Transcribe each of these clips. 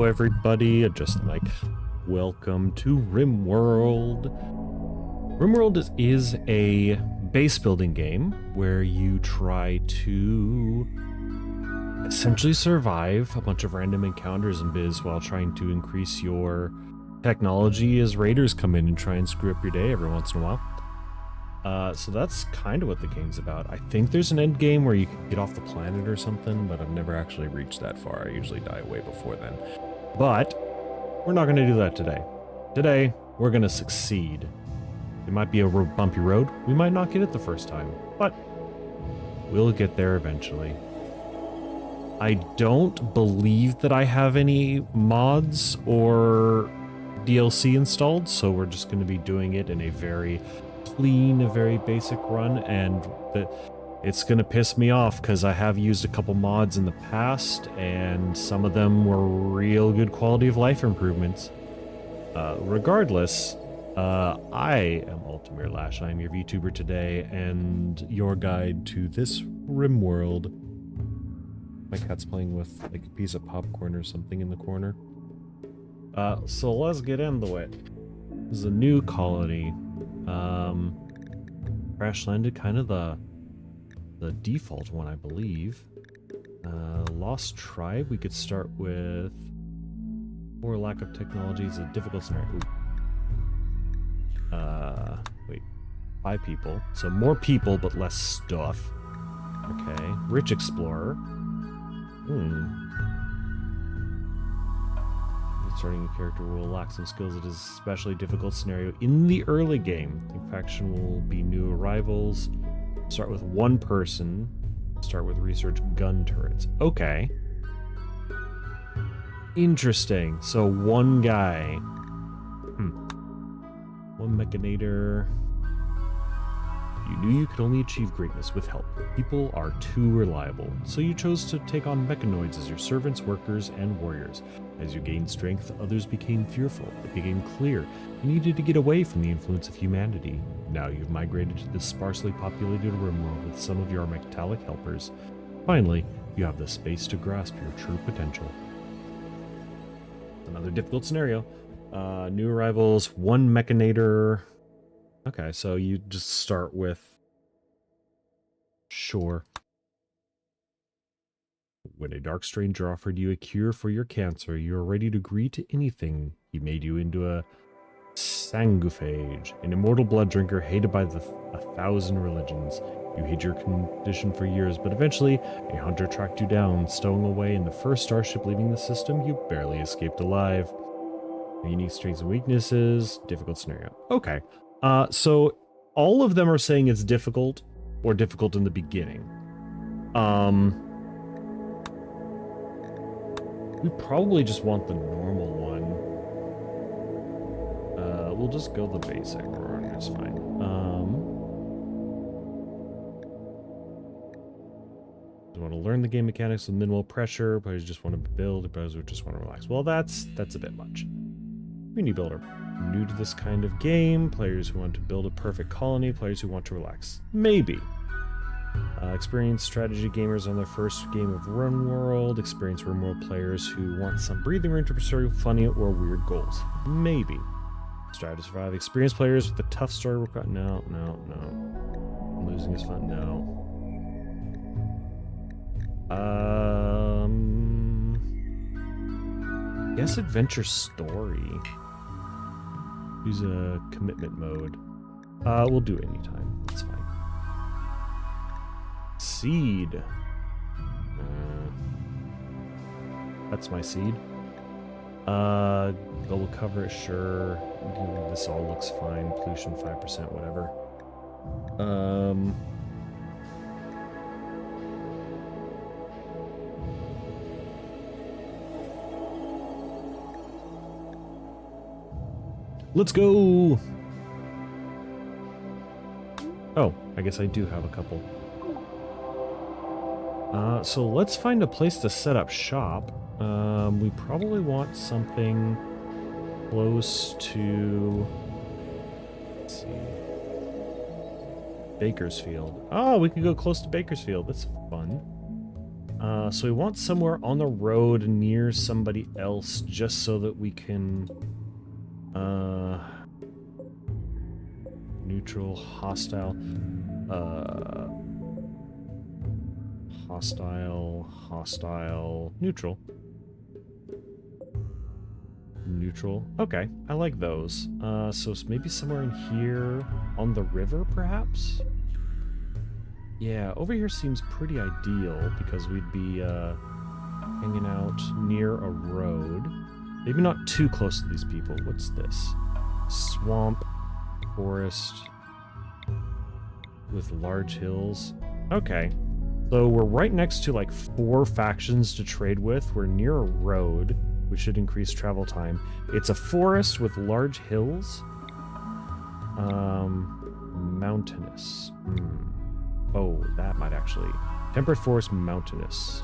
everybody. Welcome to RimWorld. RimWorld is a base building game where you try to essentially survive a bunch of random encounters and biz while trying to increase your technology as raiders come in and try and screw up your day every once in a while. So that's kind of what the game's about. I think there's an end game where you can get off the planet or something, but I've never actually reached that far. I usually die way before then. But we're not going to do that today. Today, we're going to succeed. It might be a bumpy road. We might not get it the first time, but we'll get there eventually. I don't believe that I have any mods or DLC installed, so we're just going to be doing it in a very clean, a very basic run, and it's gonna piss me off because I have used a couple mods in the past and some of them were real good quality of life improvements. Regardless, I am Ultimate Lash. I'm your VTuber today and your guide to this RimWorld. My cat's playing with like a piece of popcorn or something in the corner. So let's get into it. This is a new colony. Crash landed, kind of the default one, I believe. Lost Tribe, we could start with, or lack of technology is a difficult scenario. Wait, 5 people, so more people but less stuff. Okay, Rich Explorer. Starting a character will lack some skills. It is a especially difficult scenario in the early game. The faction will be new arrivals. Start with one person. Start with research gun turrets. Okay. Interesting. So one guy. One mechanator. You knew you could only achieve greatness with help. People are too reliable, so you chose to take on mechanoids as your servants, workers, and warriors. As you gained strength, others became fearful. It became clear you needed to get away from the influence of humanity. Now you've migrated to this sparsely populated RimWorld with some of your metallic helpers. Finally, you have the space to grasp your true potential. Another difficult scenario. New arrivals, one mechanator. Okay, so you just start with... Sure. When a dark stranger offered you a cure for your cancer, you were ready to agree to anything. He made you into a sanguiphage, an immortal blood drinker hated by 1,000 religions. You hid your condition for years, but eventually a hunter tracked you down, stowing away in the first starship leaving the system. You barely escaped alive. Unique strengths and weaknesses, difficult scenario. Okay. So all of them are saying it's difficult or difficult in the beginning. We probably just want the normal one. We'll just go the basic run, it's fine. Just want to learn the game mechanics with minimal pressure. Players just want to build, players just want to relax. Well, that's a bit much. Community builder. New to this kind of game, players who want to build a perfect colony, players who want to relax. Maybe. Experienced strategy gamers on their first game of RimWorld, experienced RimWorld players who want some breathing room to pursue funny or weird goals. Maybe. Strive to survive. Experienced players with a tough story workout. No. Losing is fun. No. Guess adventure story. Use a commitment mode. We'll do it anytime. That's fine. Seed. That's my seed. Global cover, sure. This all looks fine. Pollution 5%, whatever. Let's go! Oh, I guess I do have a couple. So let's find a place to set up shop. We probably want something close to... Let's see. Bakersfield. Oh, we can go close to Bakersfield. That's fun. So we want somewhere on the road near somebody else just so that we can... neutral, hostile... hostile, neutral. Neutral. Okay, I like those. So maybe somewhere in here on the river, perhaps? Yeah, over here seems pretty ideal because we'd be hanging out near a road. Maybe not too close to these people. What's this? Swamp, forest with large hills. Okay. So we're right next to like 4 factions to trade with. We're near a road, which should increase travel time. It's a forest with large hills. Mountainous. Oh, that might actually... Temperate forest, mountainous.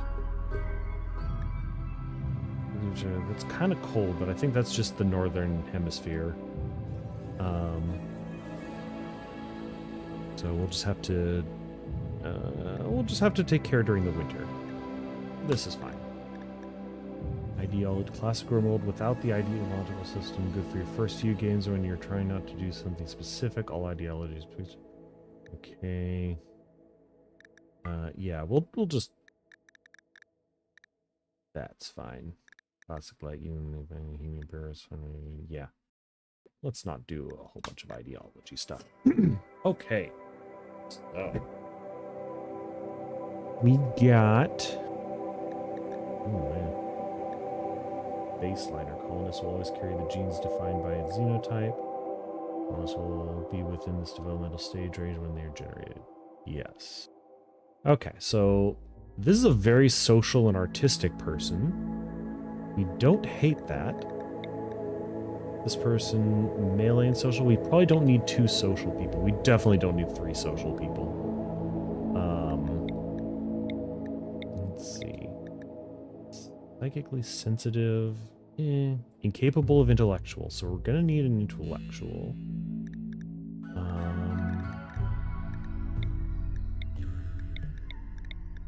It's kind of cold, but I think that's just the northern hemisphere. So we'll just have to... take care during the winter. This is fine. Ideology, classic RimWorld without the ideological system. Good for your first few games when you're trying not to do something specific. All ideologies, please. Okay. Yeah, we'll just... That's fine. Classic light, human Paris. Yeah. Let's not do a whole bunch of ideology stuff. Okay. So... We got... Oh, man. Baseliner. Colonists will always carry the genes defined by its xenotype. Colonists will be within this developmental stage range when they are generated. Yes. Okay, so this is a very social and artistic person. We don't hate that. This person, melee and social. We probably don't need 2 social people. We definitely don't need 3 social people. Let's see. Psychically sensitive. Incapable of intellectual. So we're gonna need an intellectual.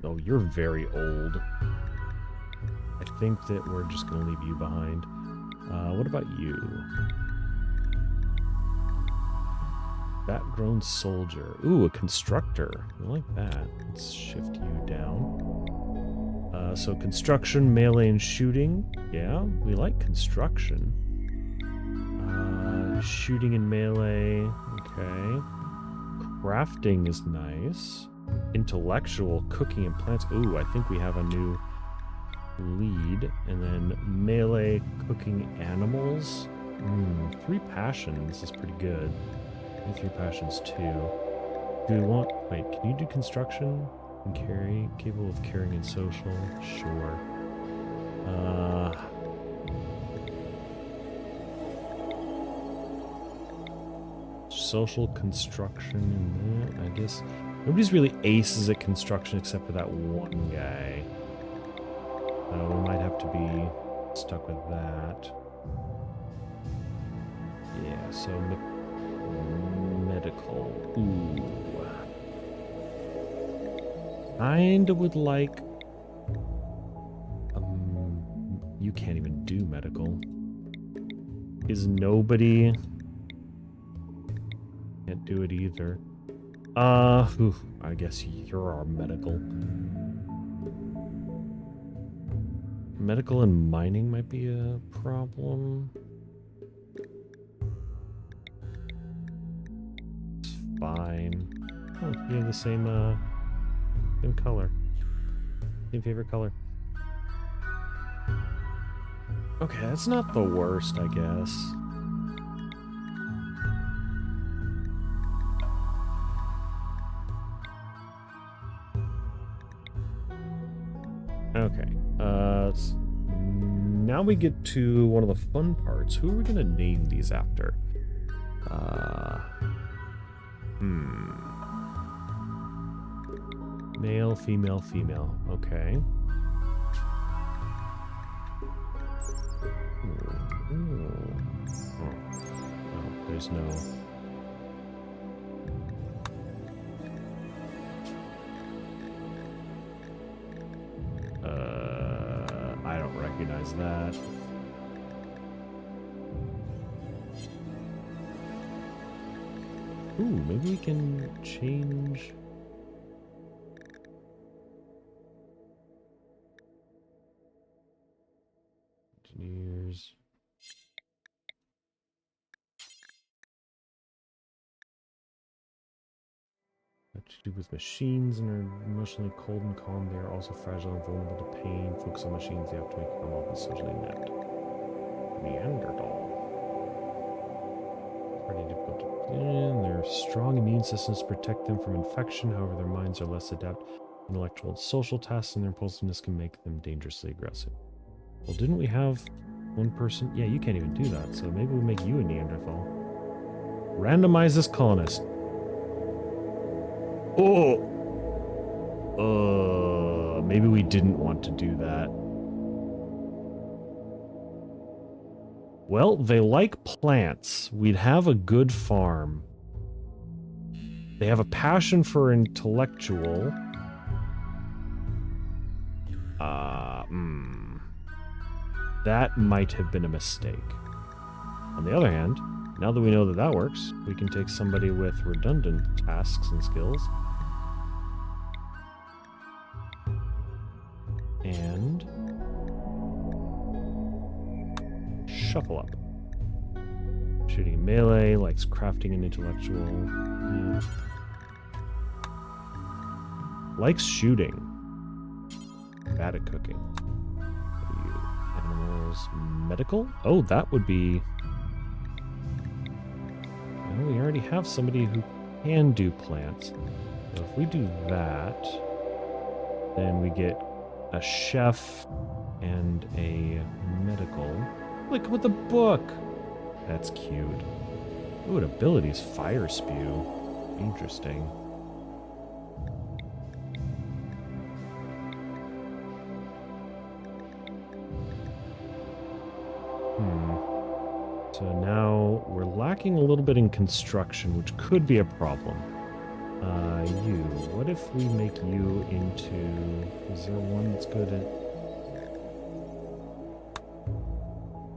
Oh, you're very old. I think that we're just gonna leave you behind. What about you? Bat-grown soldier. Ooh, a constructor. I like that. Let's shift you down. So construction, melee, and shooting. Yeah, we like construction. Shooting and melee. Okay. Crafting is nice. Intellectual, cooking, and plants. Ooh, I think we have a new lead. And then melee, cooking, animals. 3 passions is pretty good. 3 passions too. Do we want... Wait, can you do construction? And carry? Capable of carrying and social? Sure. Social construction, I guess. Nobody's really aces at construction except for that one guy. So we might have to be stuck with that. Yeah, so medical. Ooh. Kinda would like... you can't even do medical. Is nobody... Can't do it either. I guess you're our medical. Medical and mining might be a problem. It's fine. Oh, you have the same color. Same favorite color. Okay, that's not the worst, I guess. Okay, now we get to one of the fun parts. Who are we gonna name these after? Male, female, female. Okay. Ooh. Oh, there's no... Ooh, maybe we can change... Engineers... What to do with machines and are emotionally cold and calm. They are also fragile and vulnerable to pain. Focus on machines. They have to make them all be socially inept. Neanderthal. Pretty difficult to... Their strong immune systems protect them from infection. However, their minds are less adept to intellectual and social tasks, and their impulsiveness can make them dangerously aggressive. Well, didn't we have one person? Yeah, you can't even do that, so maybe we'll make you a Neanderthal. Randomize this colonist. Oh! Maybe we didn't want to do that. Well, they like plants. We'd have a good farm. They have a passion for intellectual. That might have been a mistake. On the other hand, now that we know that that works, we can take somebody with redundant tasks and skills and shuffle up. Shooting melee, likes crafting and intellectual. Yeah. Likes shooting. Bad at cooking. What are you? Animals. Medical? Oh, that would be... Well, we already have somebody who can do plants. So if we do that, then we get a chef and a medical. Look with the book. That's cute. Ooh, what abilities? Fire spew. Interesting. So now we're lacking a little bit in construction, which could be a problem. You. What if we make you into... Is there one that's good at...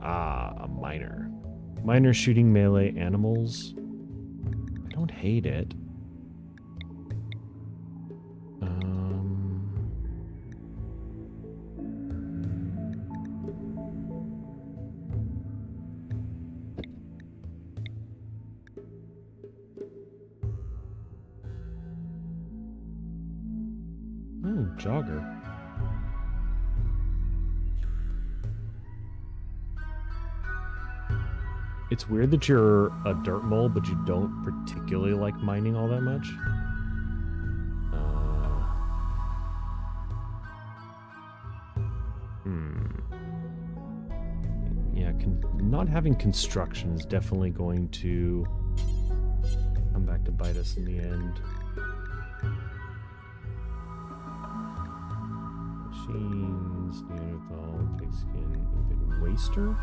a miner. Miner shooting melee animals. I don't hate it. Jogger. It's weird that you're a dirt mole, but you don't particularly like mining all that much. Yeah, not having construction is definitely going to come back to bite us in the end. Machines, Neanderthal, pigskin, infant waster?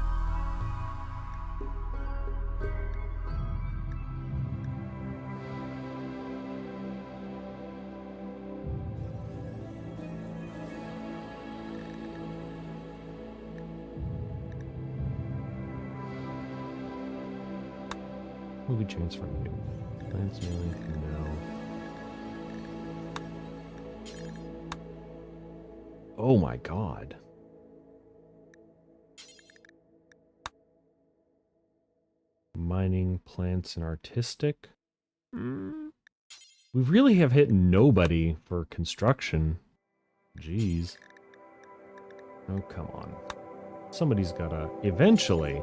We'll be transferring you. Plants mainly for now. Oh my god. Mining, plants, and artistic. We really have hit nobody for construction. Jeez. Oh, come on. Somebody's gotta... Eventually.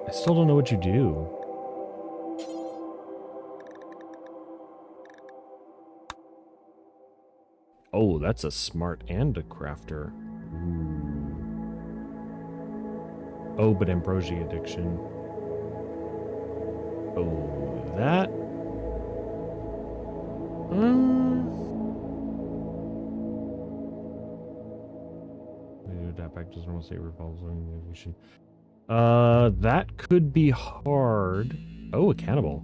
I still don't know what you do. Oh, that's a smart and a crafter. Ooh. Oh, but ambrosia addiction. Oh, that. That back doesn't want to say revolves on evolution. That could be hard. Oh, a cannibal.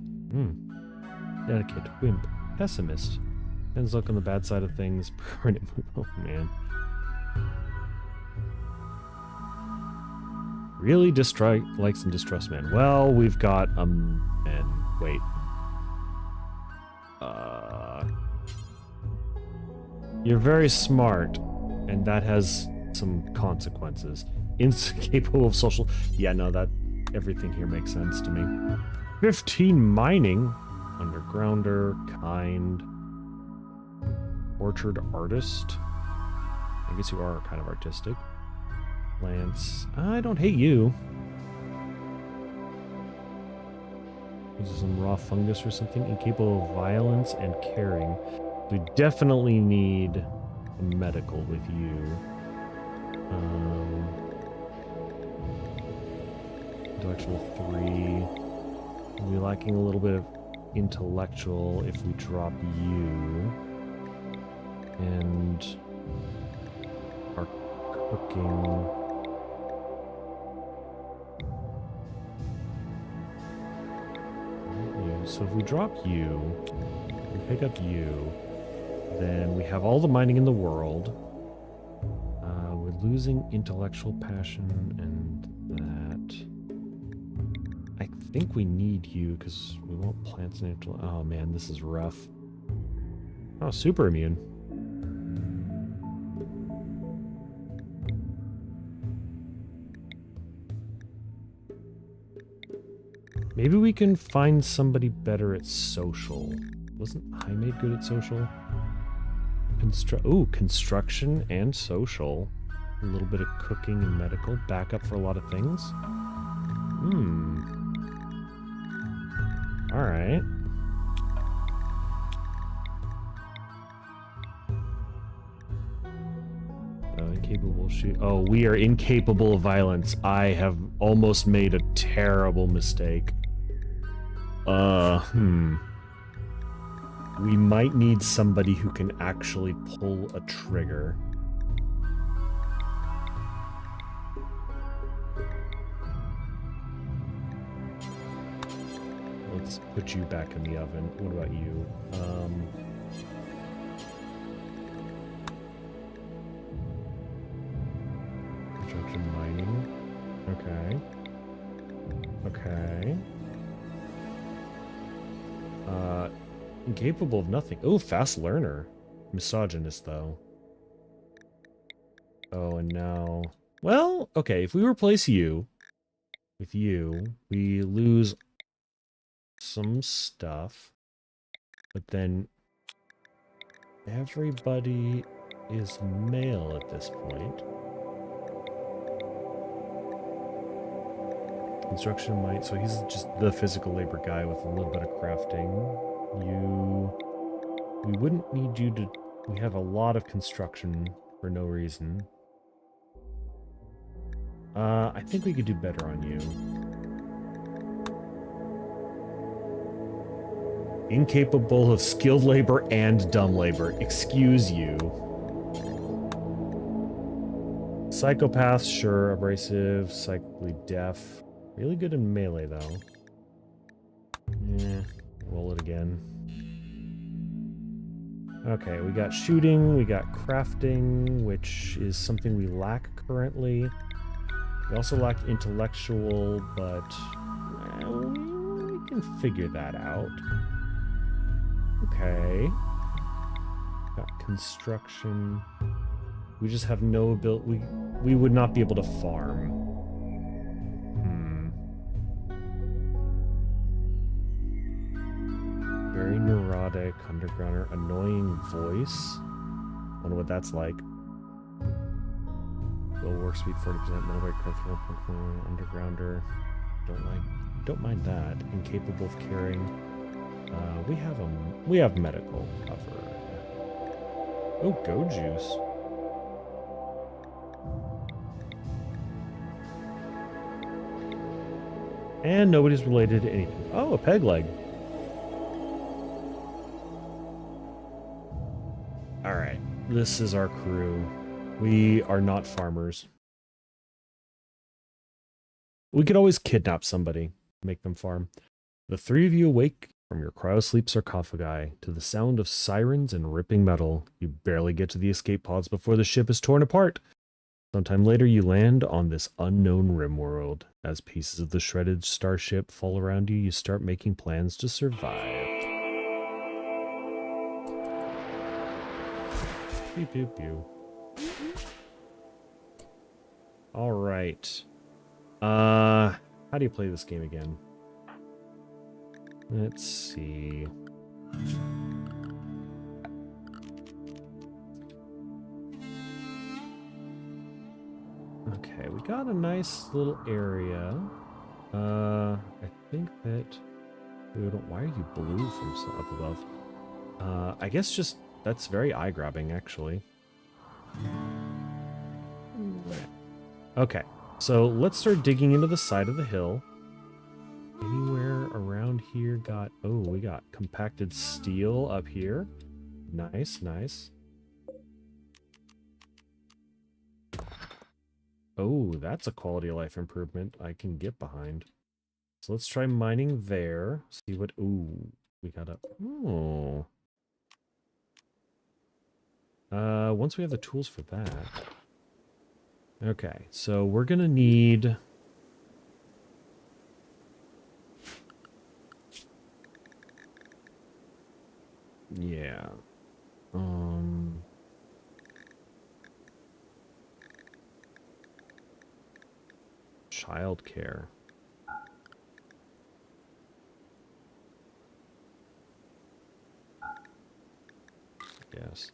Delicate, wimp, pessimist. Depends look on the bad side of things. Oh, man. Really likes and distrust men. Well, we've got men. Wait. You're very smart, and that has some consequences. Incapable of social. Yeah, no, that everything here makes sense to me. 15 mining, undergrounder, kind, orchard artist. I guess you are kind of artistic. Lance, I don't hate you. This is some raw fungus or something. Incapable of violence and caring. We definitely need a medical with you. Intellectual 3. We'll be lacking a little bit of intellectual if we drop you. And our cooking. So if we drop you, we pick up you, then we have all the mining in the world. We're losing intellectual passion and that. I think we need you because we want plants and oh man, this is rough. Oh, super immune. Maybe we can find somebody better at social. Wasn't Jaime good at social? Construction and social. A little bit of cooking and medical. Backup for a lot of things. Alright. Incapable shoot. Oh, we are incapable of violence. I have almost made a terrible mistake. We might need somebody who can actually pull a trigger. Let's put you back in the oven. What about you? Construction mining. Okay. Incapable of nothing. Oh, fast learner. Misogynist, though. Oh, and now... Well, okay, if we replace you with you, we lose some stuff. But then everybody is male at this point. Construction might, so he's just the physical labor guy with a little bit of crafting. We wouldn't need you to, we have a lot of construction for no reason. I think we could do better on you. Incapable of skilled labor and dumb labor. Excuse you. Psychopath, sure. Abrasive, psychically deaf. Really good in melee, though. Yeah, roll it again. Okay, we got shooting, we got crafting, which is something we lack currently. We also lack intellectual, but we can figure that out. Okay. Got construction. We just have no ability. We would not be able to farm. Very neurotic, undergrounder, annoying voice. Wonder what that's like. Low work speed 40%, metal break, undergrounder. Don't mind that. Incapable of carrying. We have medical cover. Oh, go juice. And nobody's related to anything. Oh, a peg leg. Alright, this is our crew. We are not farmers. We could always kidnap somebody, make them farm. The three of you awake from your cryosleep sarcophagi to the sound of sirens and ripping metal. You barely get to the escape pods before the ship is torn apart. Sometime later, you land on this unknown RimWorld. As pieces of the shredded starship fall around you, you start making plans to survive. Pew, pew, pew. All right. How do you play this game again? Let's see. Okay, we got a nice little area. I think that... Why are you blue from up above? I guess just... That's very eye-grabbing, actually. Okay, so let's start digging into the side of the hill. Anywhere around here got... Oh, we got compacted steel up here. Nice, nice. Oh, that's a quality of life improvement I can get behind. So let's try mining there. See what... Ooh, we got a... Oh. Once we have the tools for that. Okay, so we're gonna need... Yeah. Childcare. Yes.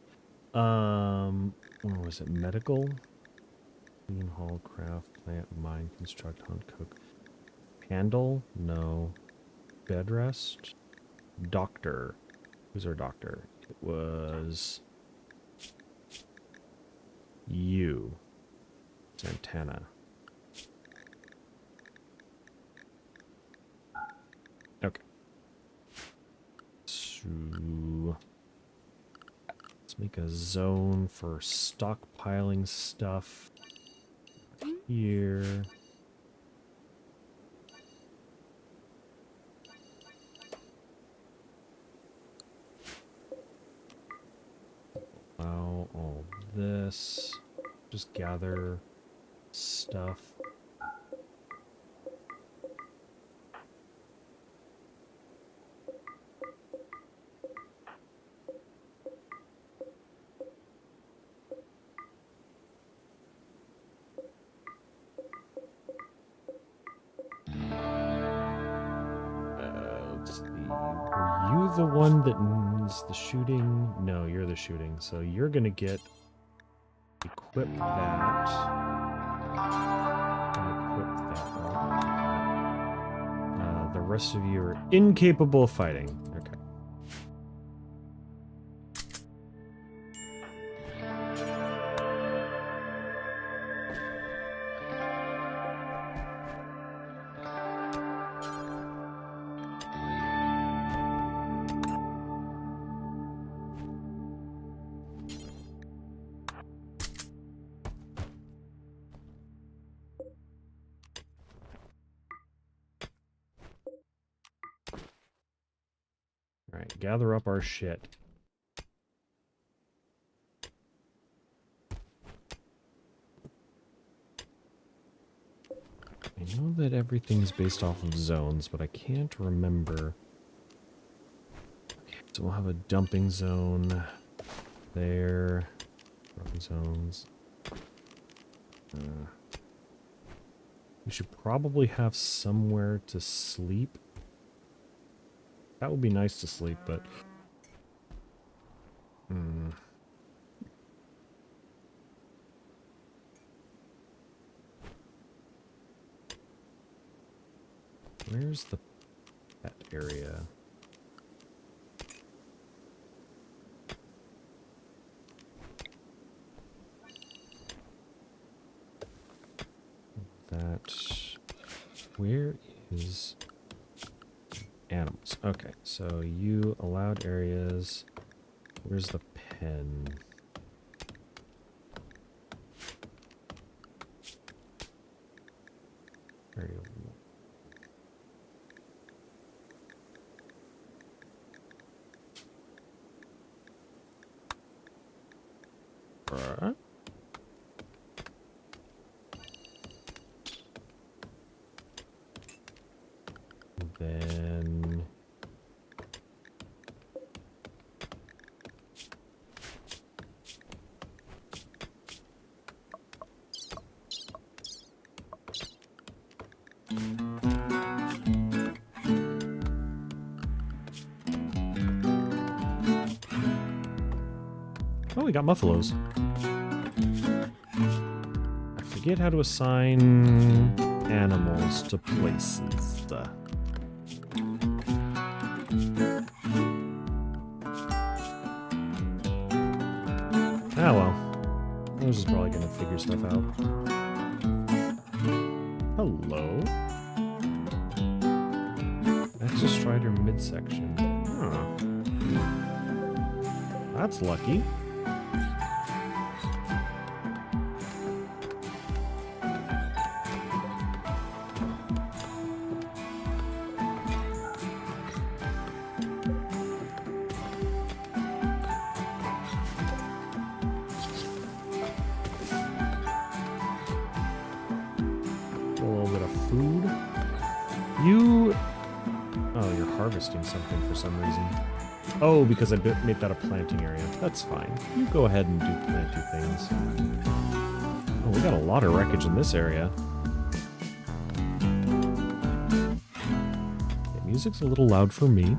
What was it? Medical? Clean, haul, craft, plant, mine, construct, hunt, cook. Handle? No. Bed rest? Doctor. Who's our doctor? It was... you. Santana. Okay. So... let's make a zone for stockpiling stuff. Here. Allow all this. Just gather stuff. Let's see. Are you the one that needs the shooting? No, you're the shooting. So you're gonna get equip that. Equip that. The rest of you are incapable of fighting. Okay. Alright, gather up our shit. I know that everything's based off of zones, but I can't remember. Okay, so we'll have a dumping zone there. Dumping zones. We should probably have somewhere to sleep. That would be nice to sleep, but... Where's the pet area? Where is... animals? Okay, so you allowed areas. Where's the pen? Area. Oh, we got muffalos. I forget how to assign animals to places. Ah, well. I was just probably gonna figure stuff out. Hello. Extra strider midsection. Huh. That's lucky. Harvesting something for some reason. Oh, because I made that a planting area. That's fine. You go ahead and do planty things. Oh, we got a lot of wreckage in this area. Okay, music's a little loud for me.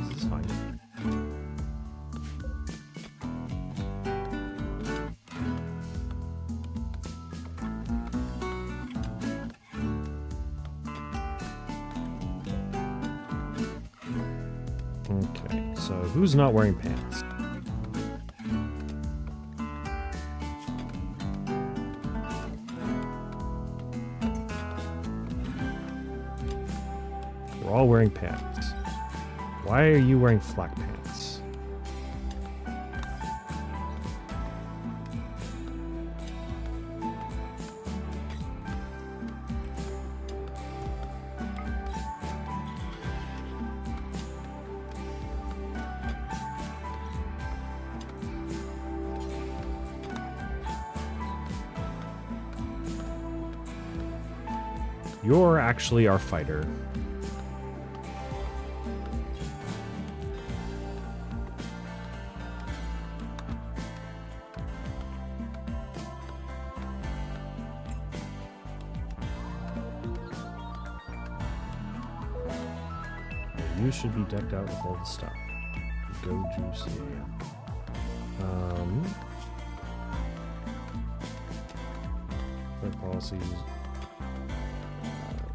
This is fine. Okay, so who's not wearing pants? We're all wearing pants. Why are you wearing flak pants? You're actually our fighter. You should be decked out with all the stuff. Go juicy. Their policies.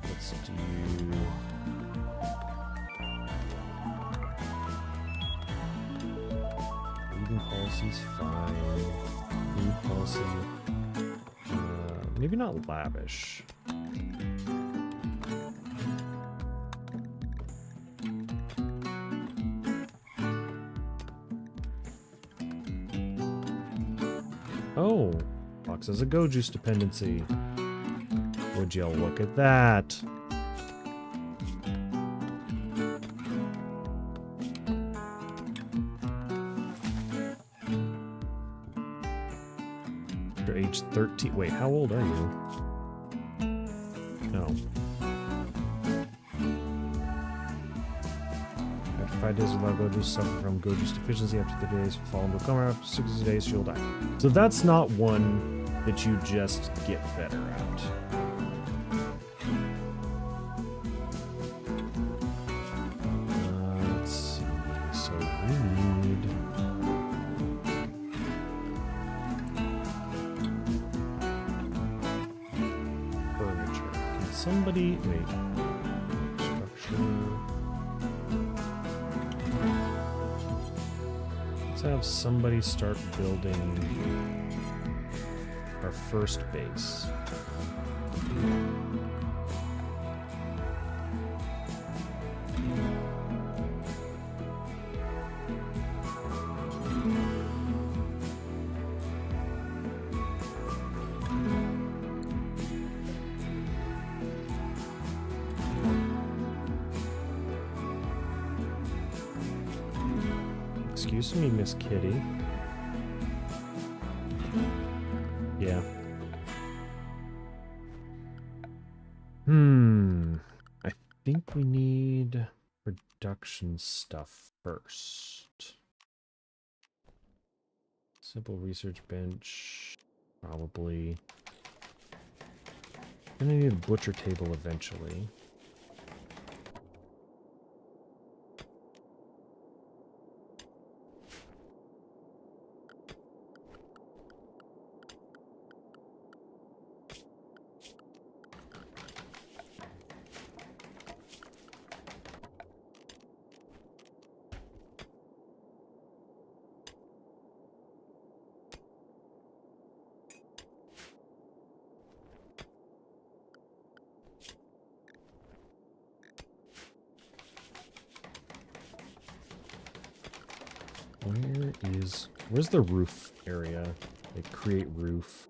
Let's do. Eating policy's fine. Food policy. Maybe not lavish. Oh, Fox has a Go Juice dependency. Would you look at that? You're age 13. Wait, how old are you? No. After 5 days without Go Juice, suffer from Go Juice deficiency. After 30 days, fall into a coma. After 60 days, she'll die. So that's not one that you just get better at. Let's see. So we need... furniture. Can somebody... Wait. Structure... Let's have somebody start building our first base. Excuse me, Miss Kitty. Yeah. I think we need production stuff first. Simple research bench, probably. Gonna need a butcher table eventually. Where's the roof area? Like create roof.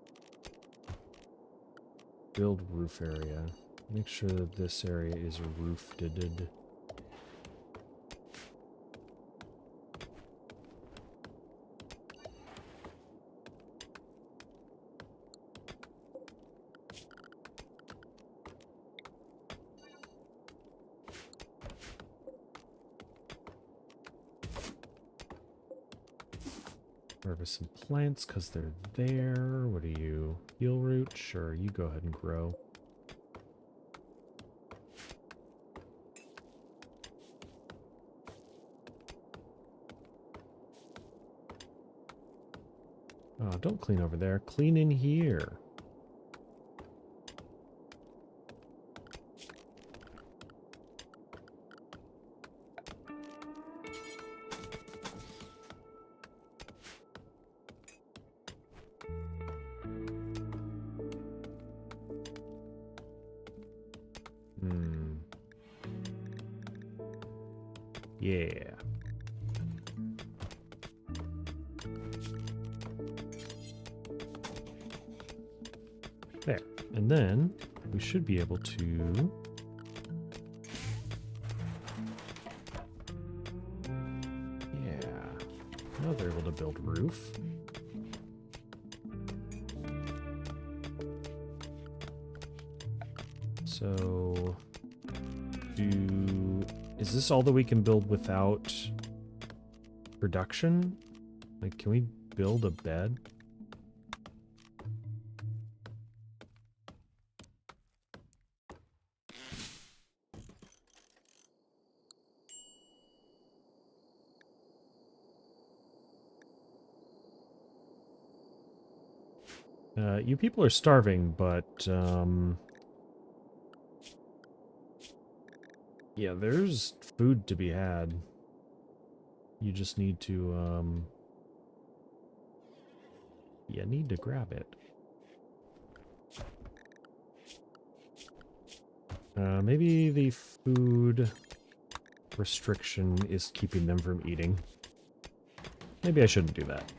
Build roof area. Make sure that this area is roofed. Harvest some plants because they're there. What are you? Heal root? Sure, you go ahead and grow. Oh, don't clean over there. Clean in here. Yeah. There. And then we should be able to... Yeah. Now they're able to build roof. So... Is this all that we can build without production? Like, can we build a bed? You people are starving, but, yeah, there's food to be had. You just need to, you need to grab it. Maybe the food restriction is keeping them from eating. Maybe I shouldn't do that.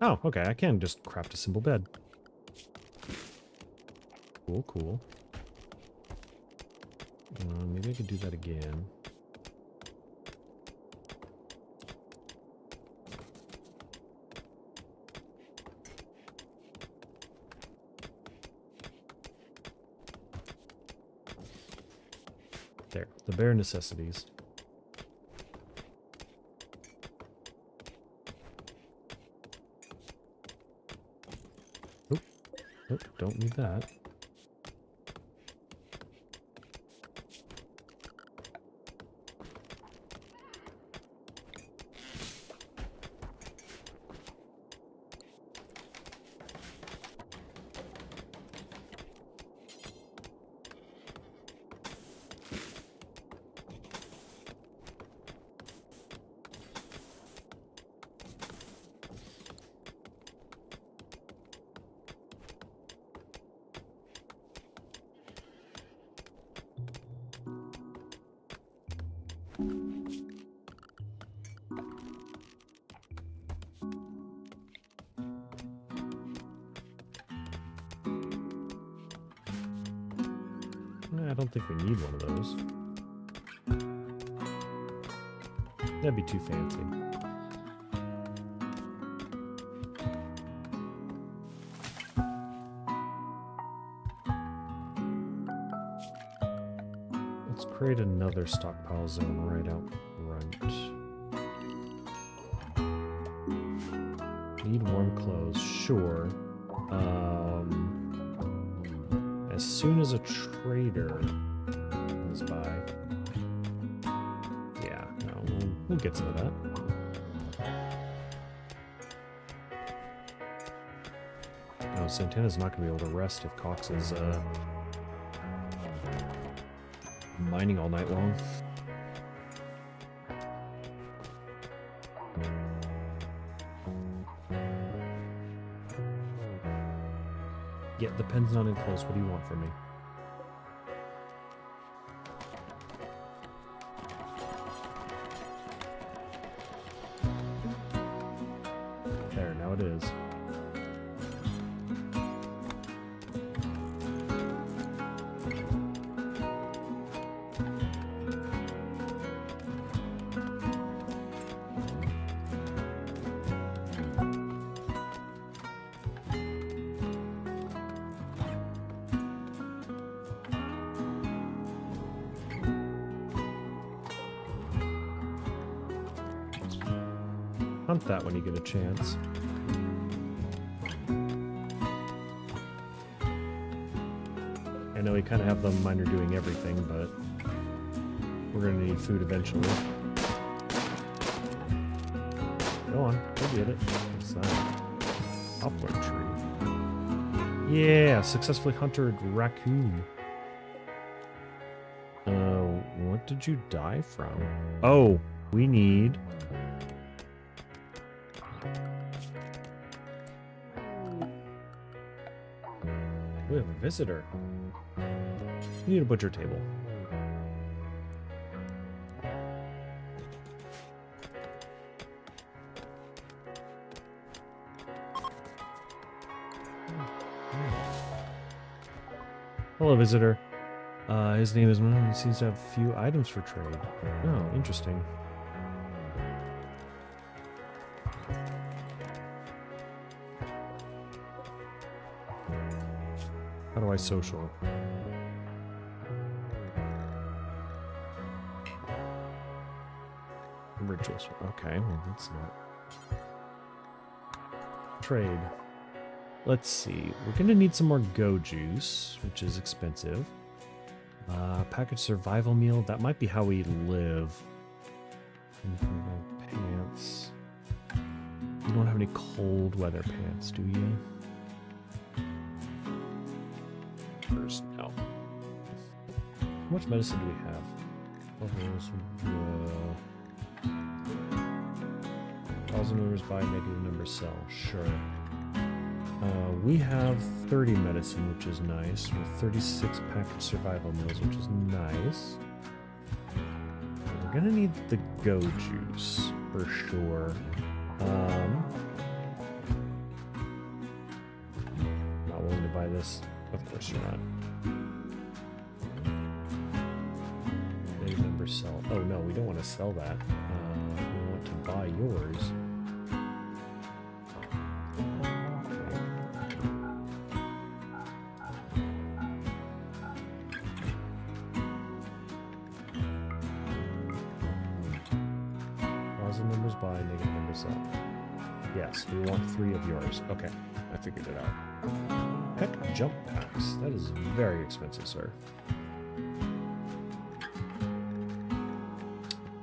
Oh, okay, I can just craft a simple bed. Cool, cool. Maybe I could do that again. There, the bare necessities. Oh, oh, don't need that. I don't think we need one of those. That'd be too fancy. Let's create another stockpile zone right out front. Need warm clothes, sure. as soon as a trader comes by. Yeah, no, we'll get some of that. No, Santana's not going to be able to rest if Cox is mining all night long. Yeah, the pen's not in close. What do you want from me? There, now it is. Hunt that when you get a chance. I know we kind of have the miner doing everything, but we're going to need food eventually. Go on, go get it. What's that? Poplar tree. Yeah, successfully hunted raccoon. What did you die from? Oh, we need... We have a visitor. We need a butcher table. Hello, visitor. His name is... He seems to have a few items for trade. Oh, interesting. How do I social? Rituals. Okay, well, that's not... Trade. Let's see. We're going to need some more go juice, which is expensive. Packaged survival meal. That might be how we live. Pants. You don't have any cold weather pants, do you? First, no. How much medicine do we have? 1,000 numbers buy, negative numbers sell. Sure. We have 30 medicine, which is nice, with 36 packaged survival meals, which is nice. We're gonna need the go juice for sure. Not willing to buy this. Of course you're not. Negative number sell. Oh no, we don't want to sell that. We want to buy yours. Numbers buy, negative numbers sell. Yes, we want 3 of yours. Okay, I figured it out. Heck, jump packs. That is very expensive, sir.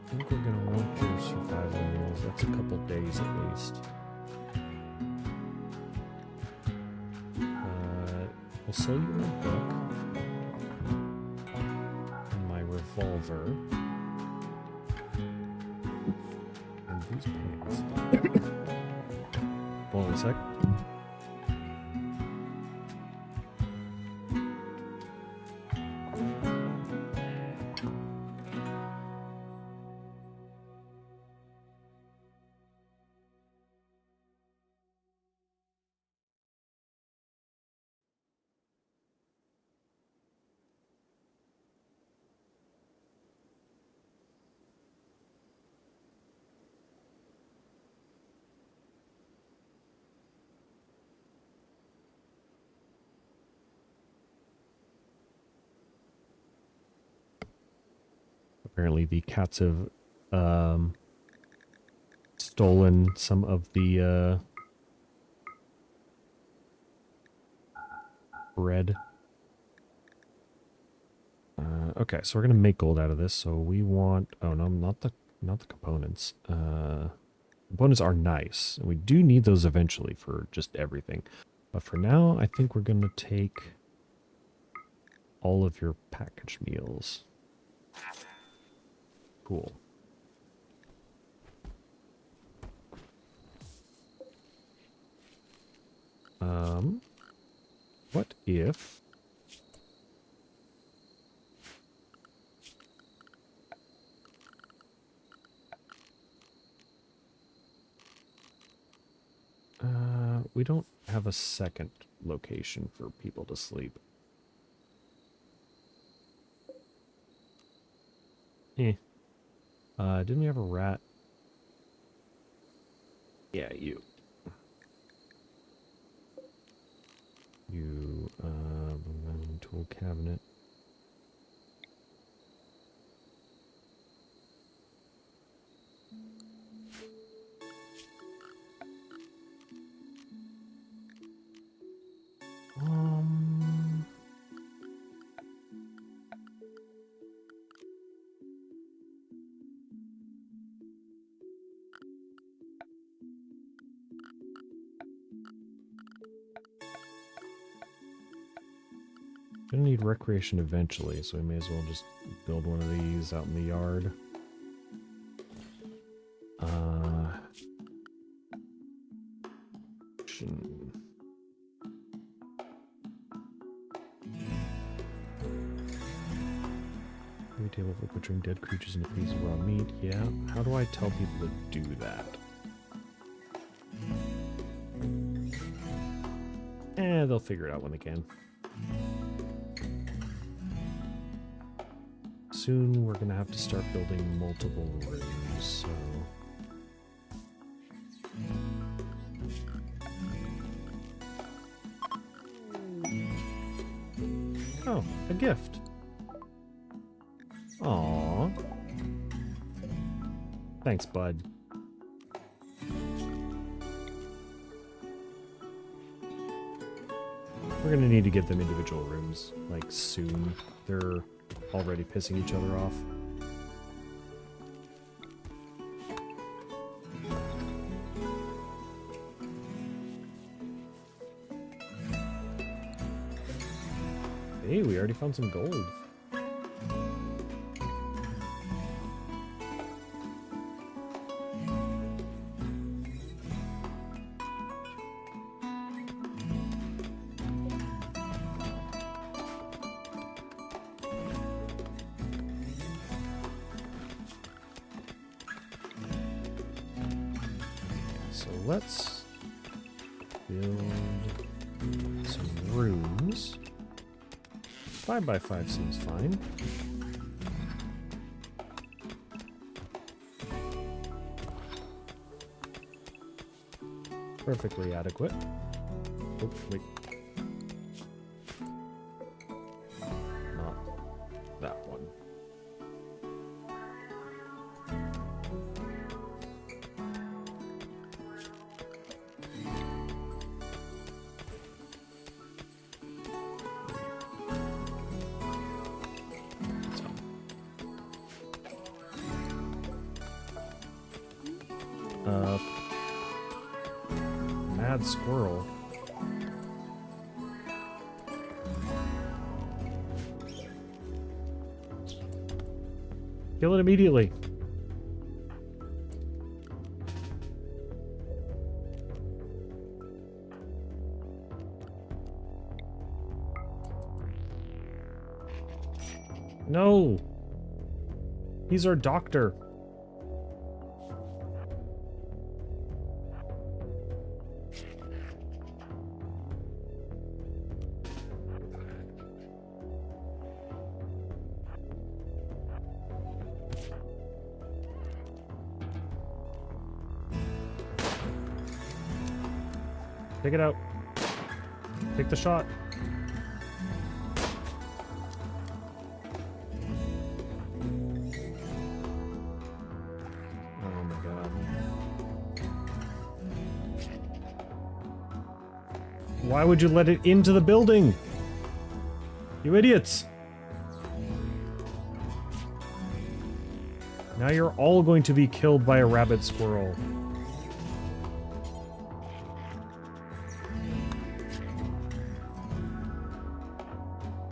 I think we're gonna want your survival meals. That's a couple days at least. We'll sell you my book and my revolver. These pants. Hold on a sec. Apparently the cats have stolen some of the bread. Okay, so we're gonna make gold out of this. So we want. Oh no, not the components. Components are nice, and we do need those eventually for just everything. But for now, I think we're gonna take all of your packaged meals. Cool. What if we don't have a second location for people to sleep? Didn't we have a rat? Yeah, you, tool cabinet. Gonna need recreation eventually, so we may as well just build one of these out in the yard. Table for butchering dead creatures into pieces of raw meat. Yeah. How do I tell people to do that? They'll figure it out when they can. Soon we're gonna have to start building multiple rooms, so... Oh, a gift. Aww. Thanks, bud. We're gonna need to get them individual rooms, like, soon. They're already pissing each other off. Hey, we already found some gold. So let's build some rooms. 5 by 5 seems fine. Perfectly adequate. Oh, wait. Not that one. Mad squirrel. Kill it immediately. No. He's our doctor. Take it out. Take the shot. Oh my god. Why would you let it into the building? You idiots. Now you're all going to be killed by a rabbit squirrel.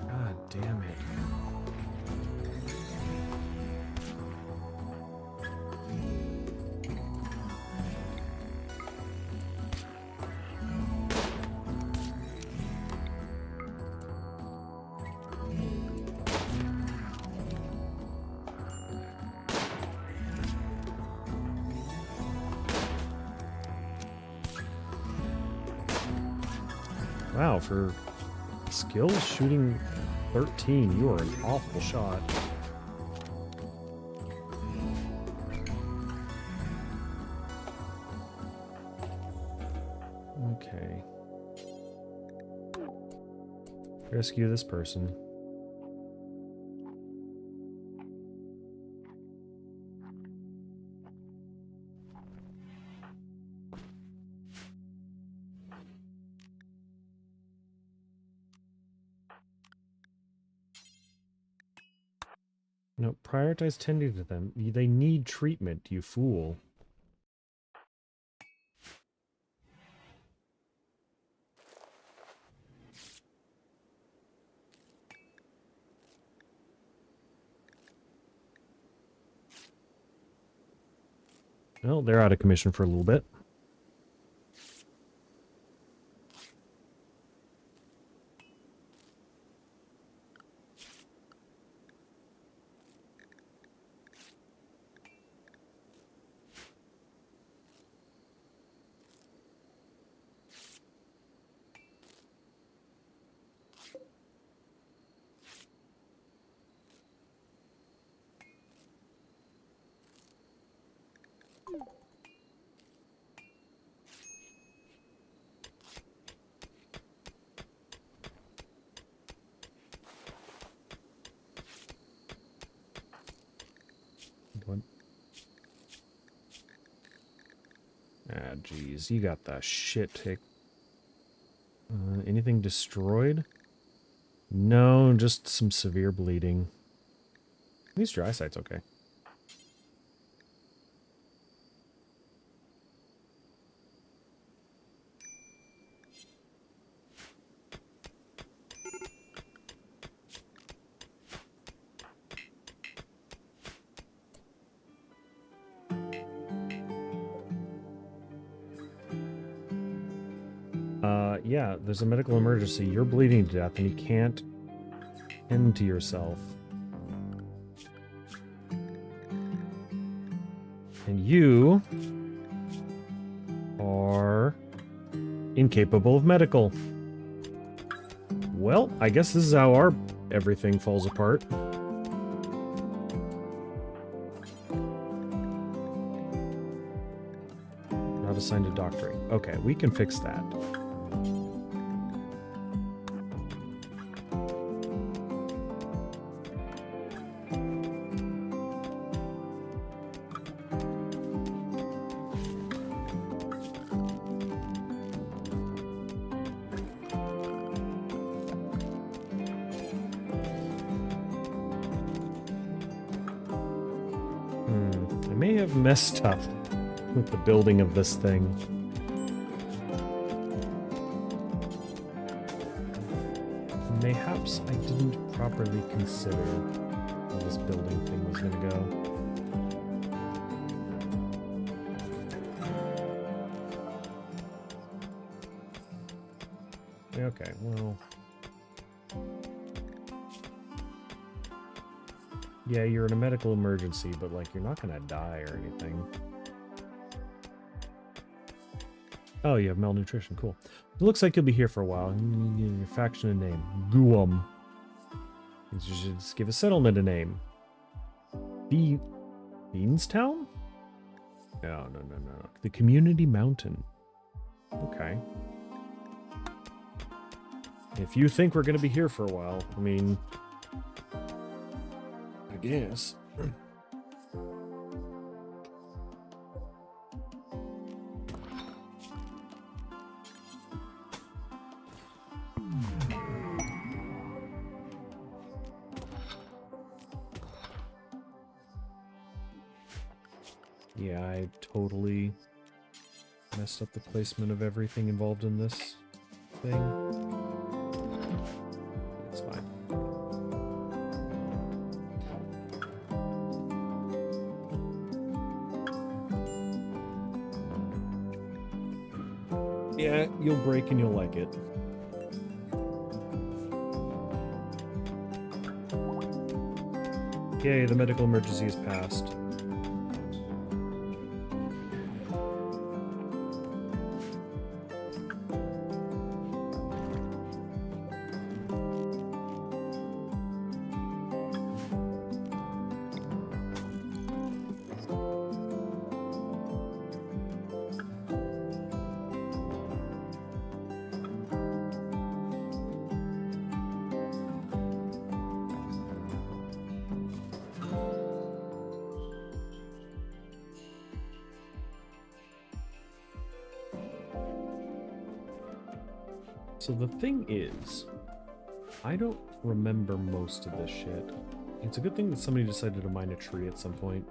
God damn it. Wow, for skills shooting 13, you are an awful shot. Okay. Rescue this person. No, prioritize tending to them. They need treatment, you fool. Well, they're out of commission for a little bit. Ah, jeez, you got the shit tick. Anything destroyed? No, just some severe bleeding. At least your eyesight's okay. Yeah, there's a medical emergency. You're bleeding to death and you can't tend to yourself. And you are incapable of medical. Well, I guess this is how our everything falls apart. Not assigned to doctoring. Okay, we can fix that. I may have messed up with the building of this thing. Mayhaps I didn't properly consider how this building thing was going to go. Okay, well... Yeah, you're in a medical emergency, but, like, you're not gonna die or anything. Oh, you have malnutrition. Cool. It looks like you'll be here for a while. Your faction and name. Guam. You should just give a settlement a name. Beanstown? No. The Community Mountain. Okay. If you think we're gonna be here for a while, I mean... I guess. Yeah, I totally messed up the placement of everything involved in this thing. It's fine. Yeah, you'll break and you'll like it. Yay, the medical emergency is passed. So the thing is, I don't remember most of this shit. It's a good thing that somebody decided to mine a tree at some point,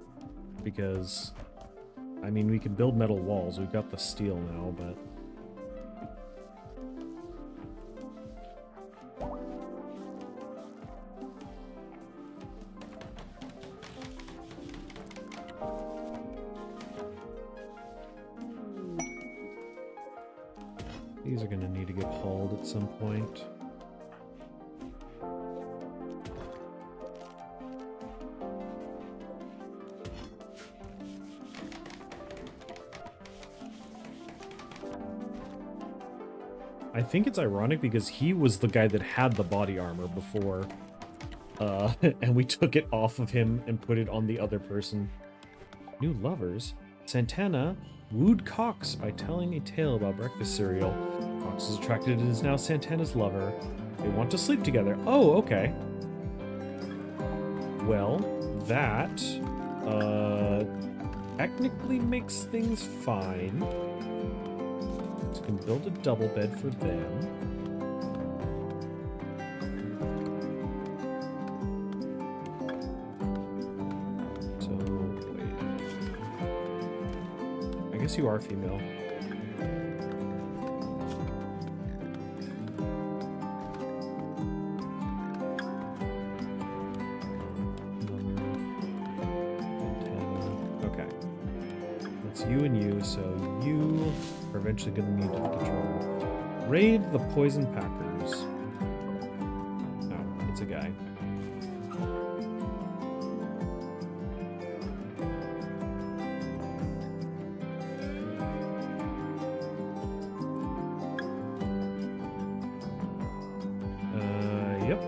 because, I mean, we can build metal walls. We've got the steel now, but... These are going to need to get hauled at some point. I think it's ironic because he was the guy that had the body armor before, and we took it off of him and put it on the other person. New lovers? Santana wooed Cox by telling a tale about breakfast cereal. Cox is attracted and is now Santana's lover. They want to sleep together. Oh, okay. Well, that, technically makes things fine. So we can build a double bed for them. So, wait. I guess you are female. You and you, so you are eventually going to need to control. Raid the poison packers. No, it's a guy. Yep.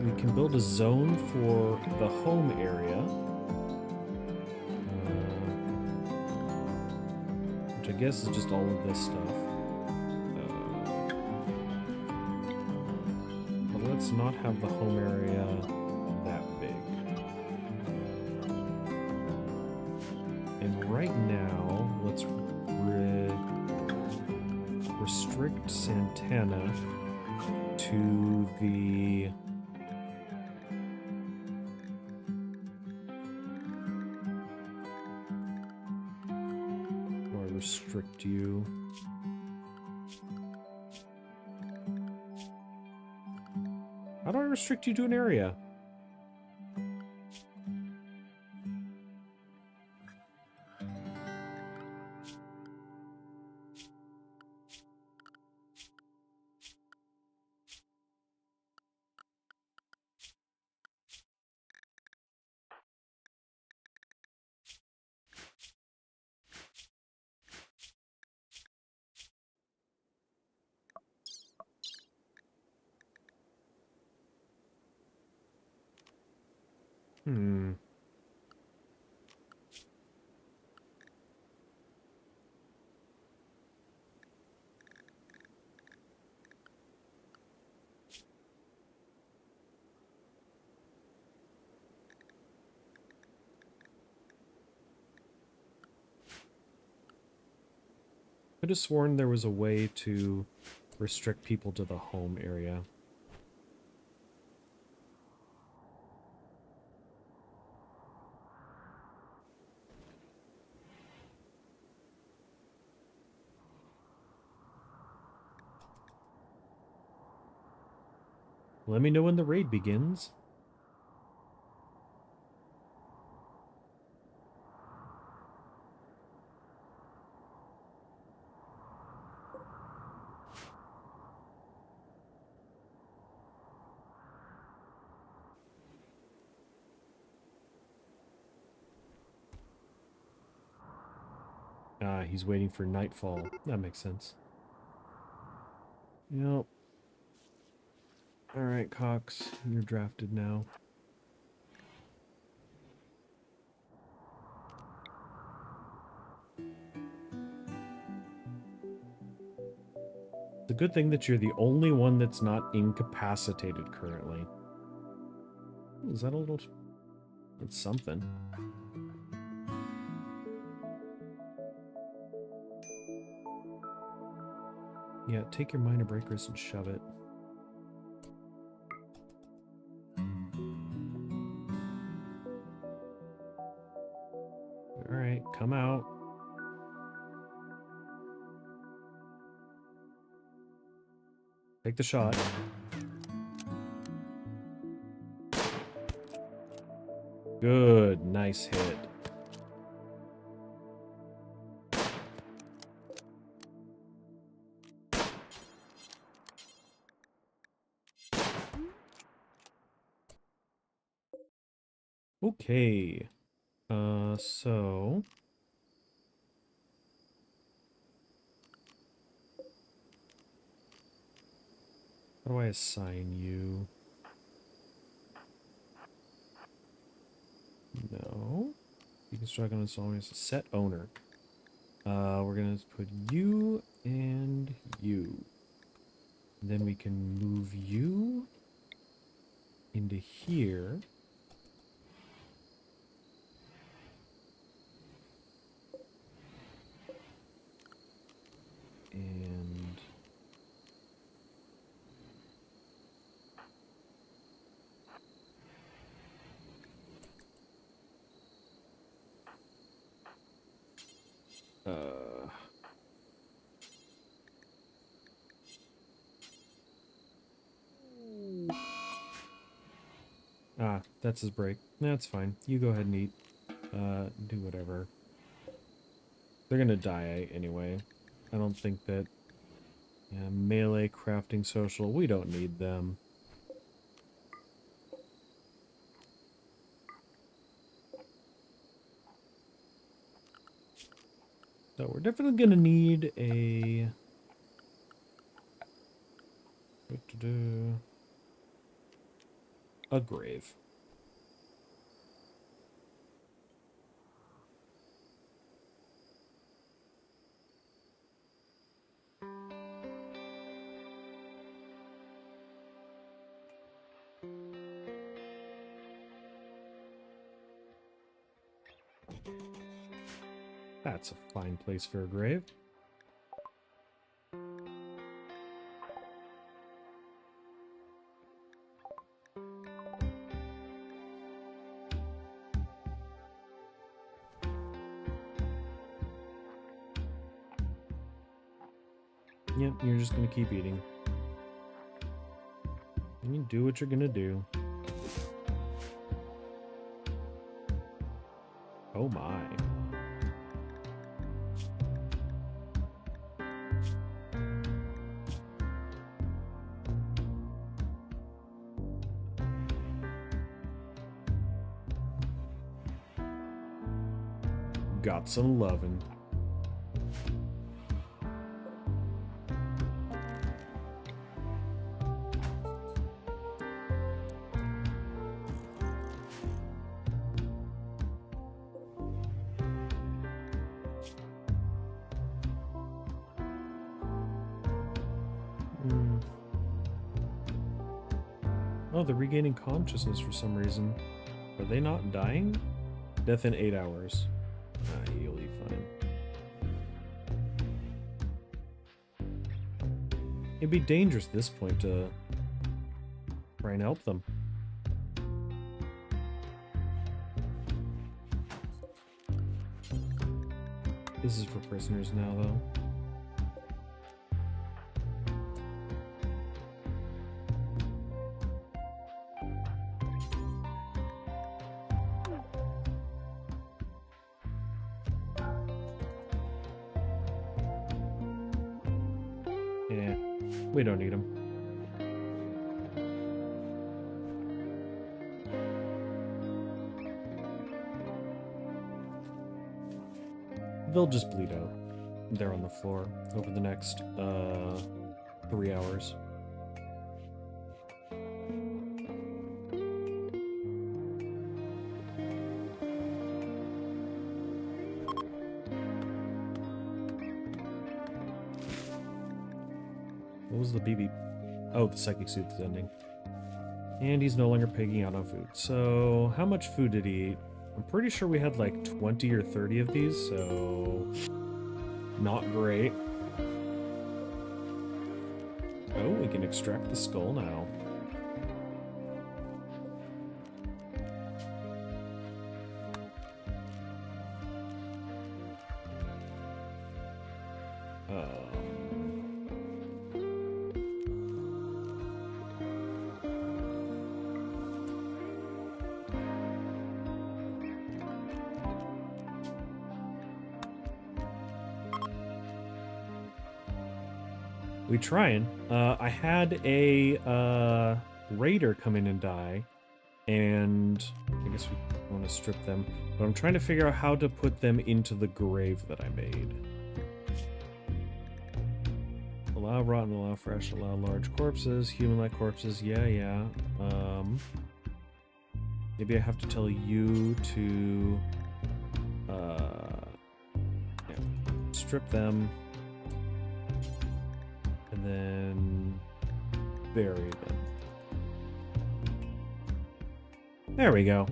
We can build a zone for the home area, which I guess is just all of this stuff. But let's not have the home area that big. And right now, let's restrict Santana to the restrict you. How do I restrict you to an area? Could have sworn there was a way to restrict people to the home area. Let me know when the raid begins. Ah, he's waiting for nightfall. That makes sense. Yep. Alright, Cox, you're drafted now. It's a good thing that you're the only one that's not incapacitated currently. Is that a little... It's something. Yeah, take your minor breakers and shove it. Alright, come out. Take the shot. Good, nice hit. Okay. So... How do I assign you? No. You can strike on its own as a set owner. We're gonna put you and you. And then we can move you into here. And that's his break. That's fine. You go ahead and eat. Do whatever. They're gonna die anyway. I don't think that... Yeah, melee, crafting, social, we don't need them. So we're definitely gonna need a... A grave. That's a fine place for a grave. Yep, you're just gonna keep eating. You do what you're gonna do. Oh my. Got some lovin'. Oh, they're regaining consciousness for some reason. Are they not dying? Death in 8 hours. Ah, you'll be fine. It'd be dangerous at this point to try and help them. This is for prisoners now, though. Yeah, we don't need them. They'll just bleed out. They're on the floor over the next 3 hours. What was the BB? Oh, the psychic suit is ending. And he's no longer pigging out on food. So, how much food did he eat? I'm pretty sure we had like 20 or 30 of these, so not great. Oh, we can extract the skull now. We trying. I had a raider come in and die, and I guess we want to strip them. But I'm trying to figure out how to put them into the grave that I made. Allow rotten, allow fresh, allow large corpses, human-like corpses. Yeah. Maybe I have to tell you to strip them. And then bury them. There we go.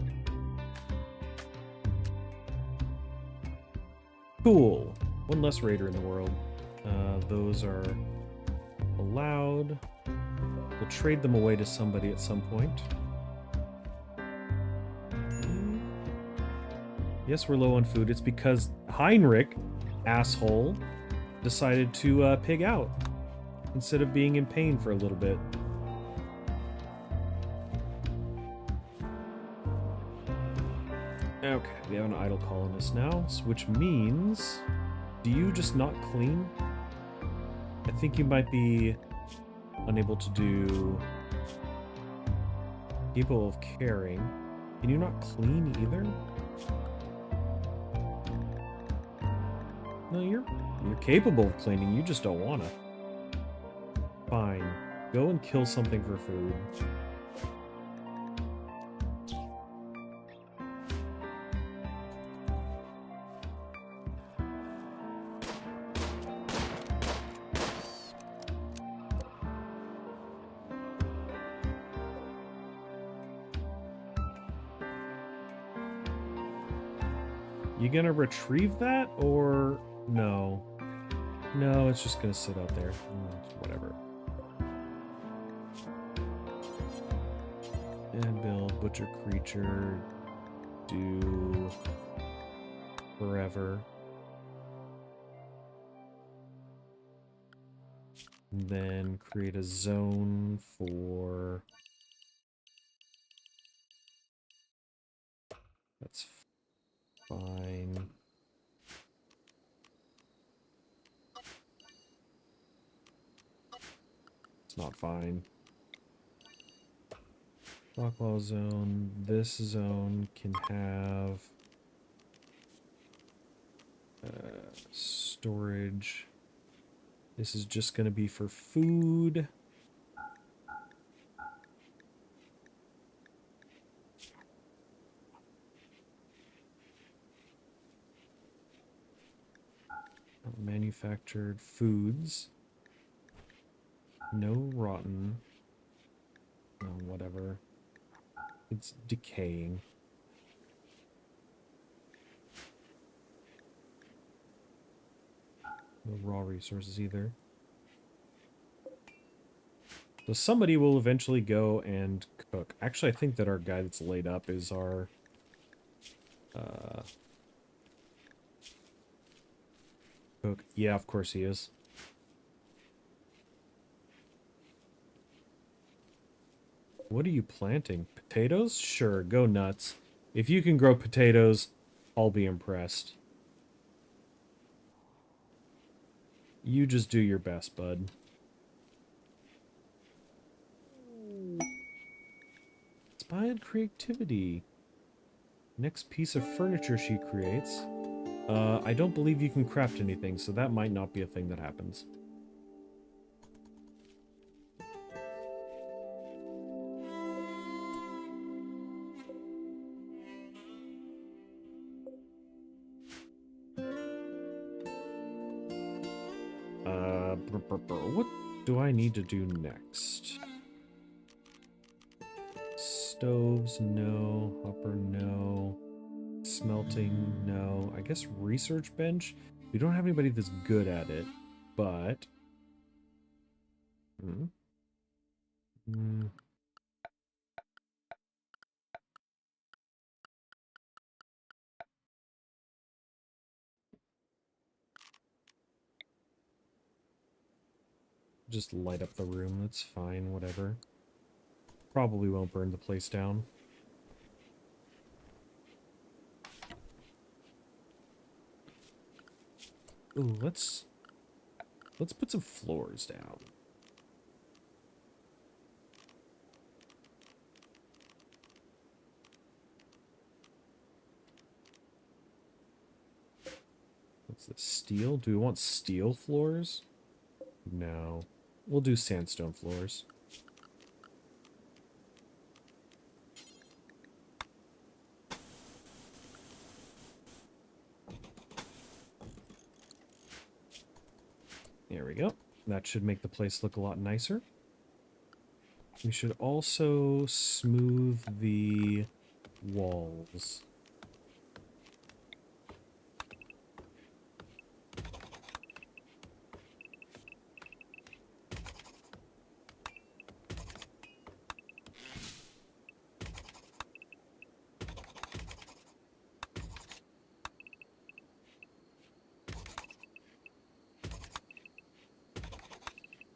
Cool. One less raider in the world. Those are allowed. We'll trade them away to somebody at some point. Yes, we're low on food. It's because Heinrich, asshole, decided to pig out instead of being in pain for a little bit. Okay, we have an idle colonist now, which means... Do you just not clean? I think you might be unable to do... Capable of caring. Can you not clean either? No, you're capable of cleaning, you just don't wanna. Fine. Go and kill something for food. You gonna retrieve that, or no? No, it's just gonna sit out there. Whatever. And build butcher creature. Do forever. And then create a zone for... That's fine. It's not fine. Stockwell zone. This zone can have storage. This is just going to be for food. Manufactured foods. No rotten. No, whatever. It's decaying. No raw resources either. So somebody will eventually go and cook. Actually, I think that our guy that's laid up is our... cook. Yeah, of course he is. What are you planting? Potatoes? Sure, go nuts. If you can grow potatoes, I'll be impressed. You just do your best, bud. Inspired creativity. Next piece of furniture she creates. I don't believe you can craft anything, so that might not be a thing that happens. What do I need to do next? Stoves, no. Hopper, no. Smelting, no. I guess research bench? We don't have anybody that's good at it, but... Just light up the room, that's fine, whatever. Probably won't burn the place down. Ooh, let's put some floors down. What's this? Steel? Do we want steel floors? No. We'll do sandstone floors. There we go. That should make the place look a lot nicer. We should also smooth the walls.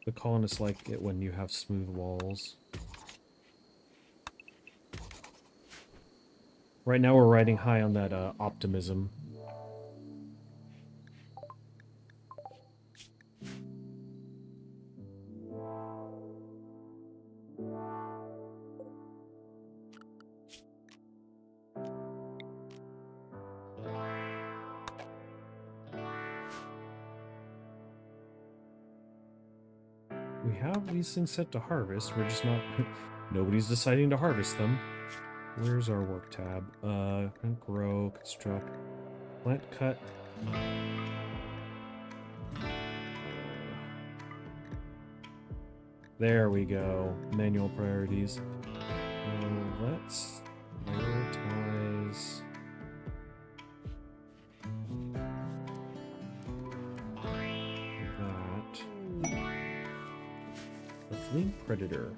The colonists like it when you have smooth walls. Right now we're riding high on that optimism. We have these things set to harvest. We're just not... Nobody's deciding to harvest them. Where's our work tab? Grow, construct, plant, cut. There we go. Manual priorities. Let's prioritize... that. The fleeing predator.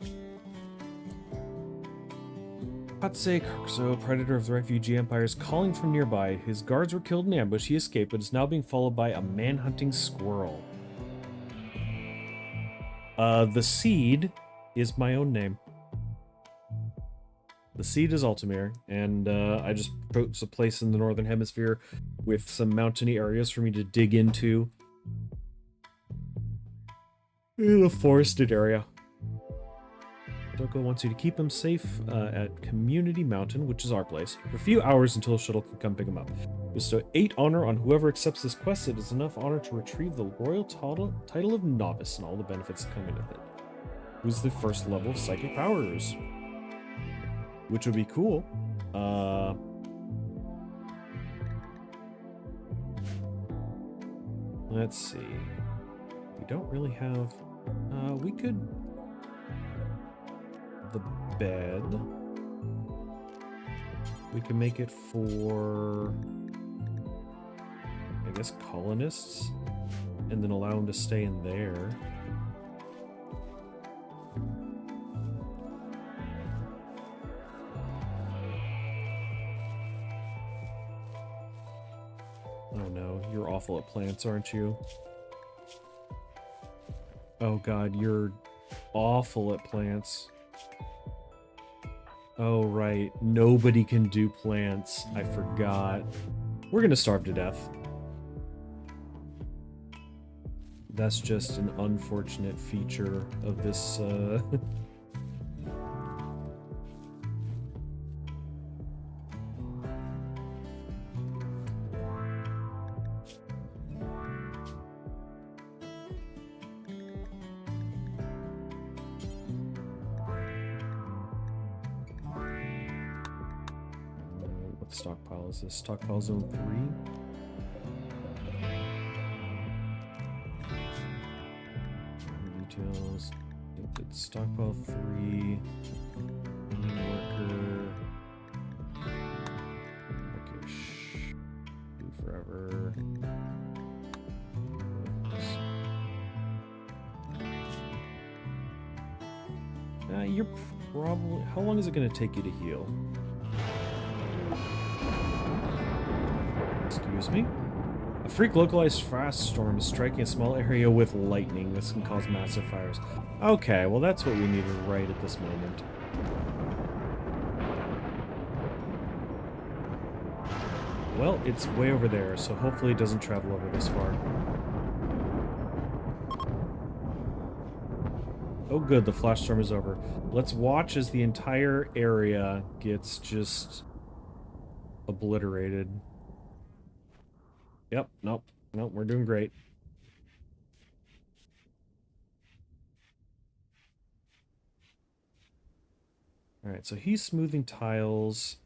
Patsy Karkso, predator of the refugee empire, is calling from nearby. His guards were killed in ambush. He escaped, but is now being followed by a man-hunting squirrel. The Seed is my own name. The Seed is Altamir, and I just chose a place in the Northern Hemisphere with some mountainy areas for me to dig into. In a forested area. Doko wants you to keep him safe at Community Mountain, which is our place, for a few hours until a shuttle can come pick him up. Bestow 8 honor on whoever accepts this quest. It is enough honor to retrieve the royal title of novice and all the benefits that come with it. Who's the first level of psychic powers? Which would be cool. Let's see. We don't really have... we could... The bed. We can make it for... I guess colonists. And then allow them to stay in there. Oh no, you're awful at plants, aren't you? Oh god, you're awful at plants. Oh right, nobody can do plants. I forgot. We're gonna starve to death. That's just an unfortunate feature of this, what stockpile is this? Stockpile zone 3? Details. It's stockpile 3. Worker. Okay, do forever. You're probably... How long is it going to take you to heal? Excuse me? A freak localized frost storm is striking a small area with lightning. This can cause massive fires. Okay, well that's what we needed right at this moment. Well, it's way over there, so hopefully it doesn't travel over this far. Oh good, the flash storm is over. Let's watch as the entire area gets just obliterated. Yep, nope, we're doing great. Alright, so he's smoothing tiles.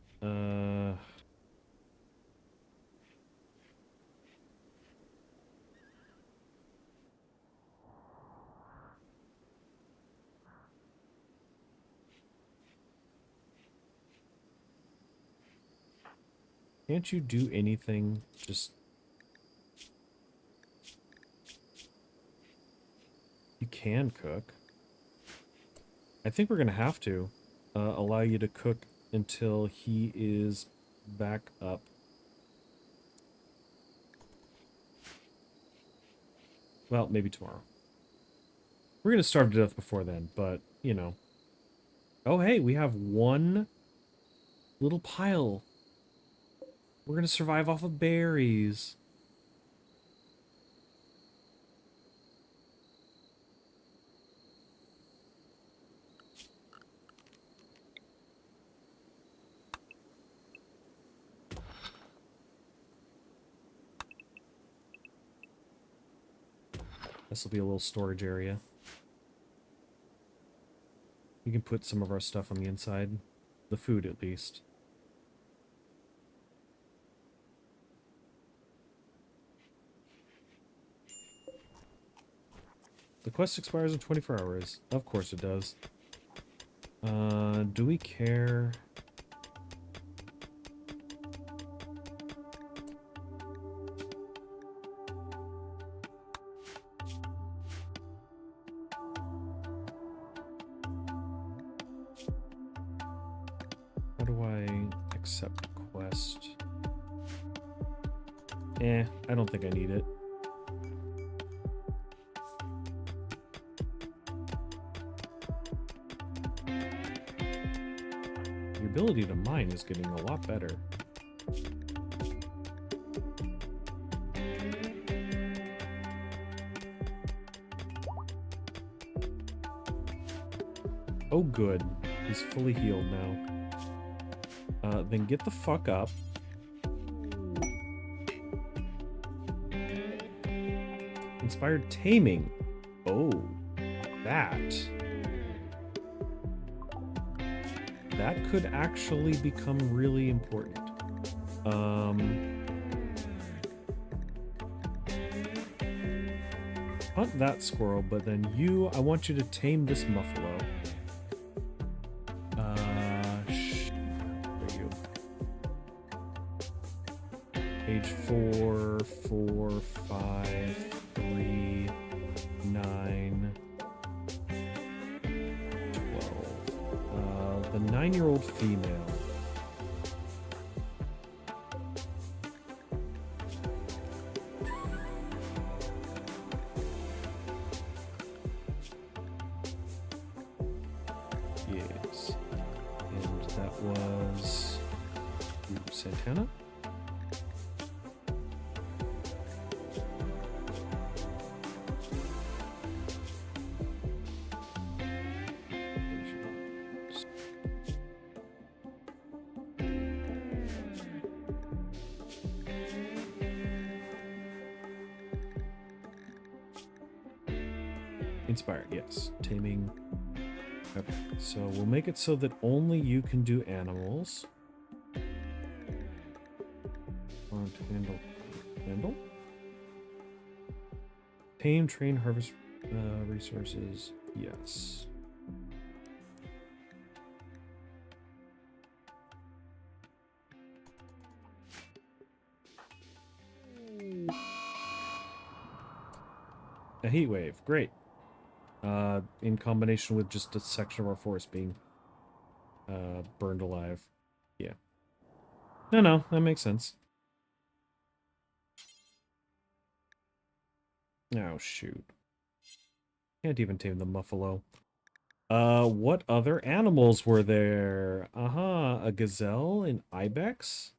Can't you do anything? Just... You can cook. I think we're gonna have to allow you to cook until he is back up. Well, maybe tomorrow. We're gonna starve to death before then, but, you know. Oh, hey, we have one little pile. We're gonna survive off of berries. This will be a little storage area. We can put some of our stuff on the inside. The food, at least. The quest expires in 24 hours. Of course it does. Do we care? How do I accept quest? I don't think I need it. Your ability to mine is getting a lot better. Oh good, he's fully healed now. Then get the fuck up. Inspired taming. Oh, that could actually become really important. Hunt that squirrel, but then you, I want you to tame this buffalo. Page 4, 4, 5, 3, 9, 12. The 9-year-old female. Anna? Inspired, yes. Taming. Okay, so we'll make it so that only you can do animals. Want handle? Tame, train, harvest resources. Yes. A heat wave. Great. In combination with just a section of our forest being burned alive. Yeah. No, that makes sense. Oh, shoot. Can't even tame the muffalo. What other animals were there? A gazelle, an ibex?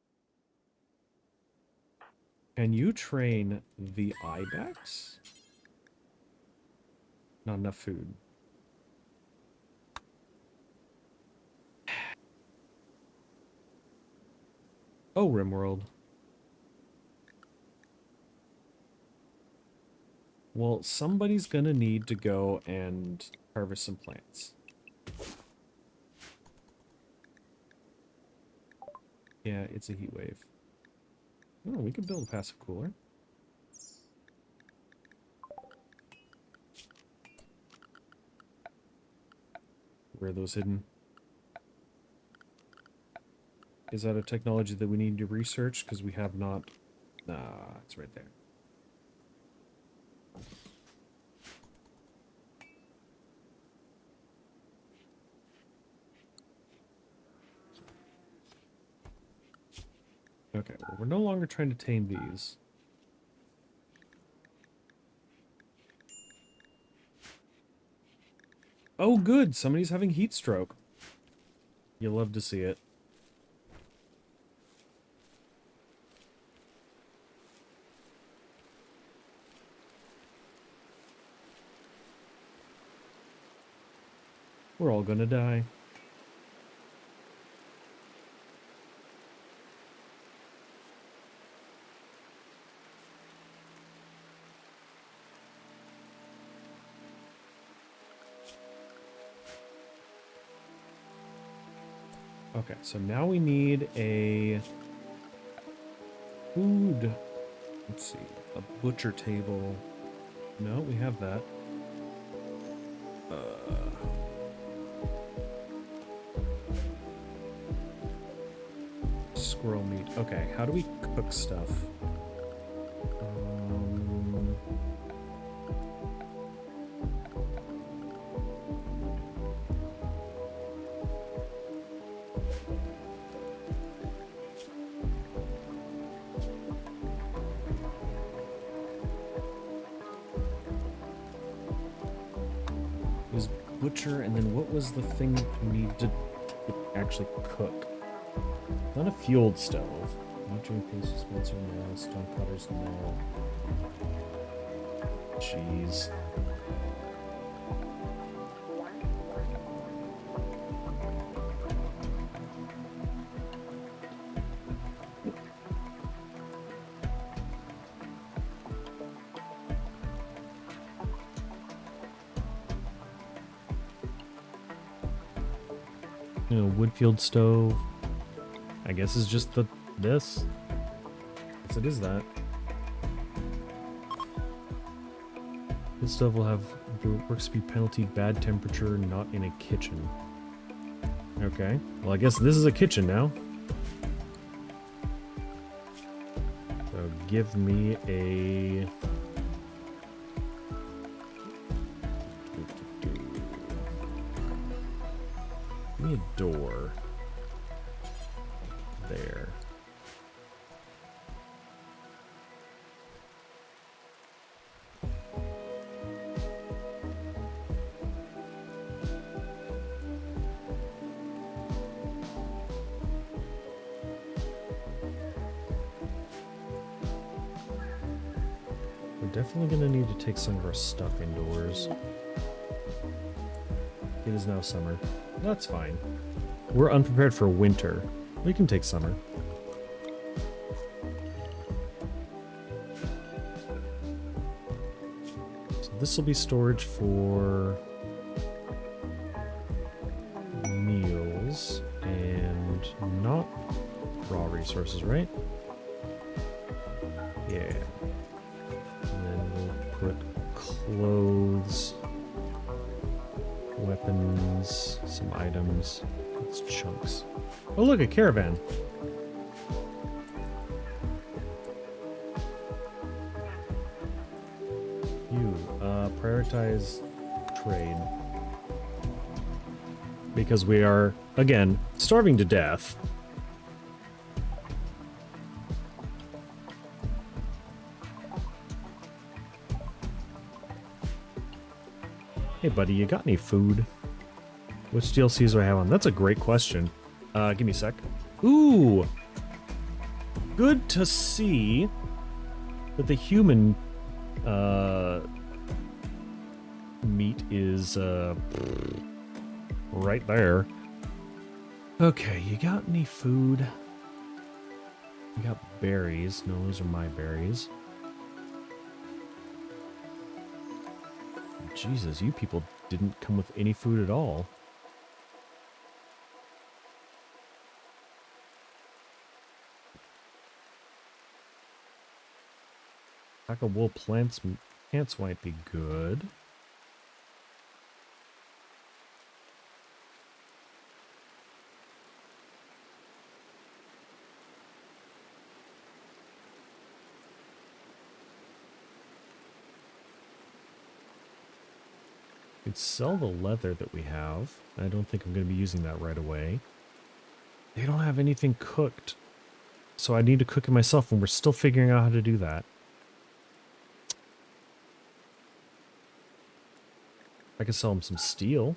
Can you train the ibex? Not enough food. Oh, RimWorld. Well, somebody's gonna need to go and harvest some plants. Yeah, it's a heat wave. Oh, we can build a passive cooler. Where are those hidden? Is that a technology that we need to research? Because we have not... Nah, it's right there. Okay, well, we're no longer trying to tame these. Oh, good! Somebody's having heat stroke. You'll love to see it. We're all gonna die. Okay, so now we need a food. Let's see, a butcher table. No, we have that. Squirrel meat. Okay, how do we cook stuff? Butcher, and then what was the thing you need to actually cook? Not a fueled stove. Watching pieces, Spencer, no. Stone cutters, no. Jeez. You know, wood-field stove. I guess is just this. Yes, it is that. This stove will have the work speed penalty, bad temperature, not in a kitchen. Okay. Well, I guess this is a kitchen now. So give me a... Give me a door. There. definitely gonna need to take some of our stuff indoors. It is now summer. That's fine. We're unprepared for winter. We can take summer. So this will be storage for meals and not raw resources, right? Yeah. And then we'll put clothes, weapons, some items. It's chunks. Oh look, a caravan. Prioritize trade. Because we are, again, starving to death. Hey buddy, you got any food? Which DLCs do I have on? That's a great question. Give me a sec. Ooh! Good to see that the human, meat is, right there. Okay, you got any food? You got berries. No, those are my berries. Jesus, you people didn't come with any food at all. Pack of wool plants might be good. Could sell the leather that we have. I don't think I'm going to be using that right away. They don't have anything cooked. So I need to cook it myself, and we're still figuring out how to do that. I could sell them some steel.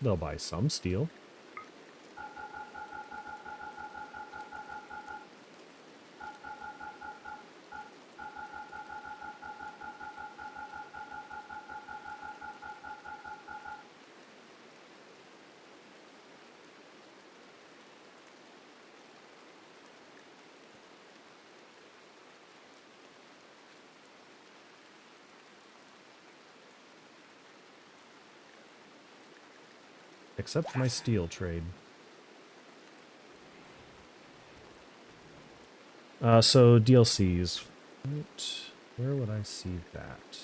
They'll buy some steel. Except my steel trade. So DLCs. Where would I see that?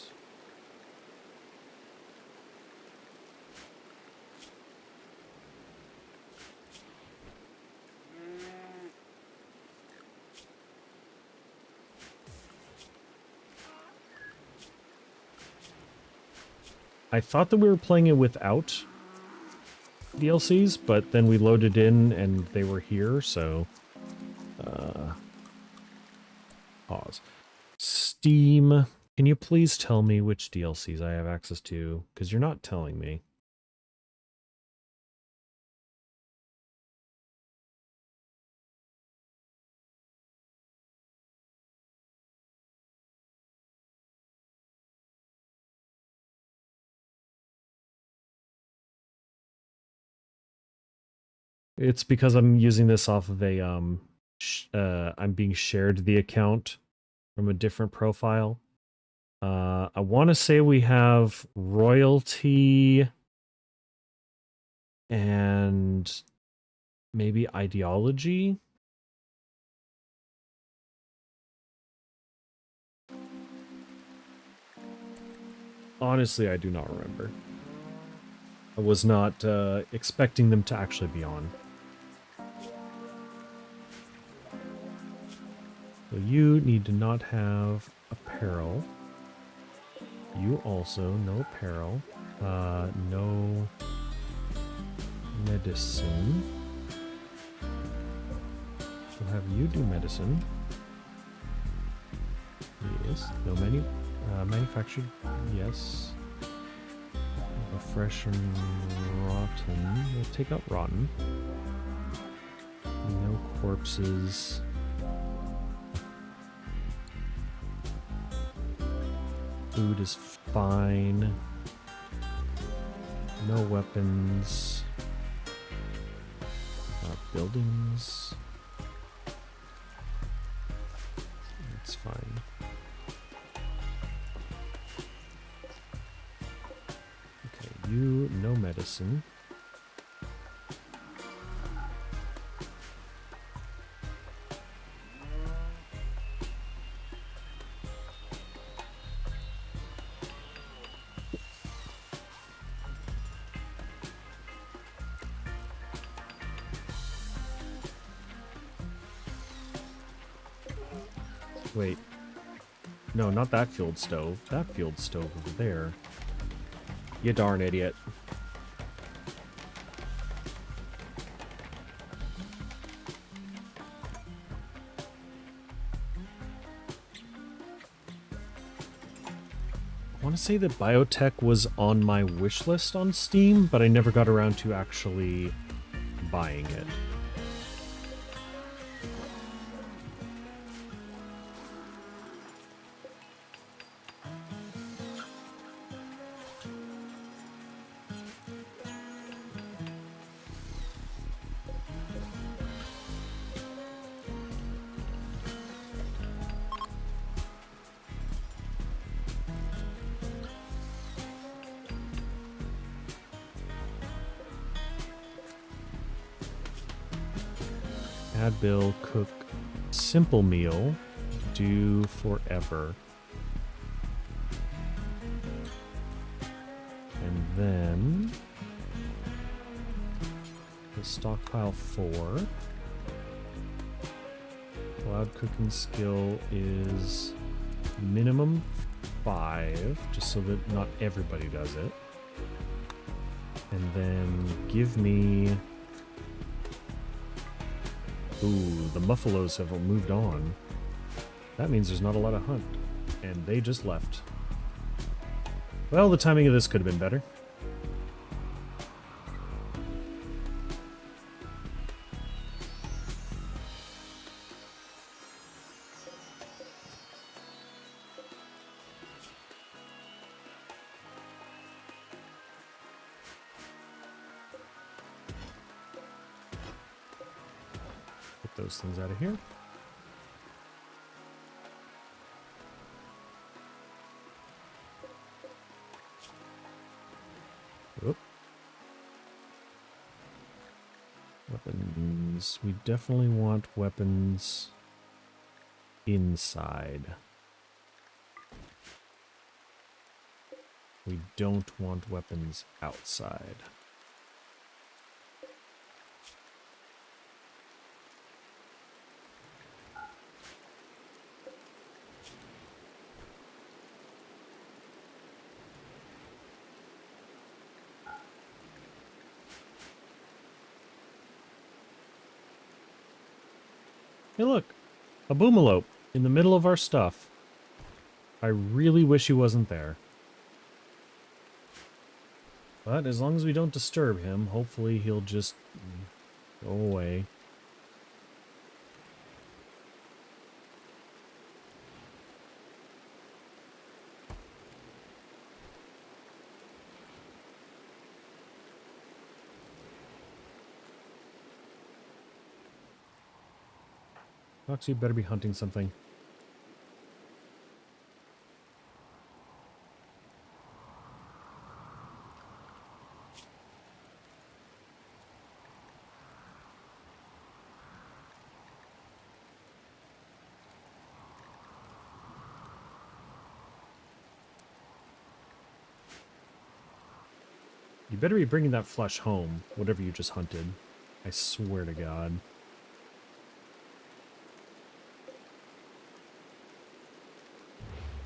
I thought that we were playing it without DLCs, but then we loaded in and they were here, so pause. Steam, can you please tell me which DLCs I have access to? Because you're not telling me. It's because I'm using this off of a I'm being shared the account from a different profile. I want to say we have royalty and maybe ideology. Honestly, I do not remember. I was not expecting them to actually be on. So you need to not have apparel. You also, no apparel. No medicine. We'll have you do medicine. Yes. No manufactured. Yes. Fresh and rotten. We'll take out rotten. No corpses. Food is fine. No weapons. Buildings. It's fine. Okay, you, no medicine. Wait. No, not that fueled stove. That fueled stove over there. You darn idiot. I want to say that biotech was on my wish list on Steam, but I never got around to actually buying it. Add bill, cook, simple meal, do forever. And then the stockpile 4. Cloud cooking skill is minimum 5, just so that not everybody does it. And then give me... Ooh, the Muffalos have moved on. That means there's not a lot of hunt. And they just left. Well, the timing of this could have been better. Those things out of here. Whoop. Weapons. We definitely want weapons inside. We don't want weapons outside. Hey look, a boomalope in the middle of our stuff. I really wish he wasn't there. But as long as we don't disturb him, hopefully he'll just go away. Foxy, you better be hunting something. You better be bringing that flesh home, whatever you just hunted. I swear to God.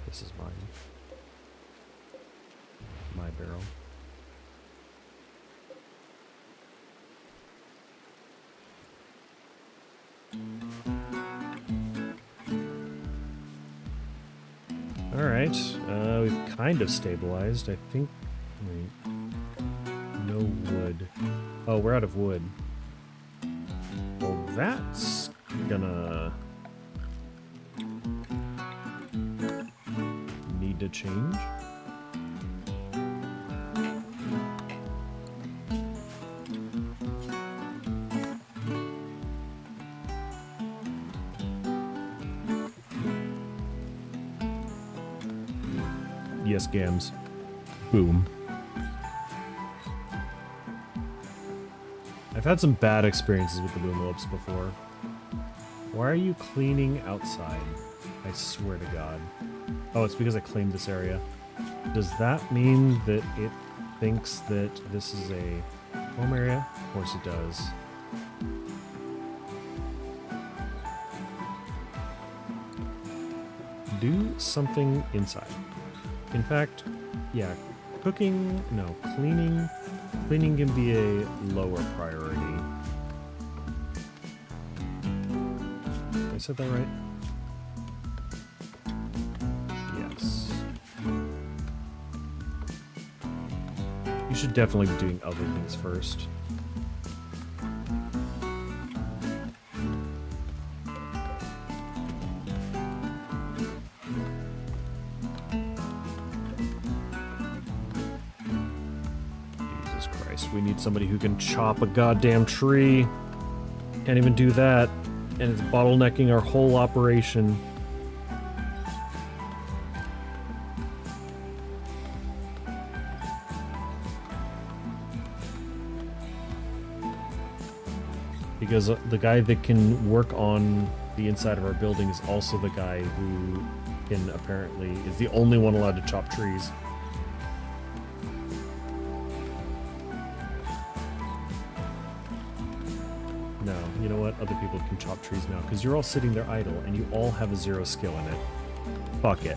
This is mine. My barrel. Alright, we've kind of stabilized, I think. Wait. No wood. Oh, we're out of wood. Well, that's gonna need to change. Yes, Gams. Boom. I've had some bad experiences with the boom loops before. Why are you cleaning outside? I swear to God. Oh, it's because I claimed this area. Does that mean that it thinks that this is a home area? Of course it does. Do something inside. In fact, yeah, cooking, no, cleaning. Cleaning can be a lower priority. Did I said that right? Yes. You should definitely be doing other things first. We need somebody who can chop a goddamn tree. Can't even do that. And it's bottlenecking our whole operation. Because the guy that can work on the inside of our building is also the guy who can apparently is the only one allowed to chop trees. No, you know what? Other people can chop trees now, because you're all sitting there idle, and you all have a 0 skill in it. Fuck it.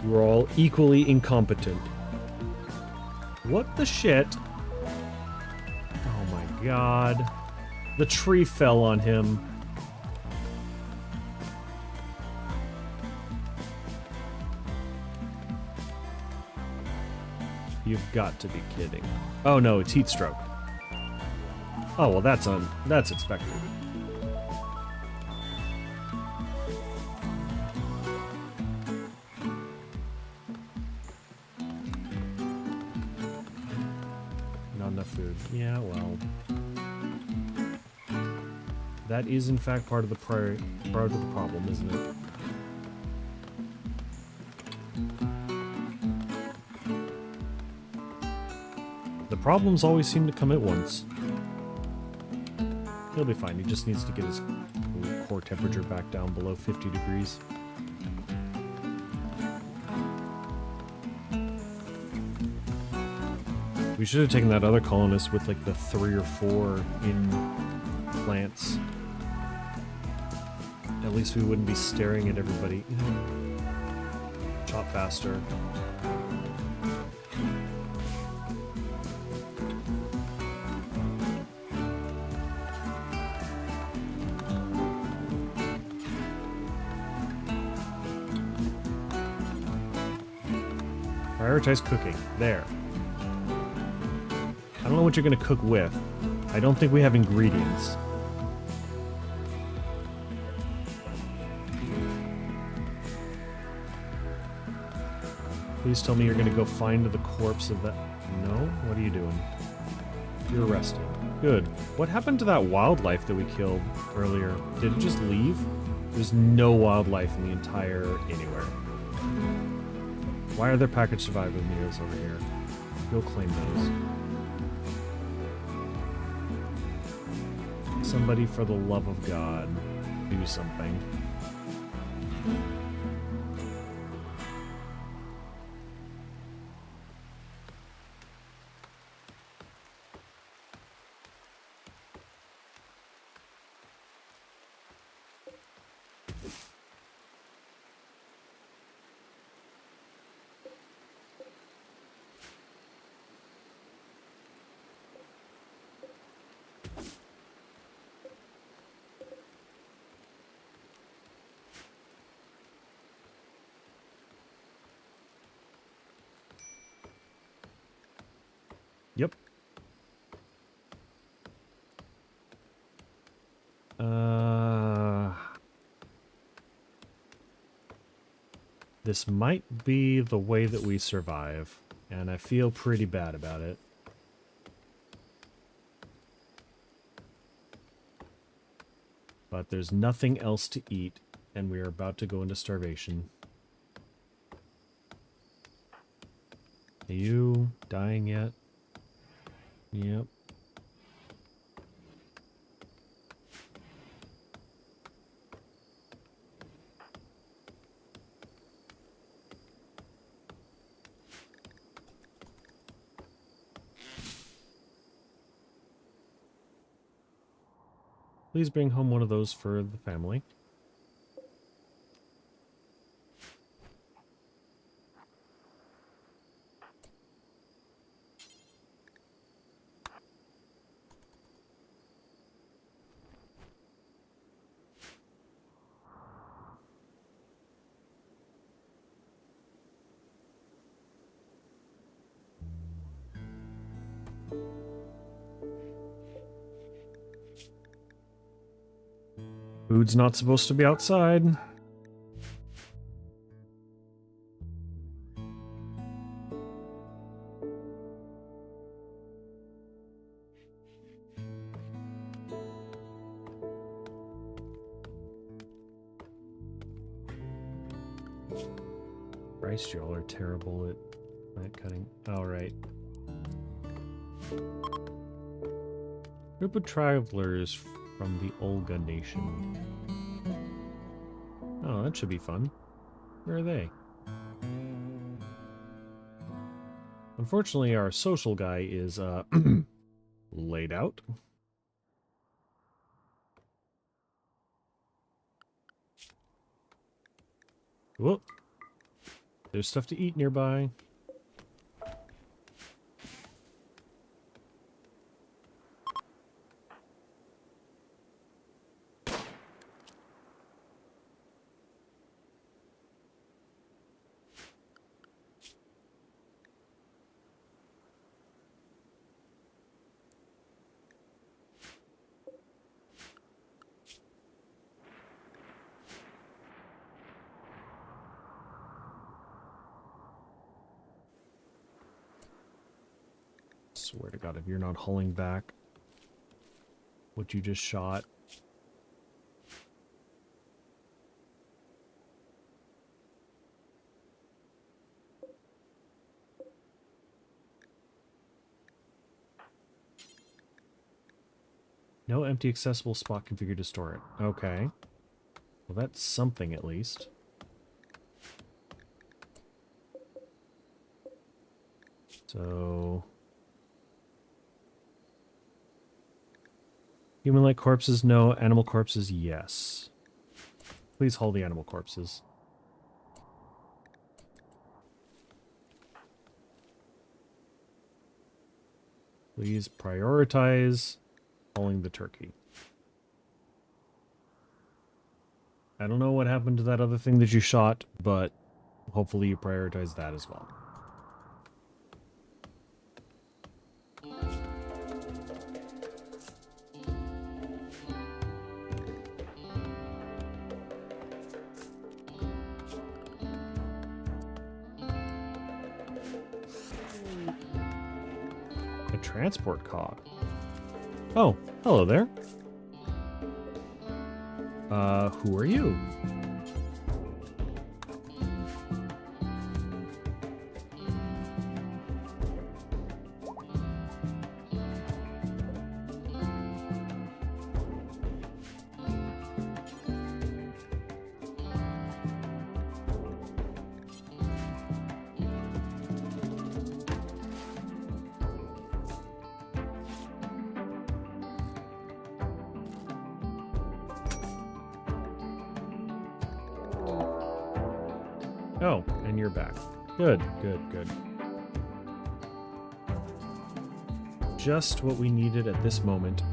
You are all equally incompetent. What the shit? Oh my god. The tree fell on him. You've got to be kidding. Oh no, it's heat stroke. Oh well, that's expected. Not enough food. Yeah, well, that is in fact part of the problem, isn't it? The problems always seem to come at once. He'll be fine. He just needs to get his core temperature back down below 50 degrees. We should have taken that other colonist with like the 3 or 4 in plants. At least we wouldn't be staring at everybody. You know, chop faster. Prioritize cooking. There. I don't know what you're going to cook with. I don't think we have ingredients. Please tell me you're going to go find the corpse of that... No? What are you doing? You're resting. Good. What happened to that wildlife that we killed earlier? Did it just leave? There's no wildlife in the entire anywhere. Why are there packaged survival meals over here? Go claim those. Somebody, for the love of God, do something. Yep. This might be the way that we survive, and I feel pretty bad about it. But there's nothing else to eat, and we are about to go into starvation. Are you dying yet? Yep. Please bring home one of those for the family. Food's not supposed to be outside. Christ, y'all are terrible at plant cutting. Alright. Group of travelers from the Olga Nation. Oh, that should be fun. Where are they? Unfortunately, our social guy is laid out. Whoop. There's stuff to eat nearby. Swear to God, if you're not hauling back what you just shot. No empty accessible spot configured to store it. Okay. Well, that's something at least. So... Human-like corpses, no. Animal corpses, yes. Please haul the animal corpses. Please prioritize hauling the turkey. I don't know what happened to that other thing that you shot, but hopefully you prioritize that as well. Transport cog. Oh, hello there. Who are you? Oh, and you're back. Good, good, good. Just what we needed at this moment.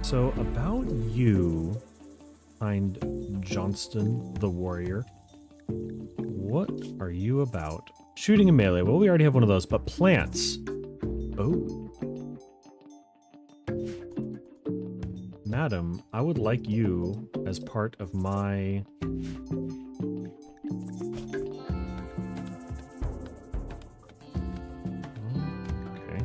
So about you, find Johnston the warrior. What are you about? Shooting and melee. Well, we already have one of those, but plants. Oh. Madam, I would like you as part of my... Okay.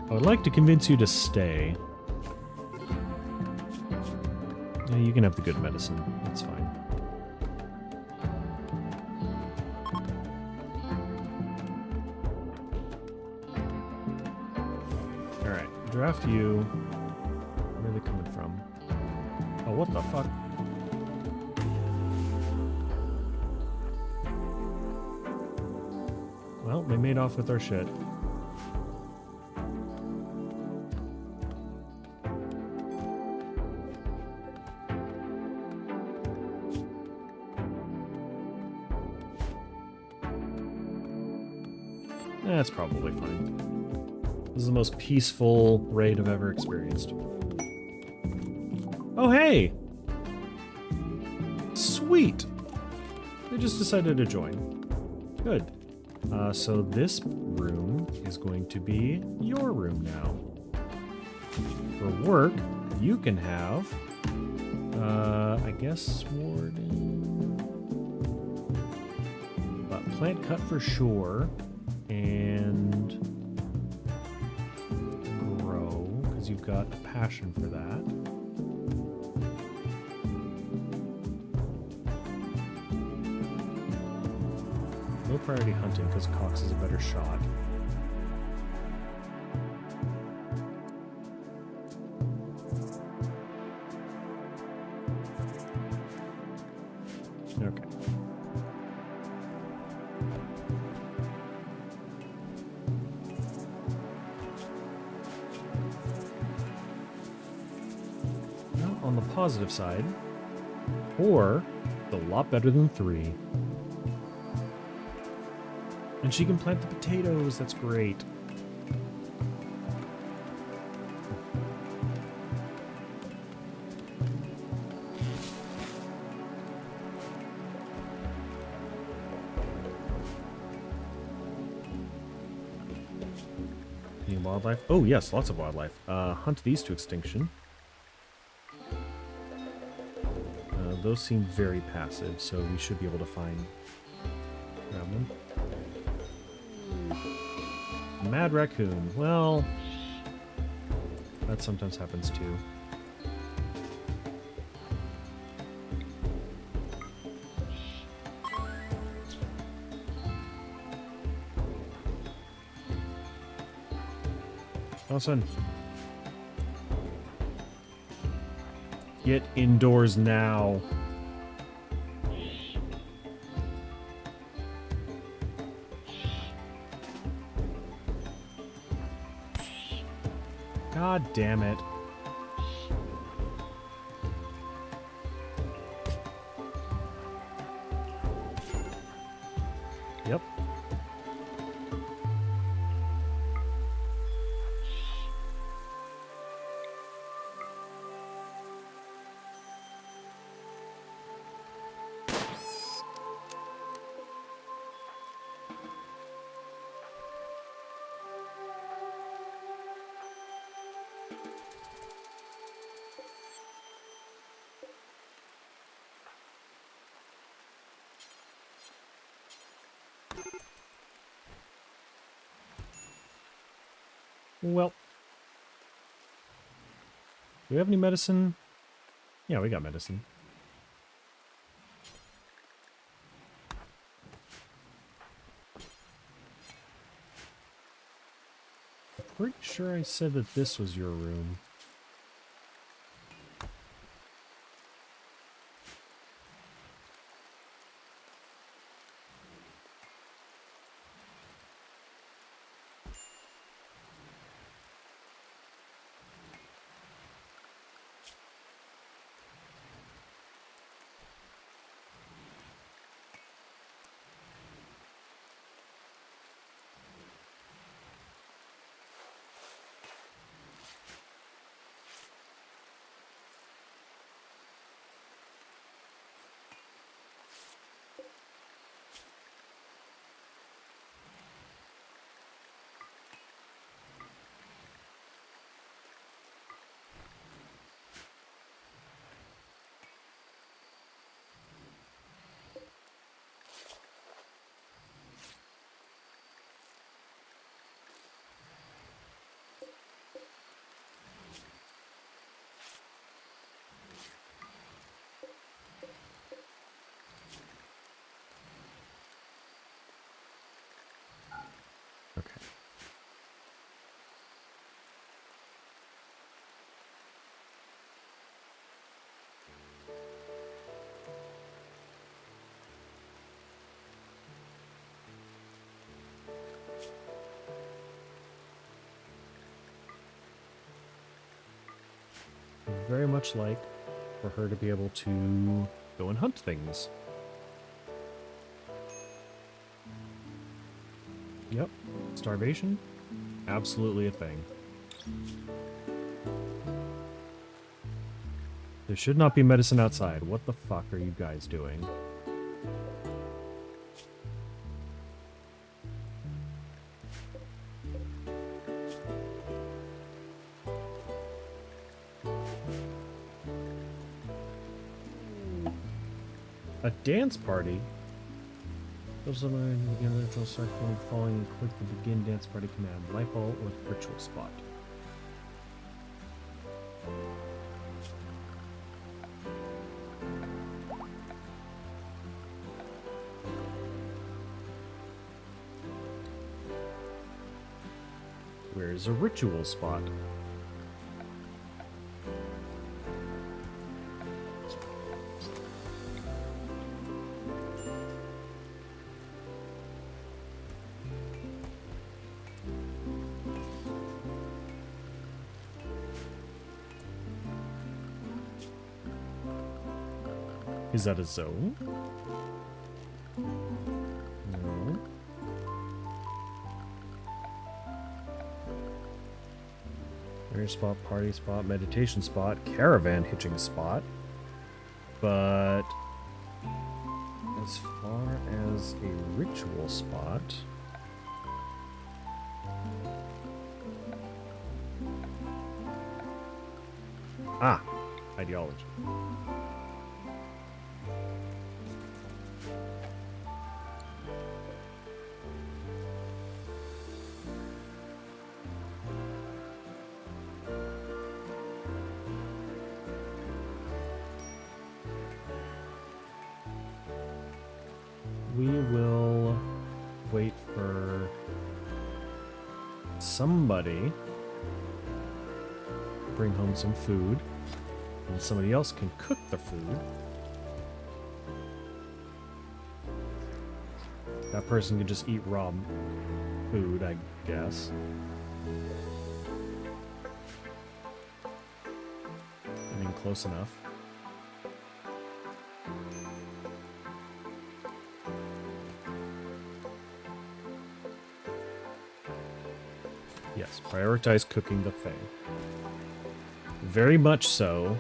I would like to convince you to stay. Yeah, you can have the good medicine. That's fine. Alright, draft you. Where are they coming from? Oh, what the fuck? Well, they made off with our shit. That's probably fine. This is the most peaceful raid I've ever experienced. Oh, hey! Sweet! They just decided to join. Good. So this room is going to be your room now. For work, you can have, I guess, warden. But plant cut for sure. And grow, because you've got a passion for that. Low priority hunting, because Cox is a better shot. Okay. On the positive side, or a lot better than 3. And she can plant the potatoes. That's great. Any wildlife? Oh yes, lots of wildlife. Hunt these to extinction. Those seem very passive, so we should be able to grab them. Mad raccoon. Well, that sometimes happens too. Awesome. Get indoors now. God damn it. Yep. Well, do we have any medicine? Yeah, we got medicine. Pretty sure I said that this was your room. very much like for her to be able to go and hunt things. Yep. Starvation? Absolutely a thing. There should not be medicine outside. What the fuck are you guys doing? A dance party? Those are the begin ritual circle following and click the begin dance party command. Light bulb with ritual spot. Where's a ritual spot? Is that a zone? No. Prayer spot, party spot, meditation spot, caravan hitching spot. But as far as a ritual spot... Ah, ideology. We will wait for somebody to bring home some food, and somebody else can cook the food. That person can just eat raw food, I guess. I mean, close enough. Yes, prioritize cooking the thing. Very much so.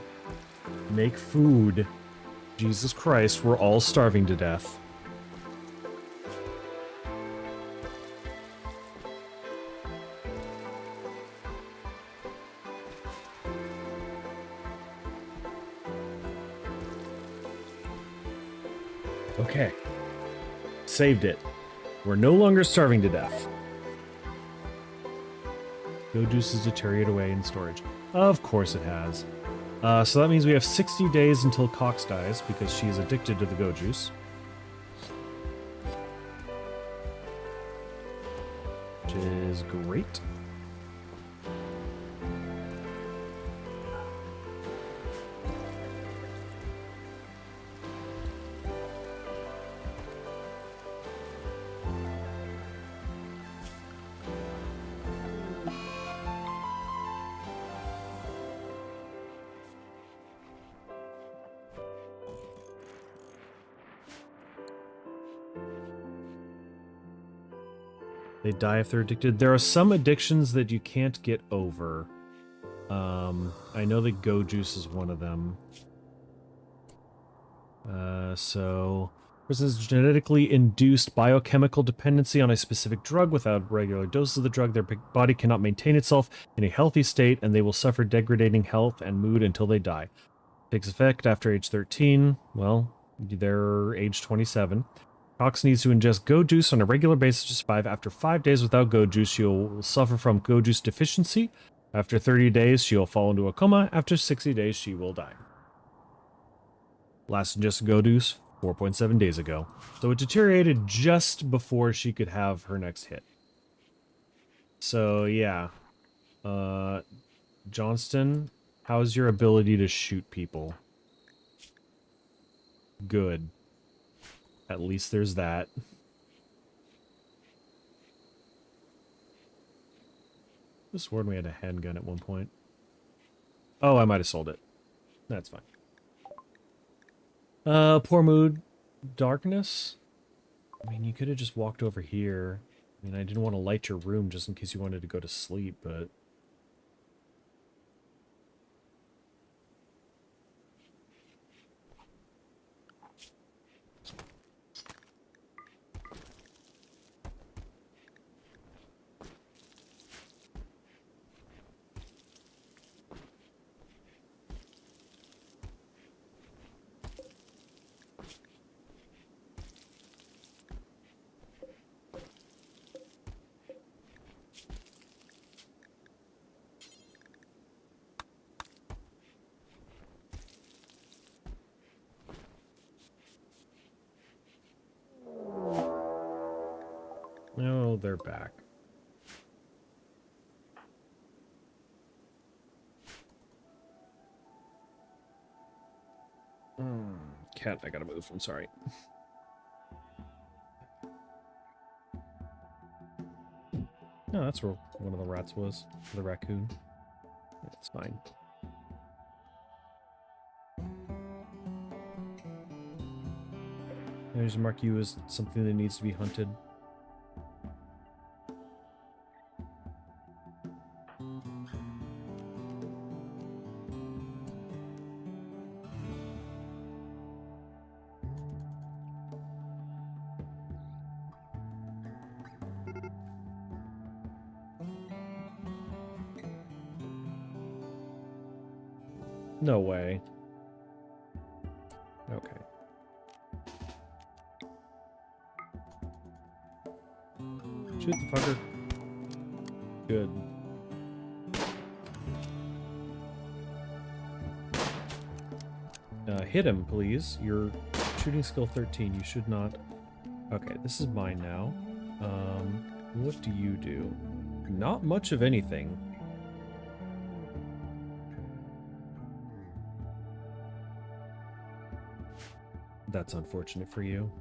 Make food. Jesus Christ, we're all starving to death. Okay. Saved it. We're no longer starving to death. Go juice has deteriorated away in storage. Of course it has. So that means we have 60 days until Cox dies because she's addicted to the go juice. Which is great. They die if they're addicted. There are some addictions that you can't get over. I know that go juice is one of them. So, person's genetically induced biochemical dependency on a specific drug. Without regular doses of the drug, their body cannot maintain itself in a healthy state, and they will suffer degrading health and mood until they die. Takes effect after age 13. Well, they're age 27. Cox needs to ingest go juice on a regular basis to survive. After 5 days without go juice, she'll suffer from go juice deficiency. After 30 days, she'll fall into a coma. After 60 days, she will die. Last ingested go juice 4.7 days ago. So it deteriorated just before she could have her next hit. So yeah. Johnston, how's your ability to shoot people? Good. At least there's that. I swore we had a handgun at one point. Oh, I might have sold it. That's fine. Poor mood. Darkness? I mean, you could have just walked over here. I mean, I didn't want to light your room just in case you wanted to go to sleep, but... Oh, they're back. Cat, I gotta move. I'm sorry. No, that's where one of the rats was. The raccoon. It's fine. There's mark you as something that needs to be hunted. No way. Okay. Shoot the fucker. Good. Hit him, please. You're shooting skill 13. You should not... Okay, this is mine now. What do you do? Not much of anything. That's unfortunate for you.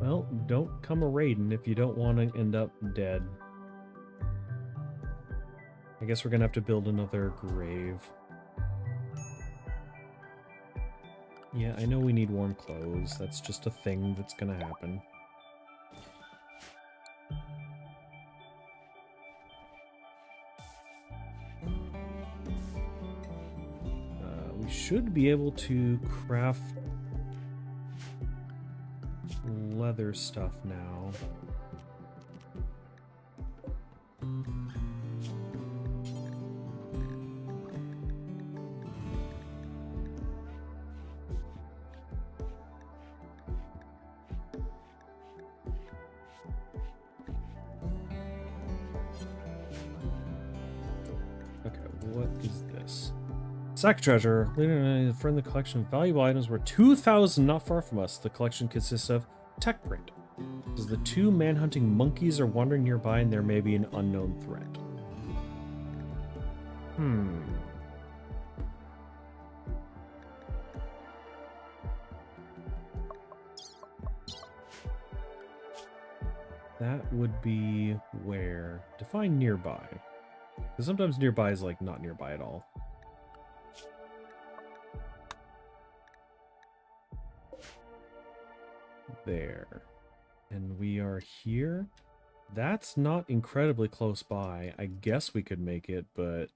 Well, don't come a raiding if you don't want to end up dead. I guess we're gonna have to build another grave. Yeah, I know we need warm clothes. That's just a thing that's gonna happen. We should be able to craft leather stuff now. Okay, what is this? Sack treasure. From the collection of valuable items were 2,000 not far from us. The collection consists of tech print. As the two manhunting monkeys are wandering nearby and there may be an unknown threat. That would be where? Define nearby. Because sometimes nearby is like not nearby at all. There. And we are here. That's not incredibly close by. I guess we could make it, but...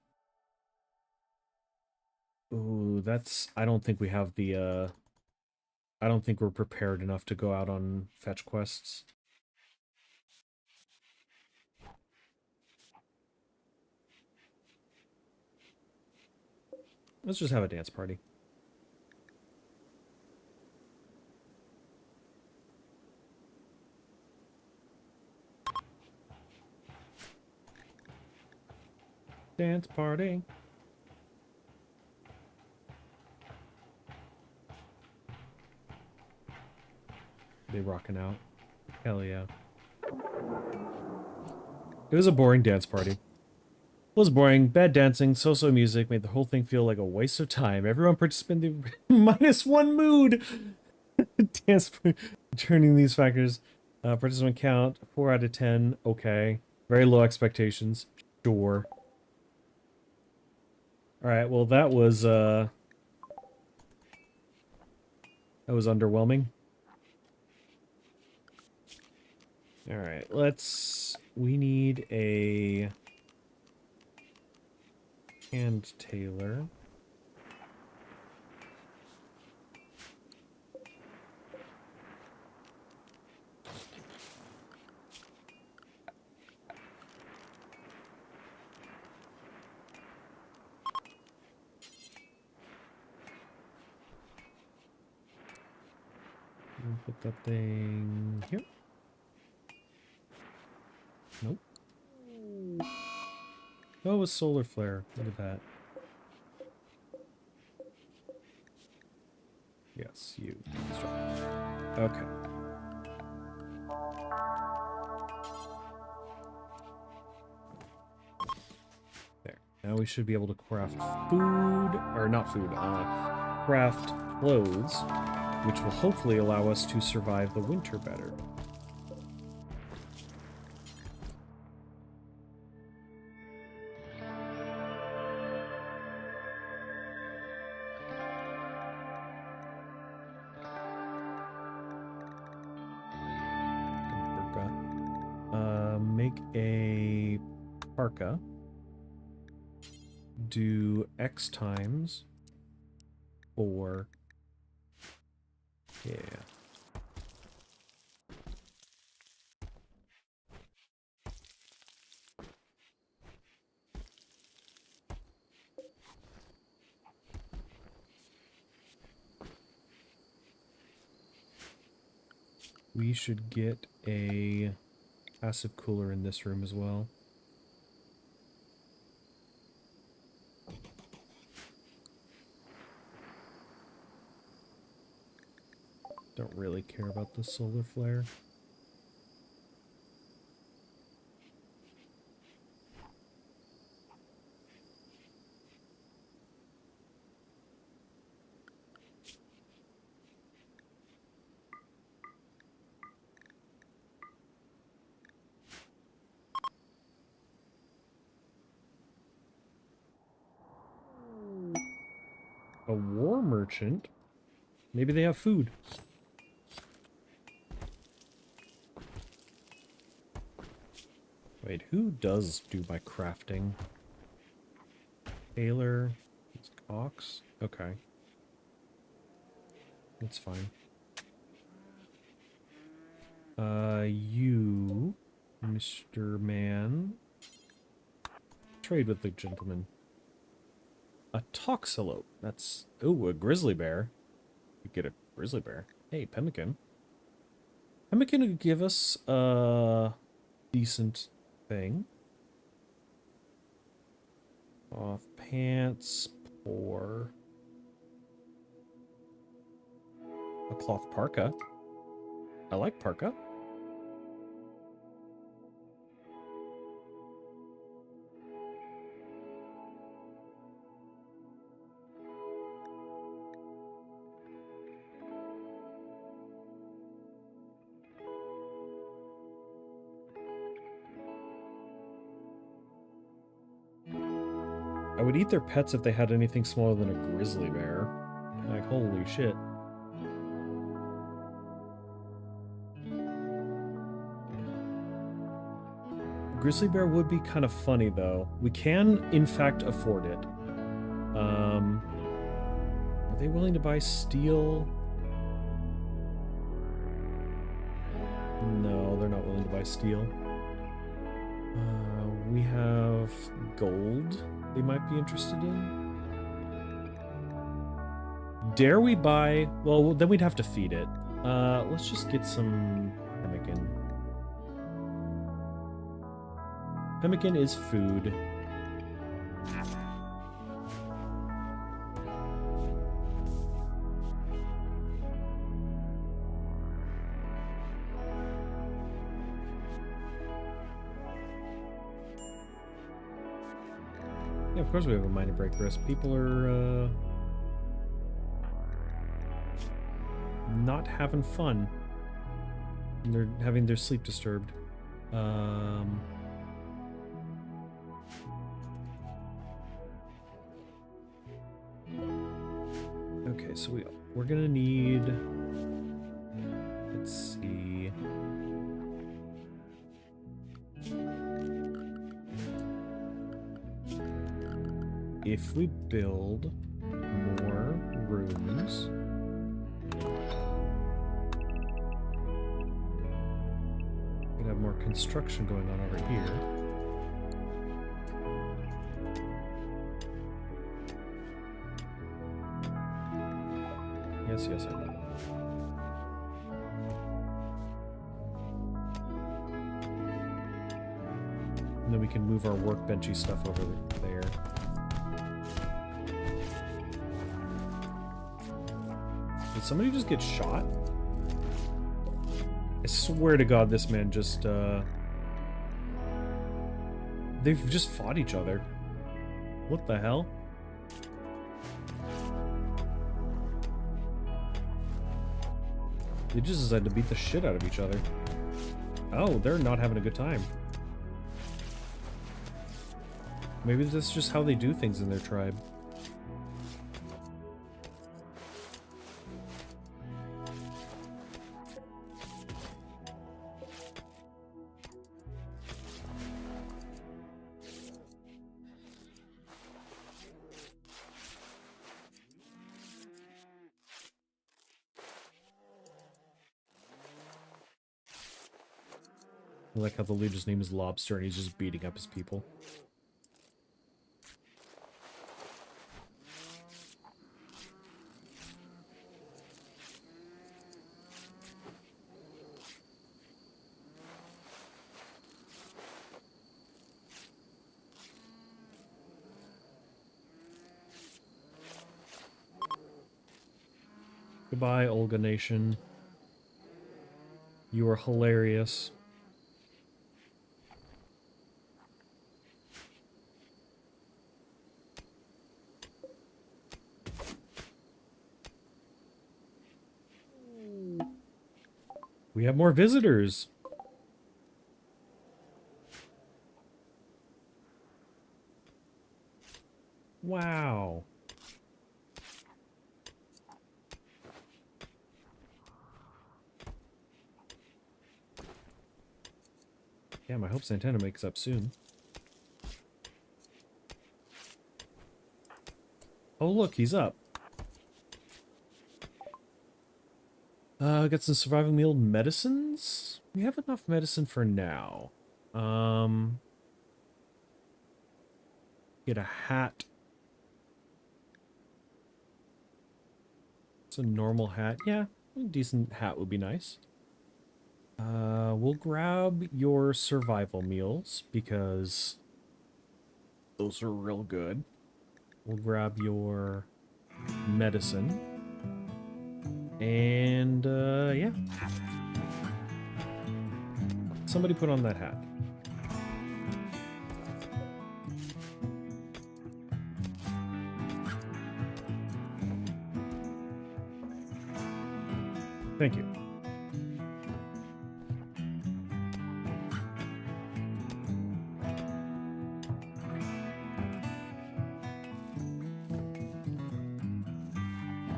Ooh, that's... I don't think we have the, I don't think we're prepared enough to go out on fetch quests. Let's just have a dance party. Dance party. They rocking out. Hell yeah. It was a boring dance party. It was boring. Bad dancing, so-so music made the whole thing feel like a waste of time. Everyone participated -1 mood. Dance turning these factors. Participant count 4 out of 10. Okay. Very low expectations. Sure. All right. Well, that was underwhelming. All right. We need a hand tailor. Put that thing here. Nope. Oh, a solar flare. Look at that. Yes, you. Okay. There. Now we should be able to craft food, or not food, craft clothes, which will hopefully allow us to survive the winter better. Make a parka. Do X times 4. Yeah. We should get a passive cooler in this room as well. Don't really care about the solar flare. A war merchant? Maybe they have food. Wait, who does do my crafting? Taylor? It's Cox? Okay. That's fine. You, Mr. Man. Trade with the gentleman. A toxalope. That's... Ooh, a grizzly bear. You get a grizzly bear. Hey, pemmican. Pemmican would give us a decent thing. Off pants. Pour. A cloth parka. I like parka. I would eat their pets if they had anything smaller than a grizzly bear. Like, holy shit. Grizzly bear would be kind of funny, though. We can, in fact, afford it. Are they willing to buy steel? No, they're not willing to buy steel. We have gold they might be interested in. Dare we buy... Well, then we'd have to feed it. Let's just get some pemmican. Pemmican is food. Yeah, of course we have a minor break risk. People are not having fun. And they're having their sleep disturbed. Okay, so we're gonna need. Let's see. If we build more rooms, we have more construction going on over here. Yes, yes, I know. And then we can move our workbenchy stuff over there. Did somebody just get shot? I swear to God, this man just, they've just fought each other. What the hell? They just decided to beat the shit out of each other. Oh, they're not having a good time. Maybe that's just how they do things in their tribe. I like how the leader's name is Lobster and he's just beating up his people. Goodbye, Olga Nation. You are hilarious. We have more visitors. Wow. Damn, I hope Santana makes up soon. Oh, look, he's up. Got some survival meal medicines? We have enough medicine for now. Get a hat. It's a normal hat. Yeah, a decent hat would be nice. We'll grab your survival meals because those are real good. We'll grab your medicine. And, yeah. Somebody put on that hat. Thank you.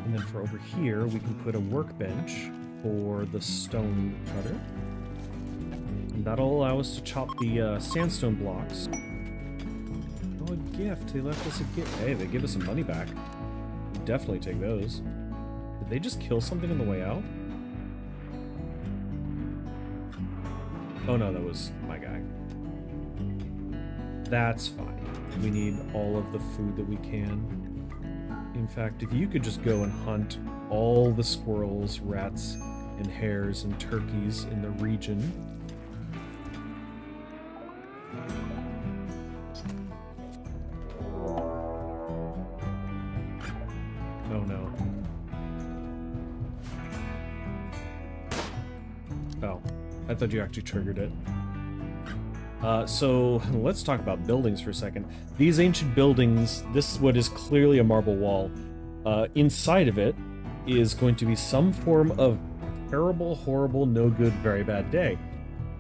And then for over here, we can put a workbench for the stone cutter. And that'll allow us to chop the sandstone blocks. Oh, a gift. They left us a gift. Hey, they give us some money back. We'll definitely take those. Did they just kill something on the way out? Oh no, that was my guy. That's fine. We need all of the food that we can. In fact, if you could just go and hunt all the squirrels, rats, and hares and turkeys in the region. I thought you actually triggered it. So let's talk about buildings for a second. These ancient buildings, this is what is clearly a marble wall. Inside of it is going to be some form of terrible, horrible, no good, very bad day.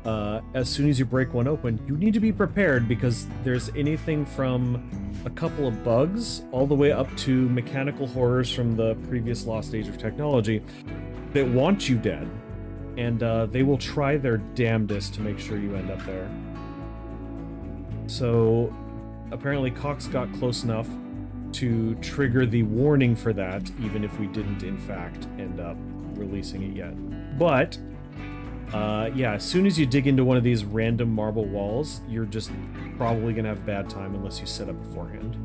As soon as you break one open, you need to be prepared because there's anything from a couple of bugs all the way up to mechanical horrors from the previous lost age of technology that want you dead. And they will try their damnedest to make sure you end up there. So apparently Cox got close enough to trigger the warning for that, even if we didn't in fact end up releasing it yet. But yeah, as soon as you dig into one of these random marble walls, you're just probably gonna have a bad time unless you set up beforehand.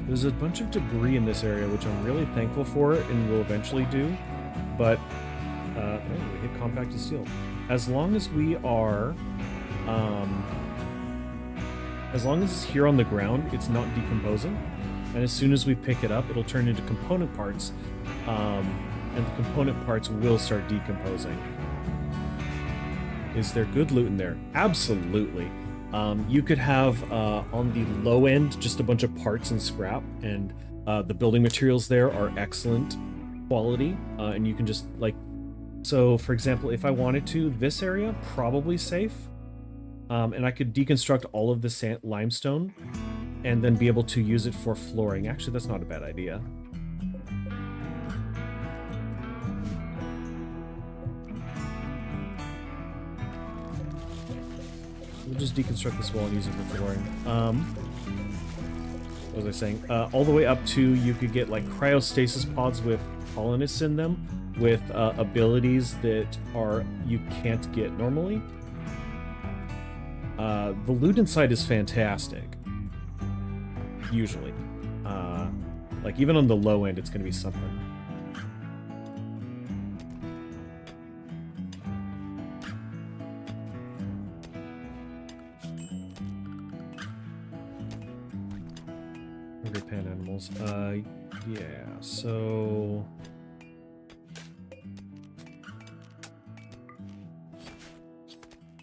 There's a bunch of debris in this area, which I'm really thankful for and will eventually do, but oh, we hit compacted steel. As long as we are, as long as it's here on the ground, it's not decomposing, and as soon as we pick it up, it'll turn into component parts, and the component parts will start decomposing. Is there good loot in there? Absolutely. You could have, on the low end, just a bunch of parts and scrap, and the building materials there are excellent quality, and you can just, like, so, for example, if I wanted to, this area, probably safe, and I could deconstruct all of the limestone, and then be able to use it for flooring. Actually, that's not a bad idea. We'll just deconstruct this wall and use it for flooring. What was I saying? All the way up to, you could get like cryostasis pods with colonists in them, with abilities that you can't get normally. The loot inside is fantastic. Usually. Like even on the low end, it's going to be something. Hungry pan animals. Yeah, so...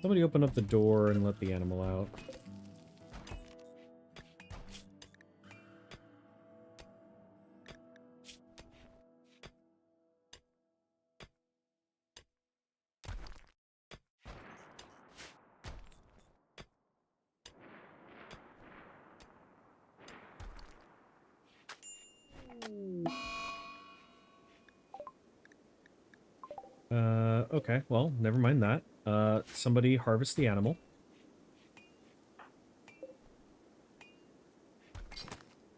Somebody open up the door and let the animal out. Okay, well, never mind that. Somebody harvest the animal.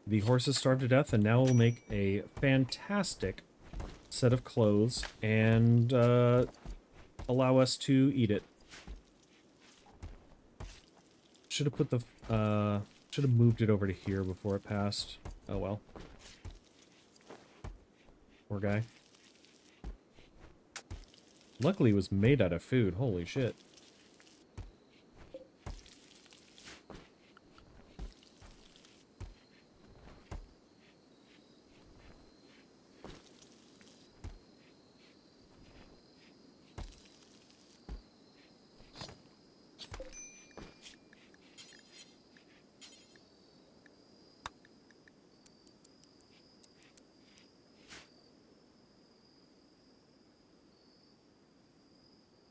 The horse is starved to death, and now we'll make a fantastic set of clothes and allow us to eat it. Should have put the should have moved it over to here before it passed. Oh well. Poor guy. Luckily, it was made out of food. Holy shit.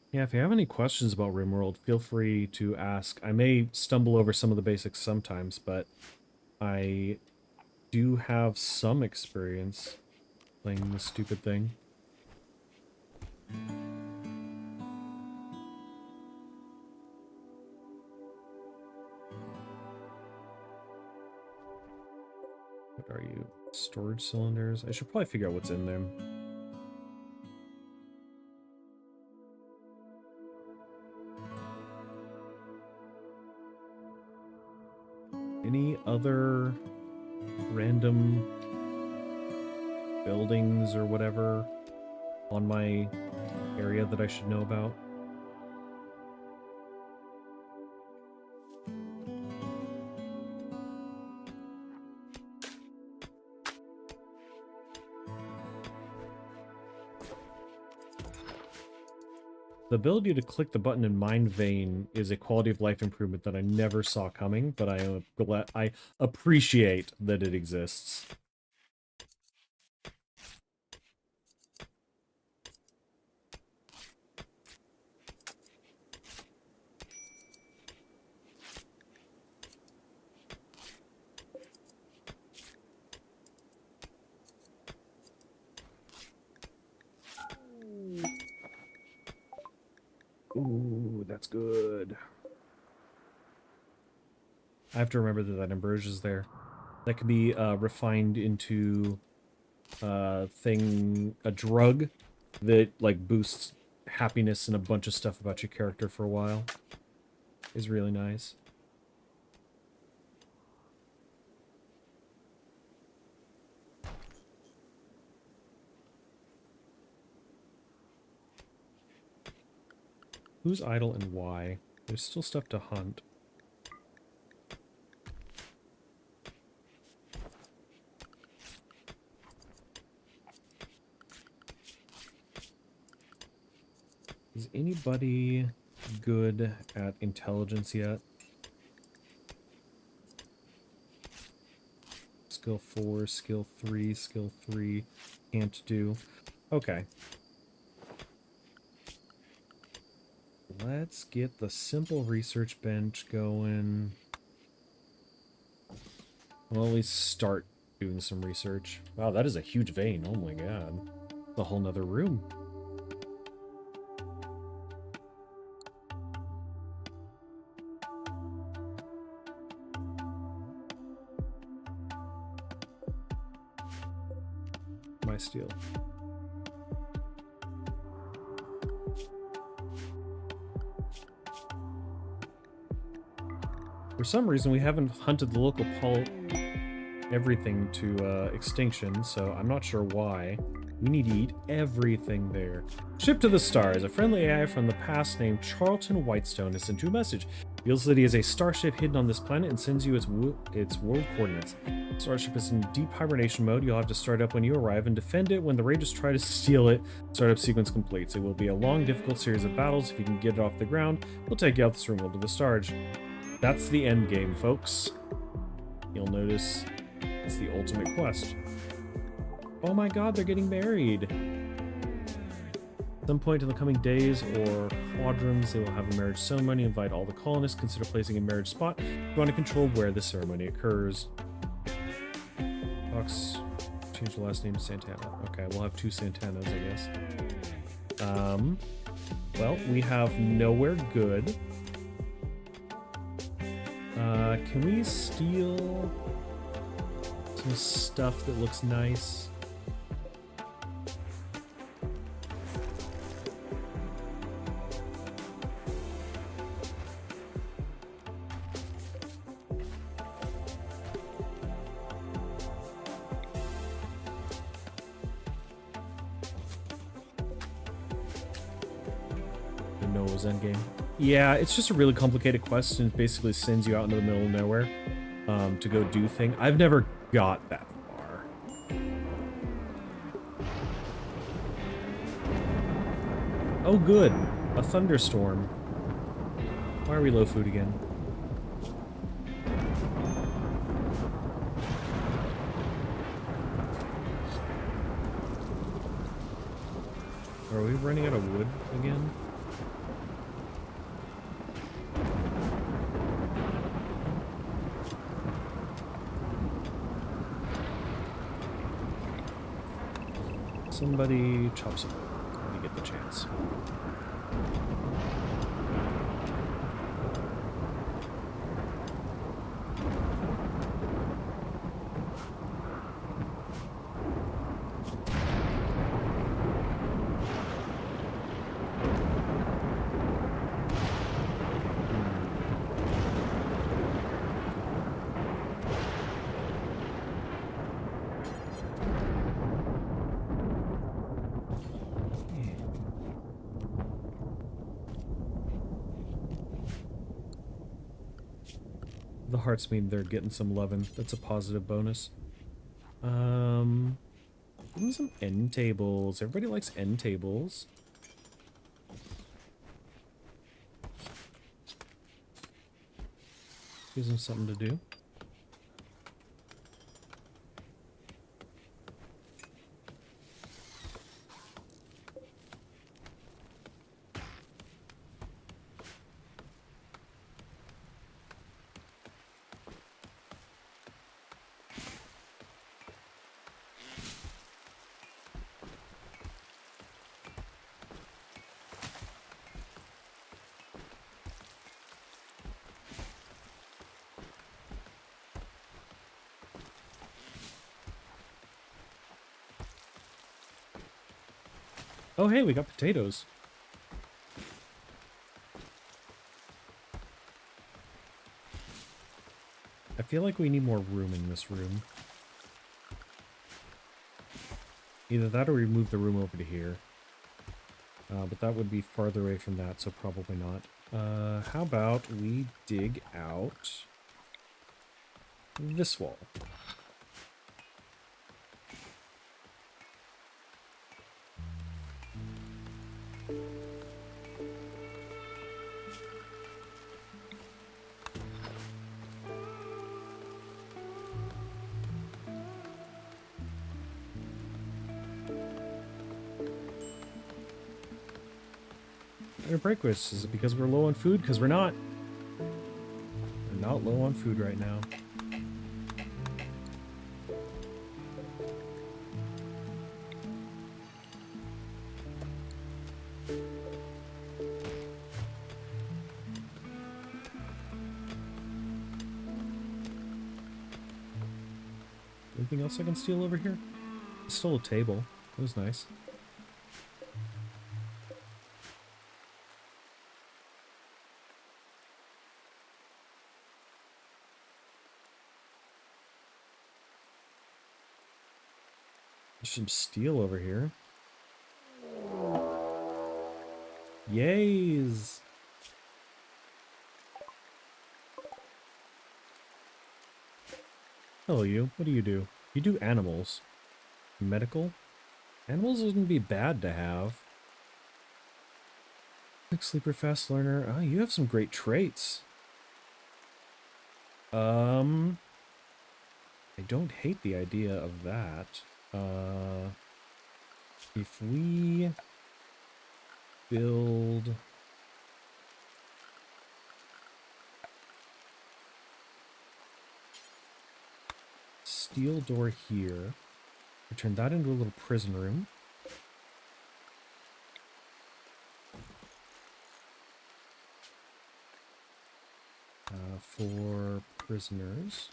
Yeah, if you have any questions about RimWorld, feel free to ask. I may stumble over some of the basics sometimes, but I do have some experience playing this stupid thing. What are you? Storage cylinders? I should probably figure out what's in them. Any other random buildings or whatever on my area that I should know about? The ability to click the button in Mind Vein is a quality of life improvement that I never saw coming, but I appreciate that it exists. Ooh, that's good. I have to remember that ambrosia is there. That could be refined into a drug that like boosts happiness and a bunch of stuff about your character for a while. Is really nice. Who's idle and why? There's still stuff to hunt. Is anybody good at intelligence yet? Skill 4, skill 3, skill 3. Can't do. Okay. Let's get the simple research bench going. Well, at least start doing some research. Wow, that is a huge vein. Oh my god. It's a whole nother room. My steel. For some reason, we haven't hunted the local everything to extinction, so I'm not sure why. We need to eat everything there. Ship to the stars. A friendly AI from the past named Charlton Whitestone has sent you a message. Reveals that he is a starship hidden on this planet and sends you its world coordinates. The starship is in deep hibernation mode. You'll have to start up when you arrive and defend it when the raiders try to steal it. Startup sequence completes. It will be a long, difficult series of battles. If you can get it off the ground, we'll take you out this RimWorld to the stars. That's the end game, folks. You'll notice it's the ultimate quest. Oh my god, they're getting married. At some point in the coming days or quadrums, they will have a marriage ceremony. Invite all the colonists. Consider placing a marriage spot. You want to control where the ceremony occurs. Fox, change the last name to Santana. Okay, we'll have 2 Santanas, I guess. Well, we have nowhere good. Can we steal some stuff that looks nice? The Noah's Endgame. Yeah, it's just a really complicated quest, and it basically sends you out into the middle of nowhere to go do things. I've never got that far. Oh, good. A thunderstorm. Why are we low food again? Are we running out of wood again? Somebody chop some wood when you get the chance. The hearts mean they're getting some lovin'. That's a positive bonus. Give them some end tables. Everybody likes end tables. Gives him something to do. Oh, hey, we got potatoes. I feel like we need more room in this room. Either that or we move the room over to here. But that would be farther away from that, so probably not. How about we dig out this wall? Your break was, is it because we're low on food? Because we're not. We're not low on food right now. Anything else I can steal over here? I stole a table. It was nice. There's some steel over here. Yays! Hello, you. What do you do? You do animals. Medical? Animals wouldn't be bad to have. Quick sleeper, fast learner. Oh, you have some great traits. I don't hate the idea of that. If we build steel door here, we turn that into a little prison room. For prisoners.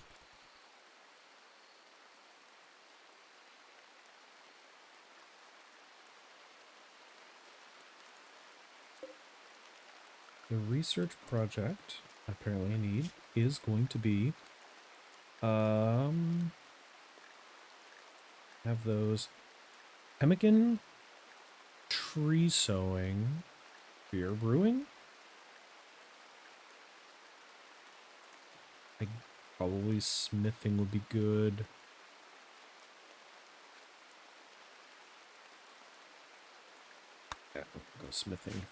The research project, apparently I need, is going to be, have those pemmican tree sowing, beer brewing. I probably smithing would be good. Yeah, we'll go smithing.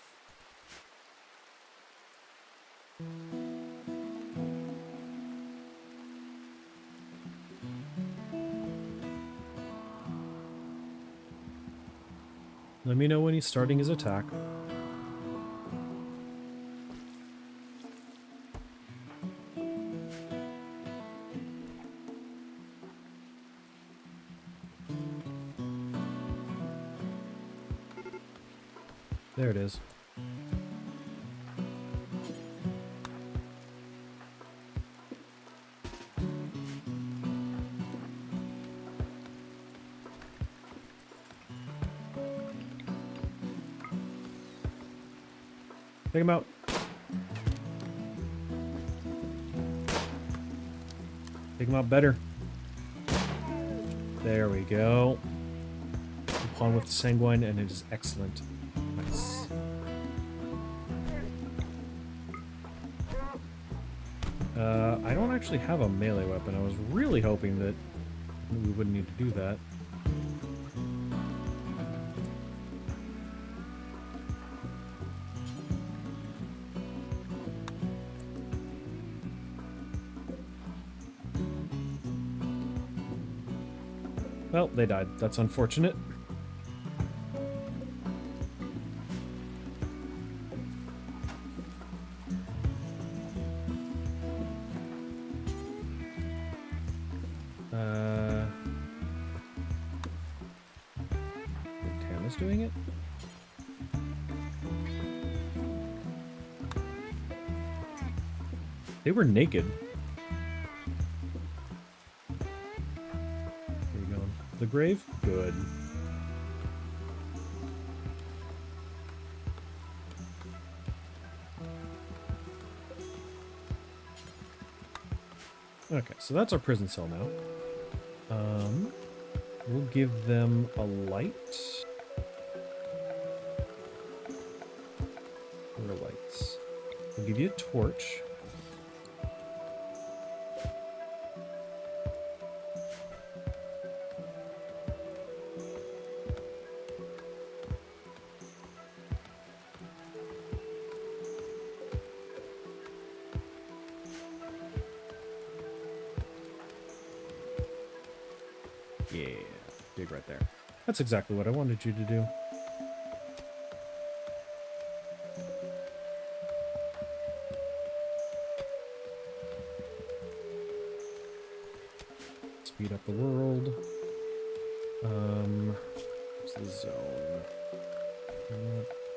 Let me know when he's starting his attack. There it is. Take him out. Take him out better. There we go. Pawn with sanguine, and it is excellent. Nice. I don't actually have a melee weapon. I was really hoping that we wouldn't need to do that. Well, they died. That's unfortunate. Tana's doing it? They were naked. Where are you going? The grave? Good. Okay, so that's our prison cell now. We'll give them a light. Where are lights? We'll give you a torch. Yeah, dig right there. That's exactly what I wanted you to do. Speed up the world. What's the zone?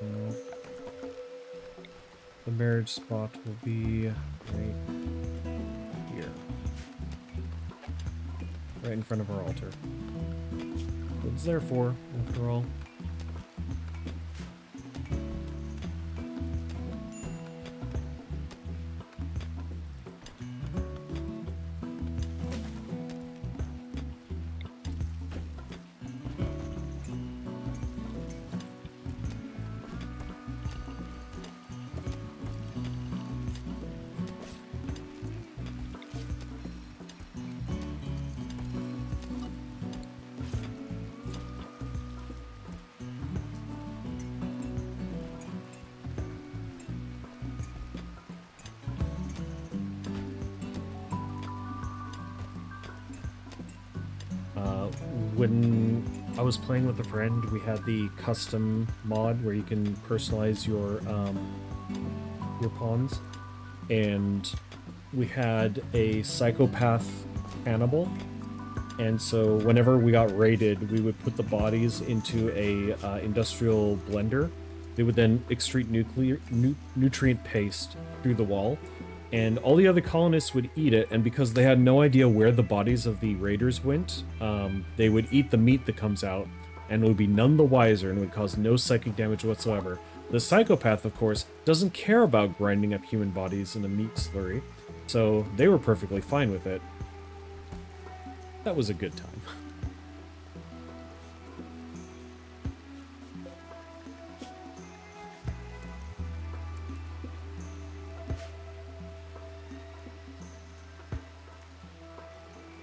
No. The marriage spot will be right here. Right in front of our altar. What it's there for, after all. When I was playing with a friend, we had the custom mod where you can personalize your pawns, and we had a psychopath cannibal, and so whenever we got raided, we would put the bodies into a industrial blender. They would then excrete nutrient paste through the wall, and all the other colonists would eat it, and because they had no idea where the bodies of the raiders went, they would eat the meat that comes out, and would be none the wiser, and would cause no psychic damage whatsoever. The psychopath, of course, doesn't care about grinding up human bodies in a meat slurry, so they were perfectly fine with it. That was a good time.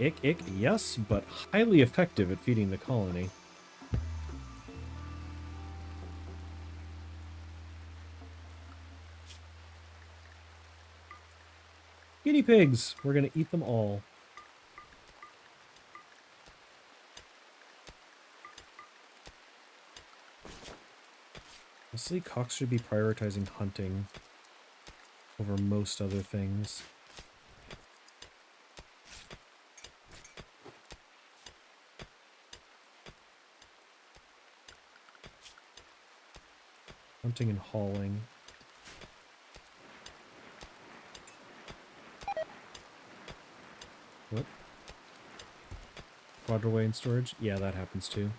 Ick, yes, but highly effective at feeding the colony. Guinea pigs! We're gonna eat them all. Honestly, Cox should be prioritizing hunting over most other things. Hunting and hauling. What? Quadraway and storage? Yeah, that happens too.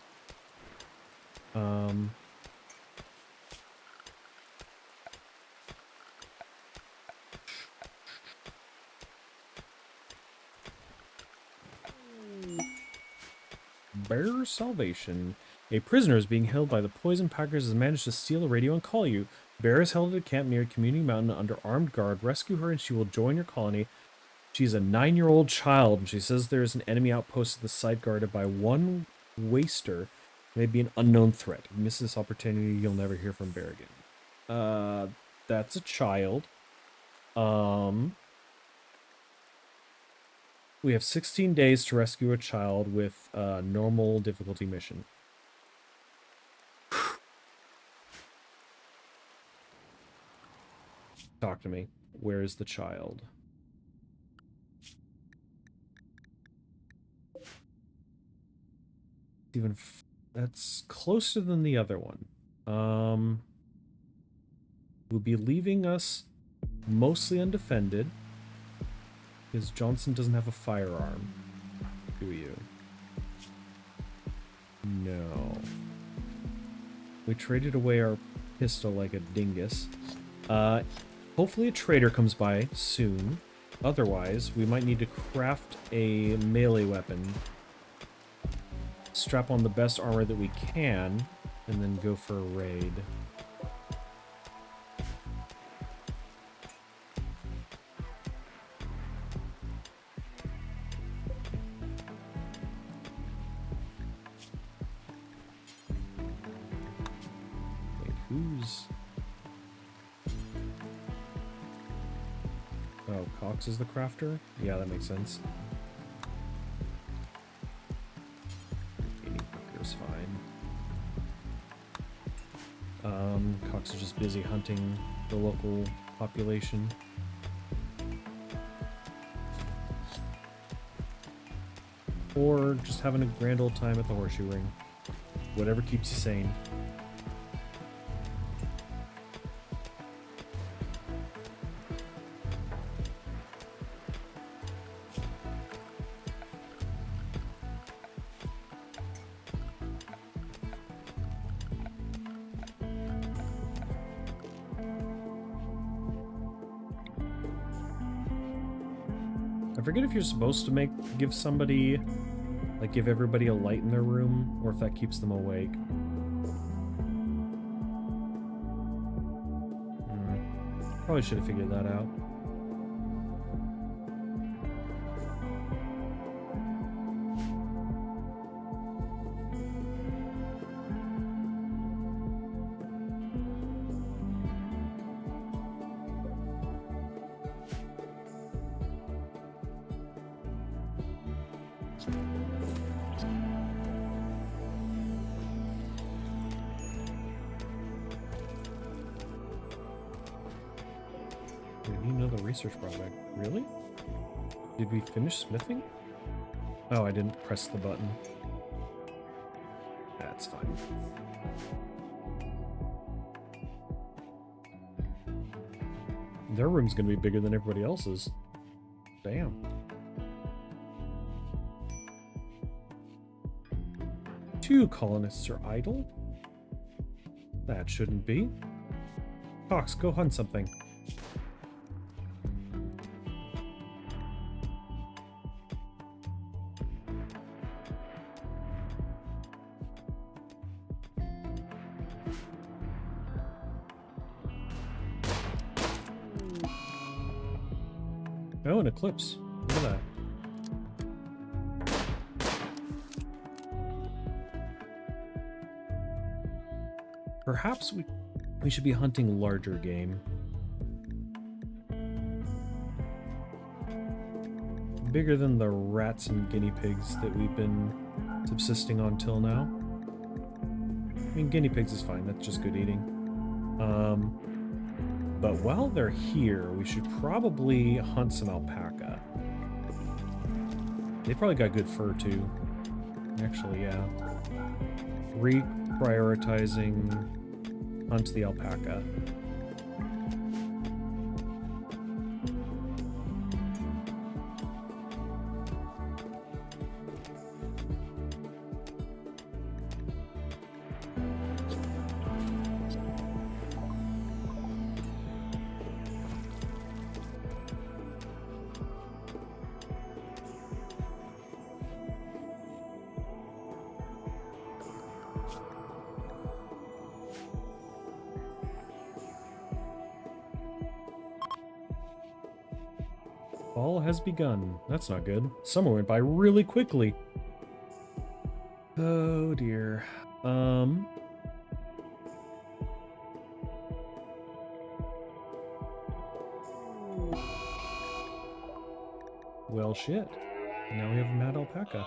Bear salvation. A prisoner is being held by the poison packers has managed to steal a radio and call you. Bear is held at a camp near Community Mountain under armed guard. Rescue her and she will join your colony. She's a 9-year-old child, and she says there is an enemy outpost at the site guarded by one waster. Maybe an unknown threat. If you miss this opportunity, you'll never hear from Bear again. That's a child. We have 16 days to rescue a child with a normal difficulty mission. Talk to me. Where is the child? Even that's closer than the other one. Will be leaving us mostly undefended because Johnson doesn't have a firearm. Do you? No. We traded away our pistol like a dingus. Hopefully a trader comes by soon. Otherwise, we might need to craft a melee weapon, strap on the best armor that we can, and then go for a raid. Wait, who's... Oh, Cox is the crafter? Yeah, that makes sense. Is fine. Cox is just busy hunting the local population. Or just having a grand old time at the horseshoe ring. Whatever keeps you sane. I forget if you're supposed to give somebody, like give everybody a light in their room, or if that keeps them awake. Probably should have figured that out. Research project. Really? Did we finish smithing? Oh, I didn't press the button. That's fine. Their room's gonna be bigger than everybody else's. Damn. Two colonists are idle? That shouldn't be. Cox, go hunt something. Oh, an eclipse. Look at that. Perhaps we should be hunting larger game. Bigger than the rats and guinea pigs that we've been subsisting on till now. I mean, guinea pigs is fine. That's just good eating. But while they're here, we should probably hunt some alpaca. They probably got good fur, too. Actually, yeah. Reprioritizing hunt the alpaca. Fall has begun. That's not good. Summer went by really quickly. Oh dear. Well, shit. Now we have a mad alpaca.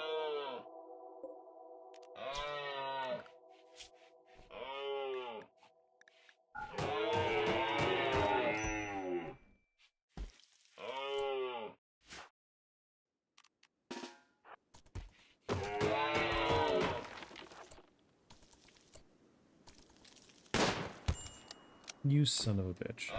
You son of a bitch.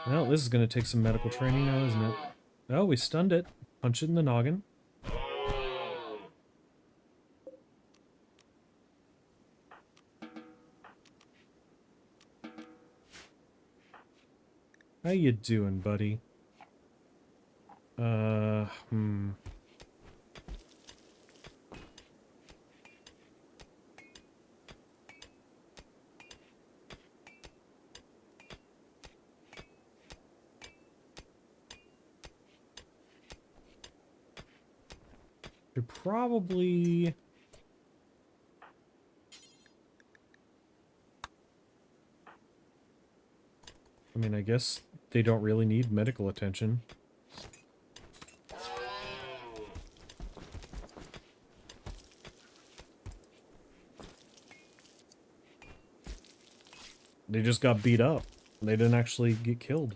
Well, this is going to take some medical training now, isn't it? Oh, we stunned it. Punch it in the noggin. How you doing, buddy? Should probably... I mean, I guess they don't really need medical attention. They just got beat up. They didn't actually get killed.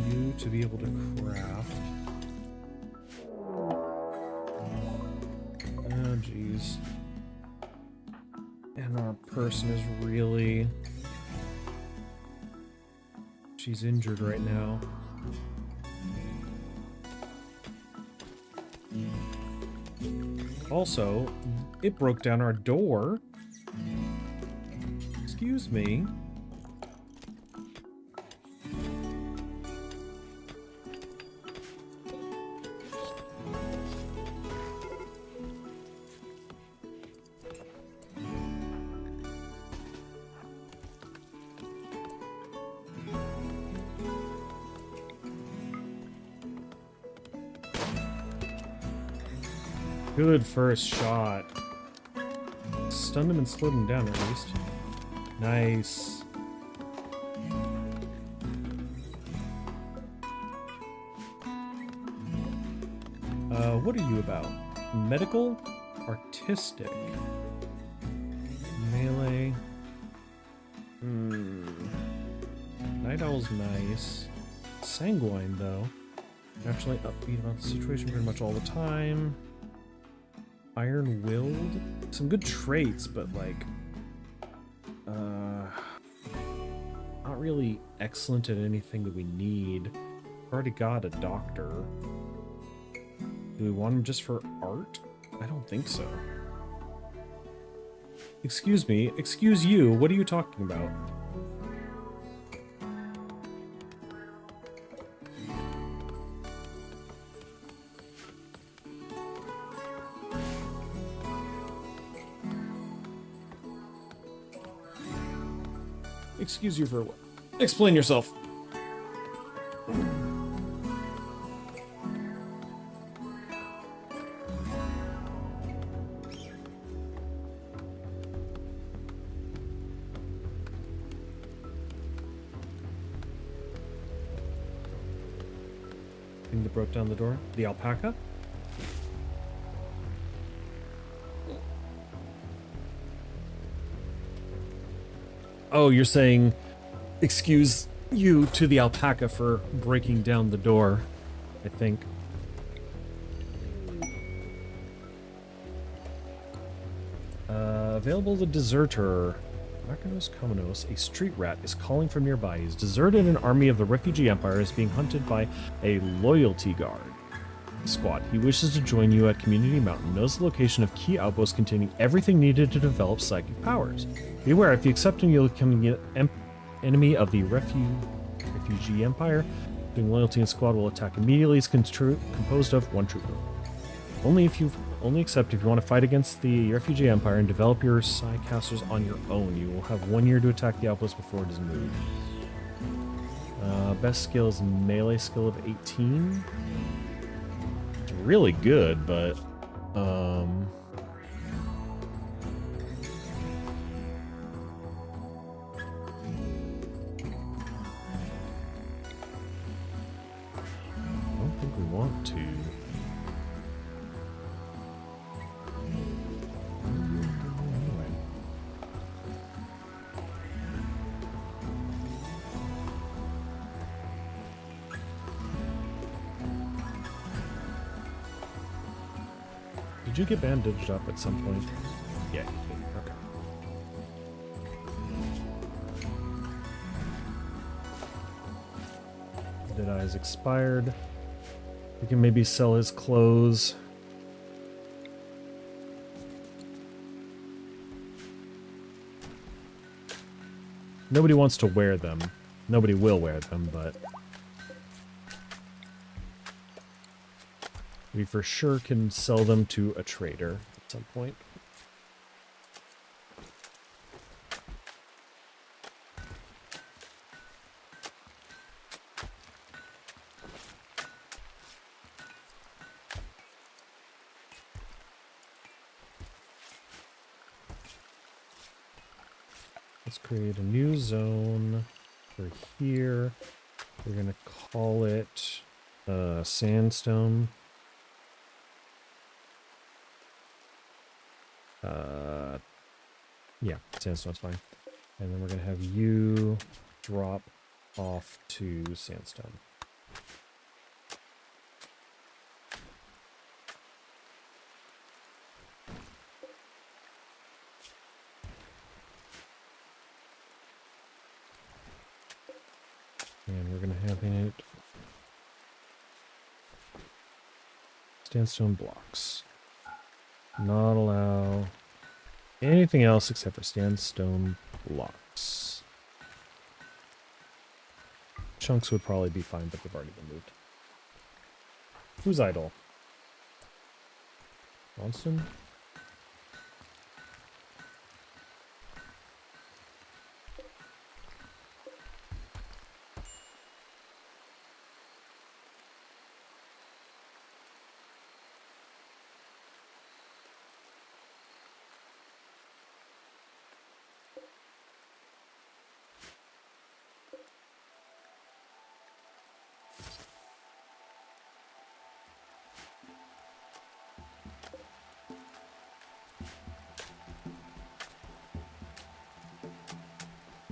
You to be able to craft. Oh, jeez. And our person is really... She's injured right now. Also, it broke down our door. Excuse me. Good first shot. Stunned him and slowed him down at least. Nice. What are you about? Medical? Artistic? Melee? Night Owl's nice. Sanguine, though. Naturally upbeat about the situation pretty much all the time. Iron-willed? Some good traits, but like... not really excellent at anything that we need. Already got a doctor. Do we want him just for art? I don't think so. Excuse me, excuse you, what are you talking about? Excuse you for what? Explain yourself. Thing that broke down the door? The alpaca? Oh, you're saying, excuse you to the alpaca for breaking down the door, I think. Available the deserter. Marcanos Cominos, a street rat, is calling from nearby. He's deserted an army of the refugee empire, is being hunted by a loyalty guard squad. He wishes to join you at Community Mountain, knows the location of key outposts containing everything needed to develop psychic powers. Beware, if you accept him, you'll become an enemy of the refugee empire. Doing loyalty and squad will attack immediately. Is composed of one trooper. Only accept if you want to fight against the refugee empire and develop your Psycasters on your own. You will have 1 year to attack the outpost before it is moved. Best skill is melee skill of 18. It's really good, but I don't think we want to. Did you get bandaged up at some point? Yeah, okay. Deadeye's expired. We can maybe sell his clothes. Nobody wants to wear them. Nobody will wear them, but we for sure can sell them to a trader at some point. Let's create a new zone for here. We're gonna call it sandstone. Yeah, sandstone's fine. And then we're gonna have you drop off to sandstone. And we're gonna have it sandstone blocks. Not allow anything else except for sandstone blocks. Chunks would probably be fine, but they've already been moved. Who's idle? Johnston?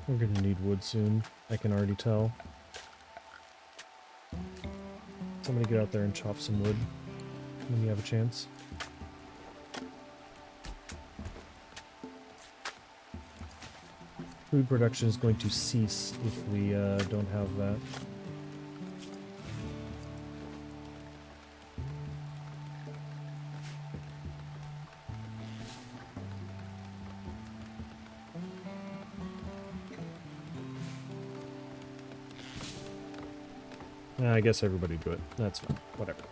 We're gonna need wood soon. I can already tell. Somebody get out there and chop some wood when you have a chance. Food production is going to cease if we don't have that. I guess everybody do it. That's fine. Whatever.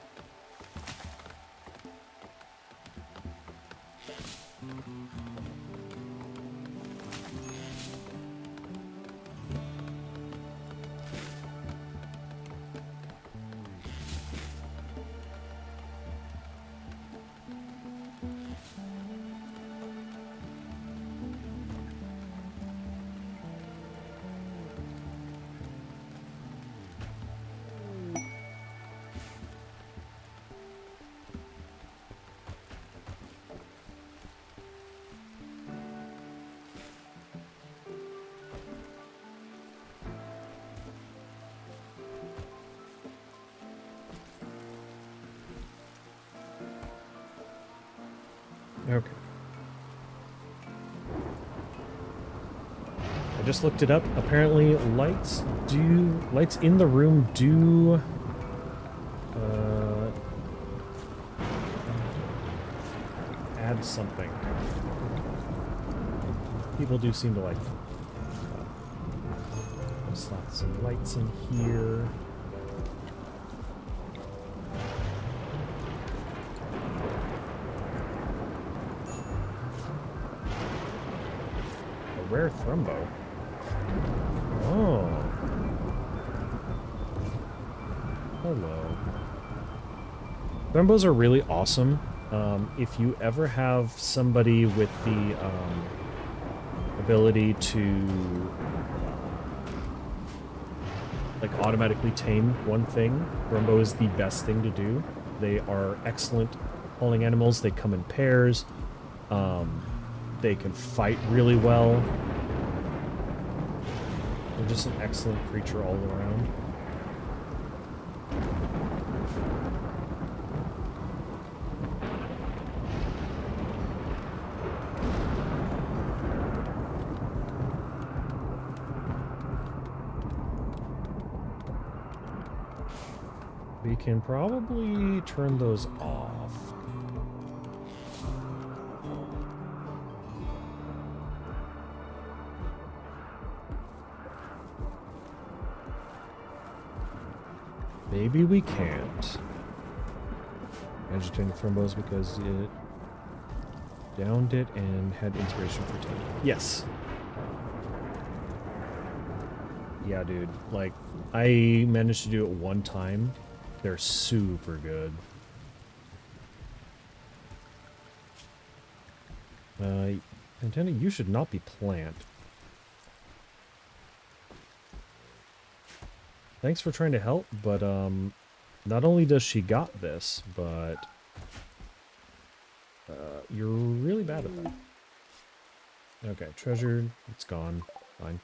Okay. I just looked it up. Apparently lights in the room do add something. People do seem to like them. Slot some lights in here. A rare thrumbo. Oh. Hello. Thrumbos are really awesome. If you ever have somebody with the ability to like automatically tame one thing, Thrumbo is the best thing to do. They are excellent hauling animals. They come in pairs. They can fight really well. They're just an excellent creature all around. We can probably turn those off. Maybe we can't. Agitating Thrumbos because it downed it and had inspiration for taking. Yes. Yeah, dude. Like, I managed to do it one time. They're super good. Antenna, you should not be plant. Thanks for trying to help, but not only does she got this, but you're really bad at that. Okay, treasure, it's gone. Fine.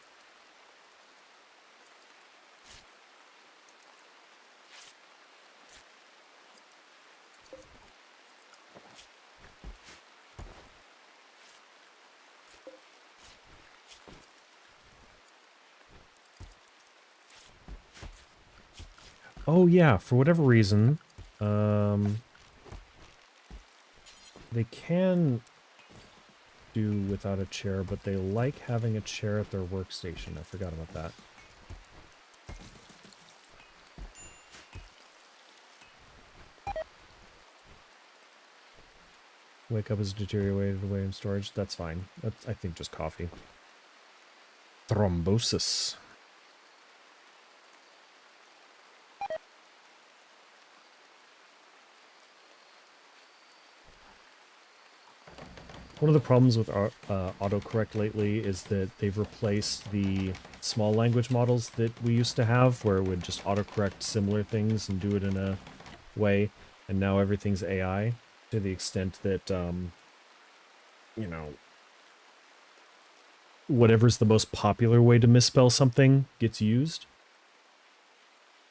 Oh yeah, for whatever reason, they can do without a chair, but they like having a chair at their workstation. I forgot about that. Wake up is deteriorated away in storage. That's fine. That's, I think, just coffee. Thrombosis. One of the problems with autocorrect lately is that they've replaced the small language models that we used to have, where it would just autocorrect similar things and do it in a way, and now everything's AI, to the extent that, you know, whatever's the most popular way to misspell something gets used.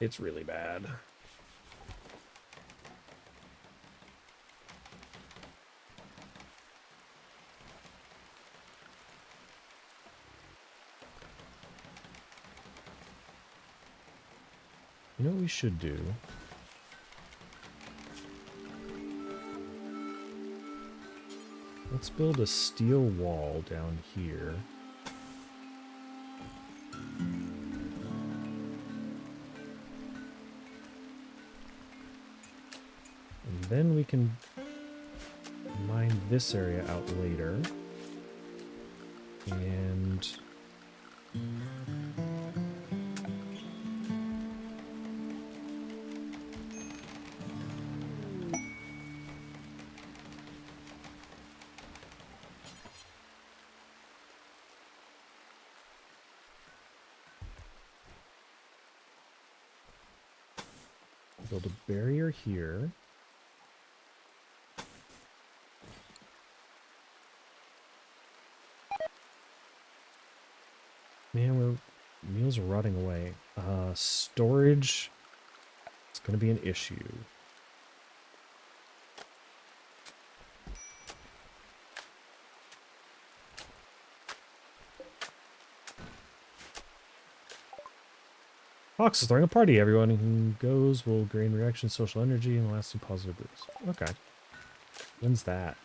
It's really bad. You know what we should do? Let's build a steel wall down here. And then we can mine this area out later. And build a barrier here. Man, meals are rotting away. Storage, it's going to be an issue. Fox is throwing a party. Everyone who goes will gain reaction, social energy, and lasting positive boost. Okay. When's that?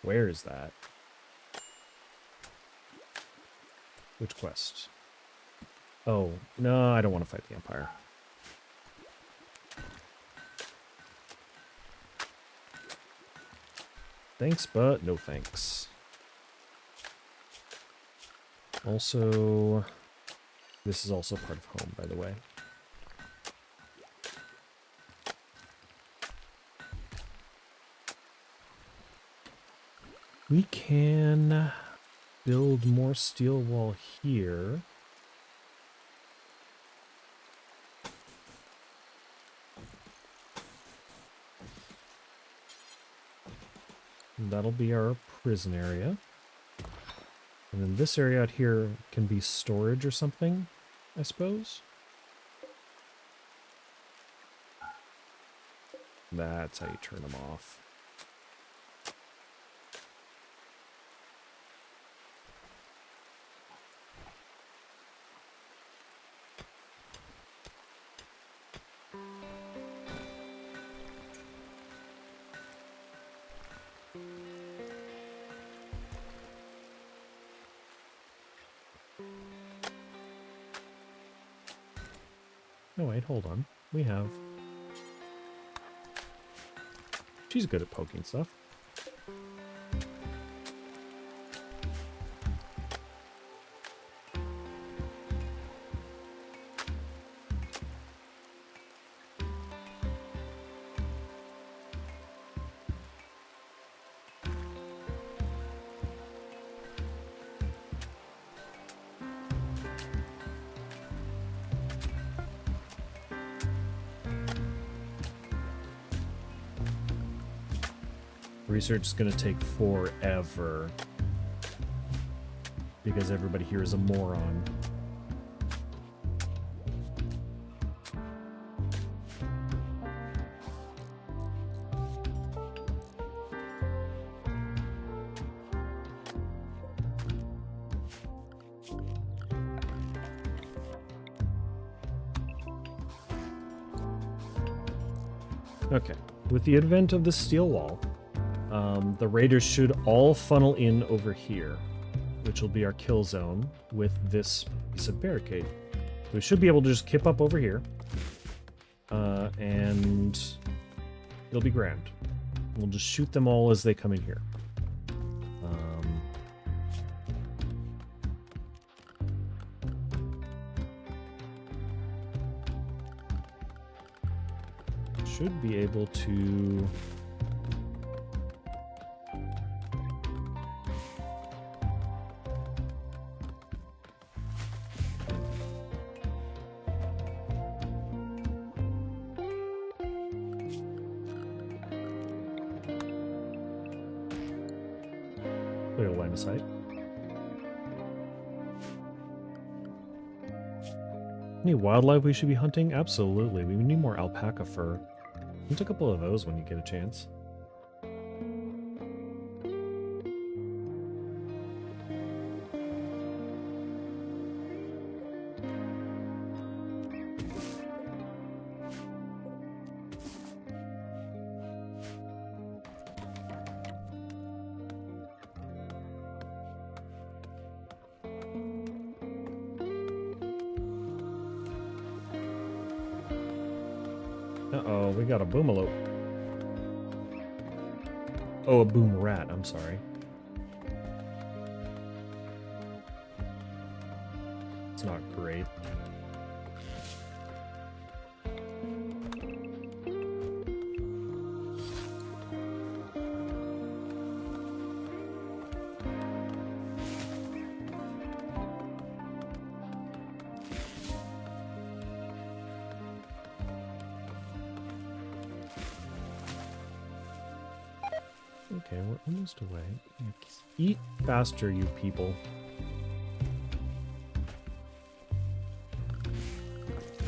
Where is that? Which quest? Oh, no, I don't want to fight the Empire. Thanks, but no thanks. Also, this is also part of home, by the way. We can build more steel wall here. And that'll be our prison area. And then this area out here can be storage or something, I suppose. That's how you turn them off. No, wait, hold on. We have... She's good at poking stuff. Research is going to take forever because everybody here is a moron. Okay, with the advent of the steel wall, the raiders should all funnel in over here, which will be our kill zone with this piece of barricade. So we should be able to just kip up over here, and it'll be grand. We'll just shoot them all as they come in here. Should be able to... Clear line of sight. Any wildlife we should be hunting? Absolutely. We need more alpaca fur. Hunt a couple of those when you get a chance. Uh-oh, we got a boomalope. Oh, a boom rat, I'm sorry. It's not great. Okay, we're almost away. Eat faster, you people.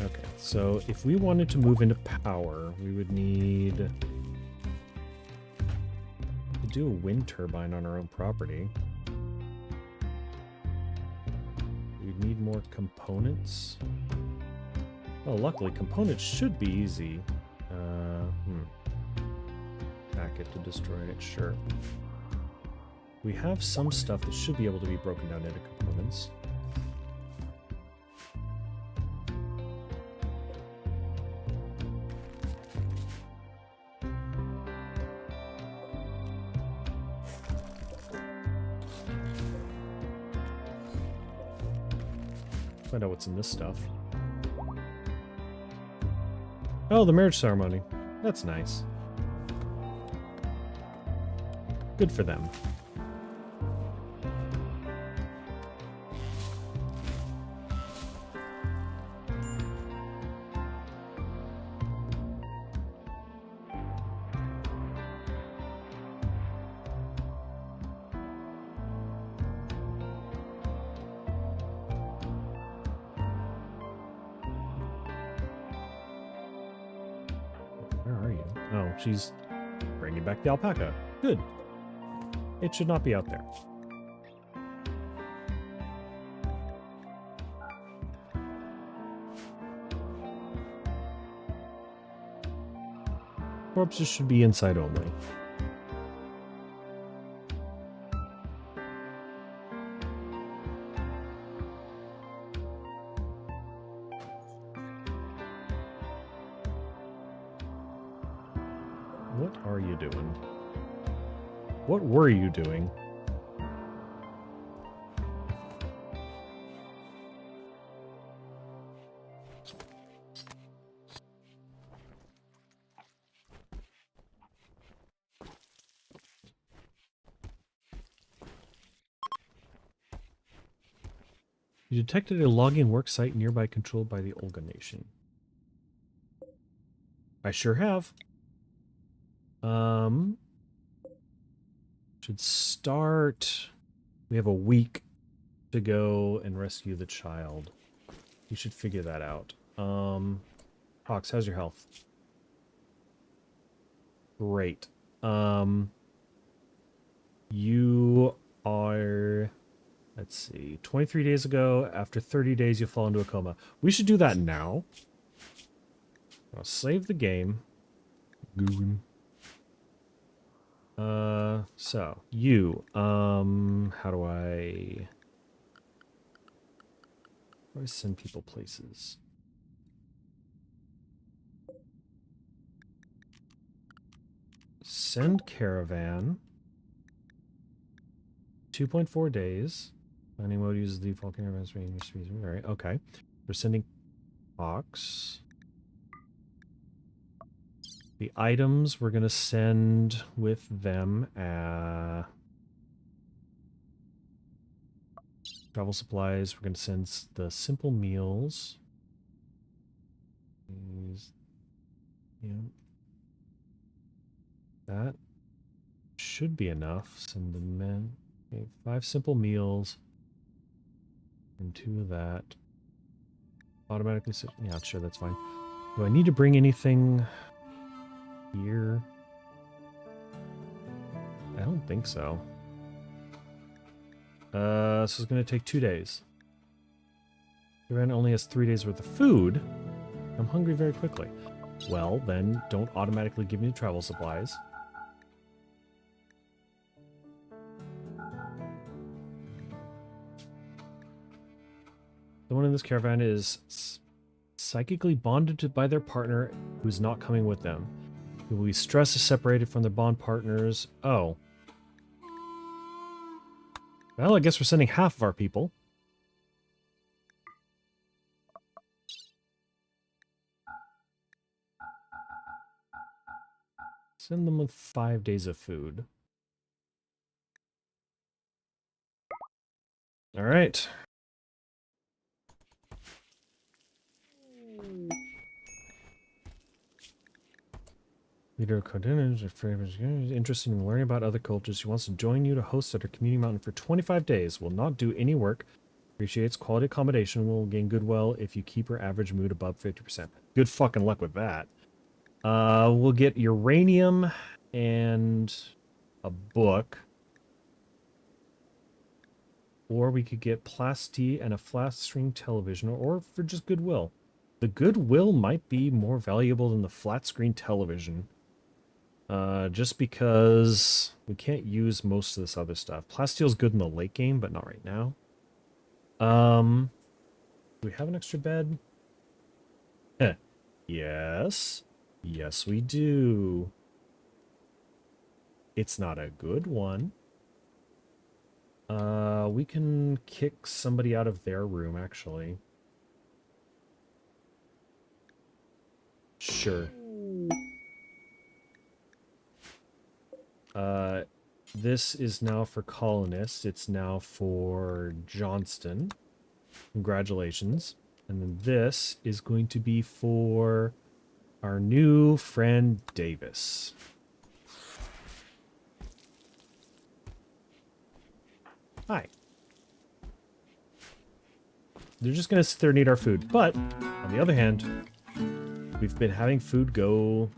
Okay, so if we wanted to move into power, we would need to do a wind turbine on our own property. We'd need more components. Oh, luckily, components should be easy. Hack it to destroy it, sure. We have some stuff that should be able to be broken down into components. Find out what's in this stuff. Oh, the marriage ceremony. That's nice. Good for them. Where are you? Oh, she's bringing back the alpaca. Good. It should not be out there. Corpses should be inside only. What are you doing? What were you doing? You detected a logging work site nearby controlled by the Olga Nation. I sure have. Should start. We have a week to go and rescue the child. You should figure that out. Fox, how's your health? Great. You are, let's see, 23 days ago. After 30 days, you fall into a coma. We should do that now. I'll save the game. Goon. So you, how do I send people places? Send caravan. 2.4 days. Planning mode uses the default caravan speed. All right, okay. We're sending Fox. The items we're going to send with them. Travel supplies, we're going to send the simple meals. Yeah. That should be enough. Send the men. Okay, 5 simple meals. And 2 of that. Automatically. Yeah, sure, that's fine. Do I need to bring anything here? I don't think so. So it's going to take 2 days. Caravan only has 3 days worth of food. I'm hungry very quickly. Well, then don't automatically give me the travel supplies. Someone in this caravan is psychically bonded by their partner who's not coming with them. They will be stressed if separated from their bond partners. Oh. Well, I guess we're sending half of our people. Send them with 5 days of food. All right. Leader of Codinage, interested in learning about other cultures. He wants to join you to host at our community mountain for 25 days. Will not do any work. Appreciates quality accommodation. Will gain goodwill if you keep her average mood above 50%. Good fucking luck with that. We'll get uranium and a book. or we could get plasti and a flat screen television, or for just goodwill. The goodwill might be more valuable than the flat screen television. Just because we can't use most of this other stuff. Plastile's good in the late game, but not right now. Do we have an extra bed? Yes. Yes, we do. It's not a good one. We can kick somebody out of their room, actually. Sure. This is now for colonists. It's now for Johnston. Congratulations. And then this is going to be for our new friend Davis. Hi. They're just going to sit there and eat our food. But, on the other hand, we've been having food go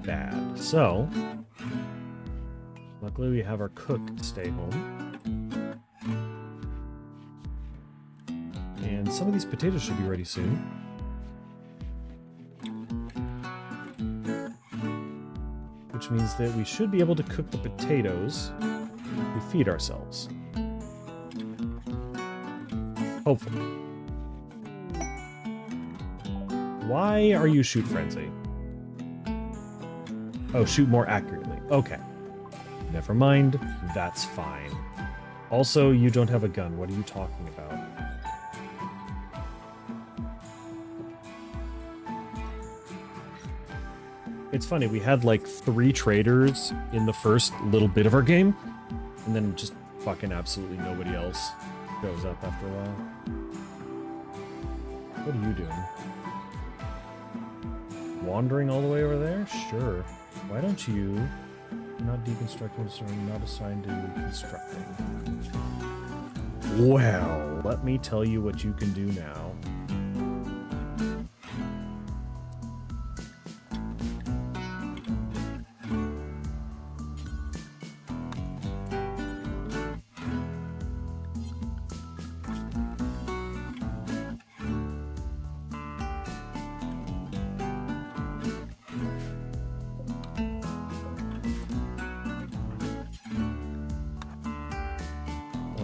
bad. So, luckily we have our cook stay home. And some of these potatoes should be ready soon. Which means that we should be able to cook the potatoes to feed ourselves. Hopefully. Why are you shoot frenzy? Oh, shoot more accurately. Okay. Never mind. That's fine. Also, you don't have a gun. What are you talking about? It's funny, we had like 3 traders in the first little bit of our game, and then just fucking absolutely nobody else shows up after a while. What are you doing? Wandering all the way over there? Sure. Why don't you... Not deconstructing, so not assigned to constructing. Well, let me tell you what you can do now.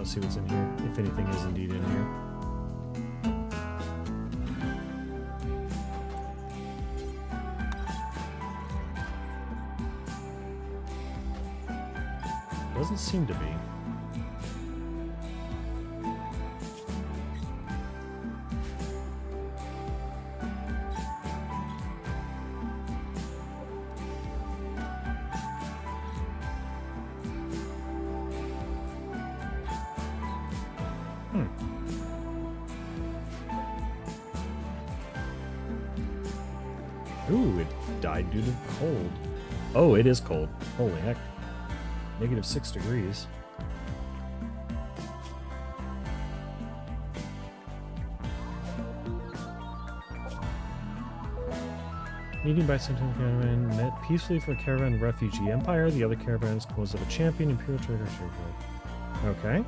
See what's in here, if anything is indeed in here. Doesn't seem to be. Ooh, it died due to cold. Oh, it is cold. Holy heck. -6 degrees. Meeting by Sentinel Caravan met peacefully for Caravan Refugee Empire. The other caravan is composed of a champion, Imperial Trader, Okay.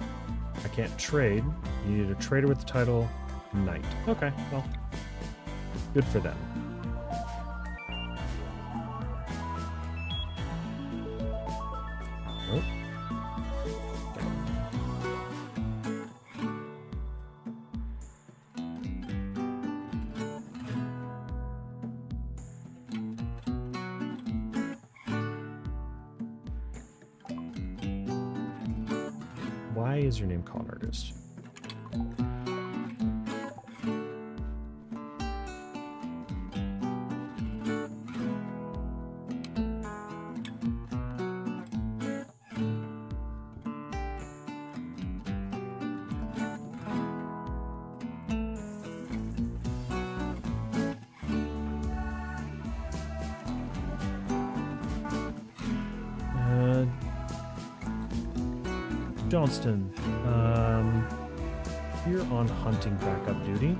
I can't trade. You need a trader with the title Knight. Okay, well. Good for them. Why is your name Con Artist? Johnston, you're on hunting backup duty.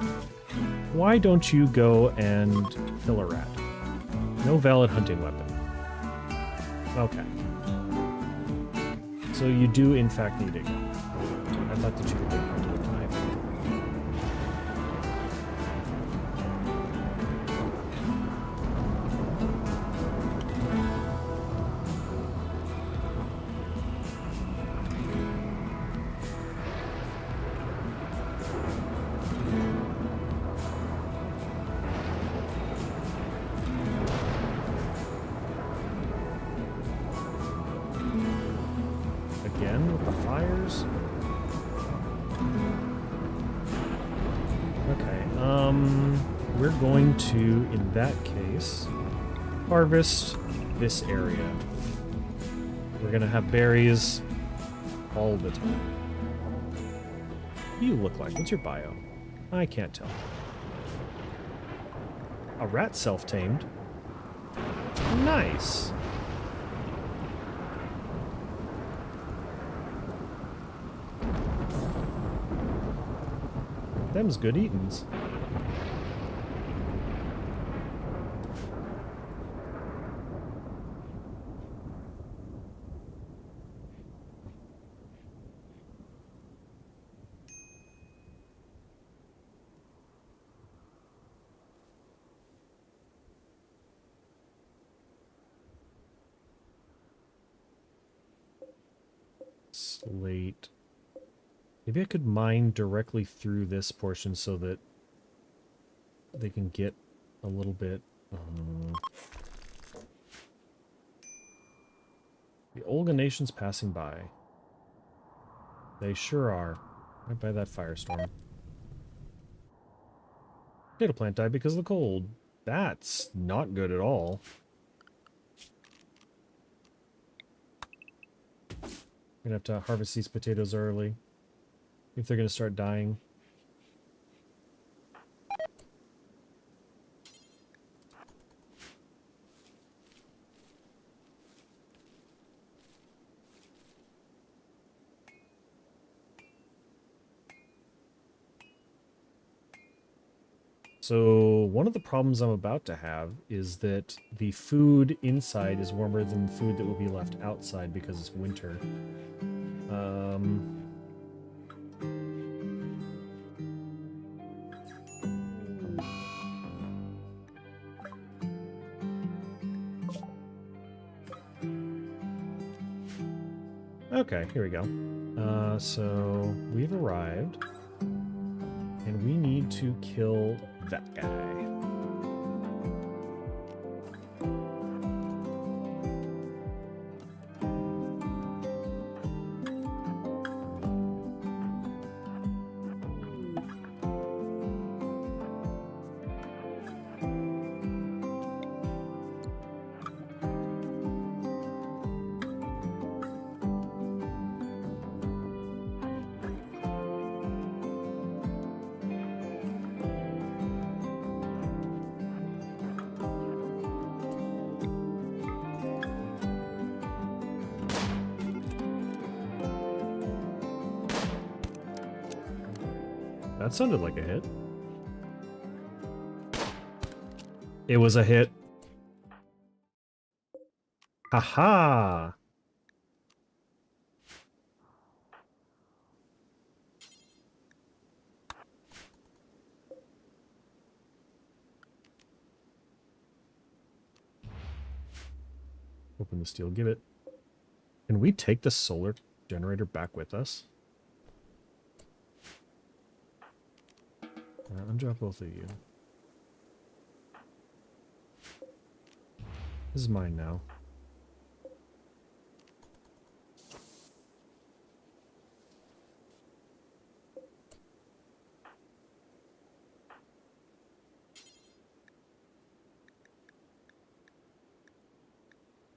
Why don't you go and kill a rat? No valid hunting weapon. Okay. So you do in fact need a gun. I thought that you could make it with a knife. Again with the fires? Okay, we're going to, in that case, harvest this area. We're gonna have berries all the time. What do you look like? What's your bio? I can't tell. A rat self-tamed. Nice. Them's good eatins. Slate. Maybe I could mine directly through this portion so that they can get a little bit. The Olga Nation's passing by. They sure are. Right by that firestorm. Potato plant died because of the cold. That's not good at all. We're gonna have to harvest these potatoes early if they're gonna start dying. So one of the problems I'm about to have is that the food inside is warmer than the food that will be left outside because it's winter. Okay, here we go. So we've arrived. And we need to kill that guy. That sounded like a hit. It was a hit. Haha! Open the steel, give it. Can we take the solar generator back with us? Undrop both of you. This is mine now.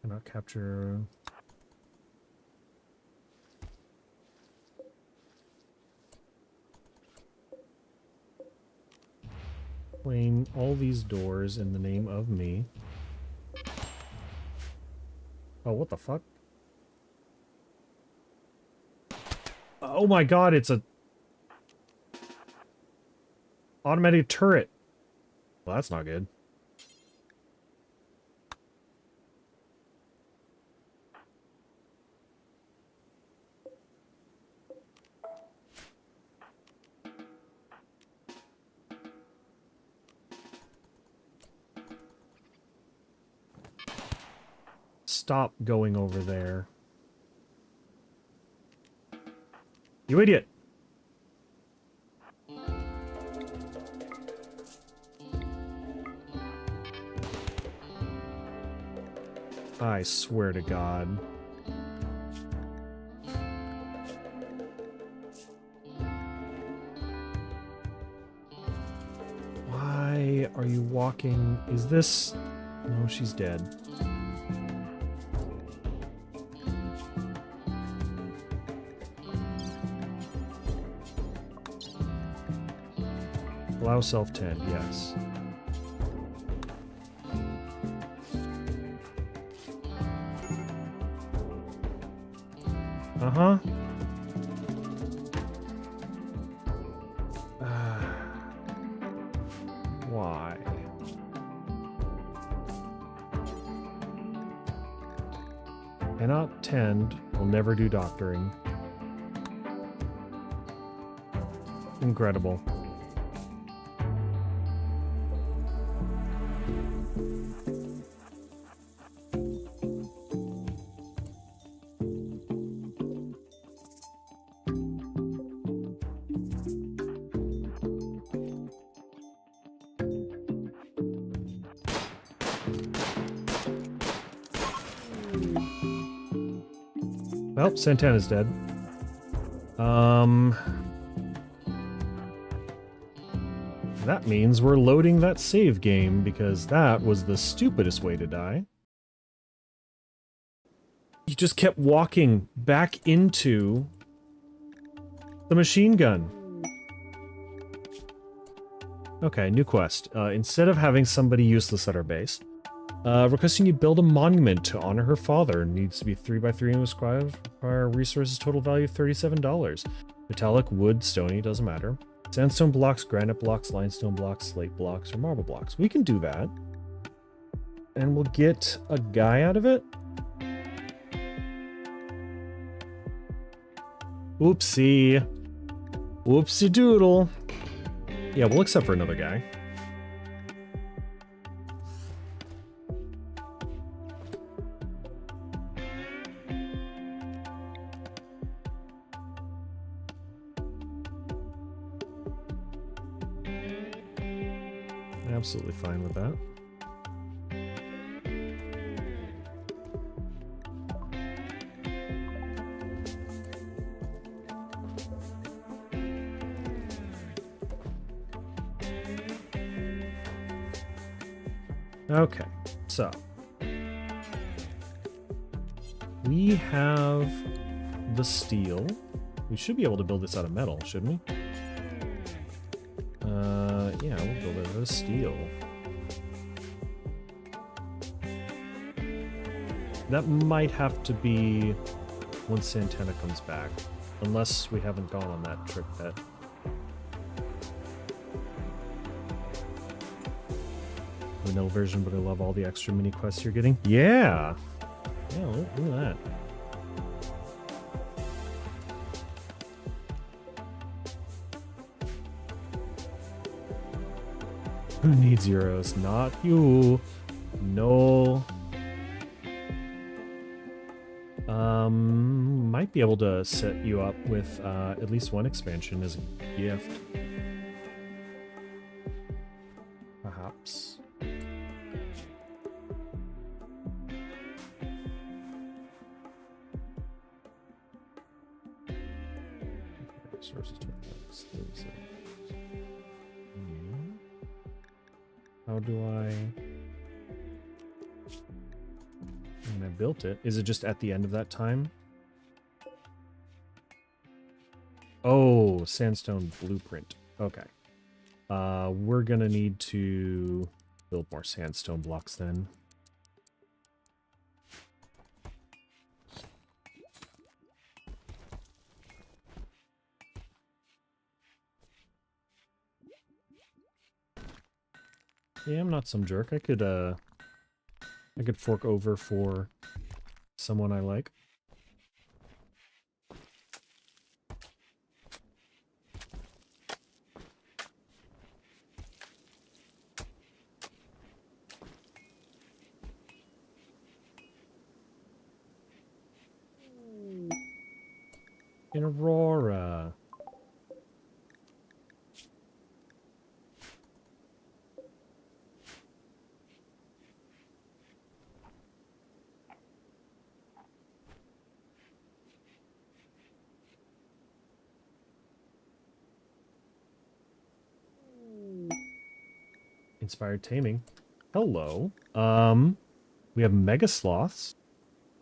Cannot capture. Claim all these doors in the name of me. Oh, what the fuck? Oh my god, it's a automatic turret. Well, that's not good. stop going over there. You idiot! I swear to God. Why are you walking? Is this... No, she's dead. Allow self-tend, yes. Uh-huh. Why? Cannot tend, will never do doctoring. Incredible. Well, Santana's dead. That means we're loading that save game, because that was the stupidest way to die. You just kept walking back into the machine gun. Okay, new quest. Instead of having somebody useless at our base, requesting you build a monument to honor her father. Needs to be 3x3 and require resources total value of $37. Metallic, wood, stony, doesn't matter. Sandstone blocks, granite blocks, limestone blocks, slate blocks, or marble blocks. We can do that. And we'll get a guy out of it. Oopsie. Whoopsie doodle. Yeah, we'll accept for another guy. Absolutely fine with that. Okay, so we have the steel. We should be able to build this out of metal, shouldn't we? Yeah, we'll build it out of steel. That might have to be when Santana comes back, unless we haven't gone on that trip yet. Vanilla version, but I love all the extra mini quests you're getting. Yeah! Yeah, look at that. Who needs euros? Not you. No. Might be able to set you up with at least one expansion as a gift. Perhaps. Resources to how do I... And I built it. Is it just at the end of that time? Oh, sandstone blueprint. Okay. We're gonna need to build more sandstone blocks then. Yeah, I'm not some jerk. I could fork over for someone I like. In Aurora. Inspired taming. Hello. We have mega sloths.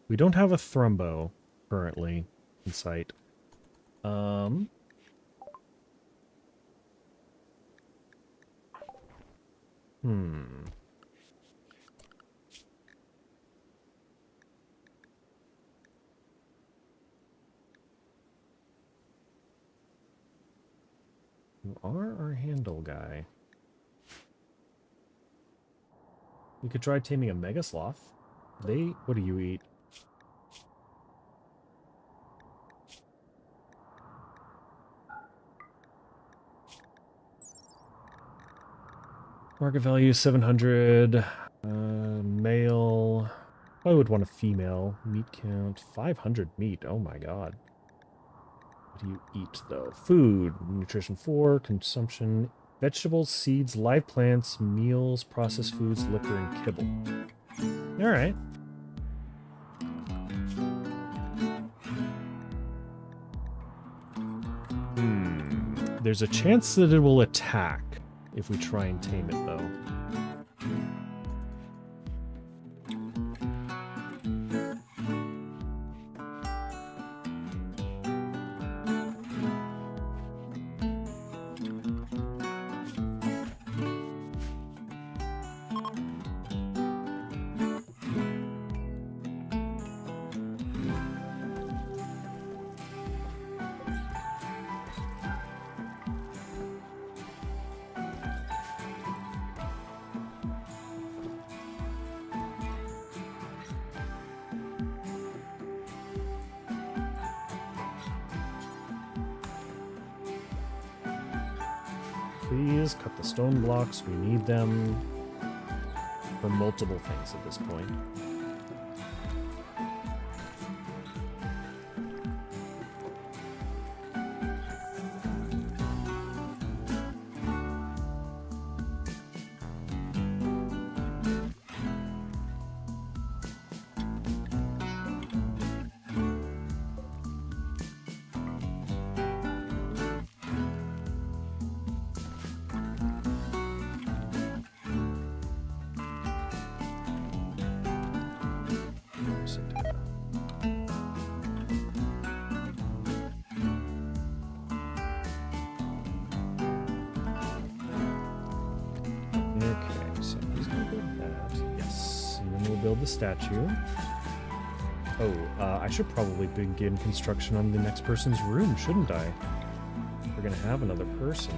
We don't have a thrumbo currently in sight. You are our handle guy. We could try taming a mega sloth. What do you eat? Market value 700. Male. I would want a female. Meat count 500 meat. Oh my god. What do you eat though? Food. Nutrition 4. Consumption. Vegetables, seeds, live plants, meals, processed foods, liquor, and kibble. Alright. There's a chance that it will attack if we try and tame it, though. Please cut the stone blocks. We need them for multiple things at this point. Build the statue. Oh, I should probably begin construction on the next person's room, shouldn't I? We're gonna have another person.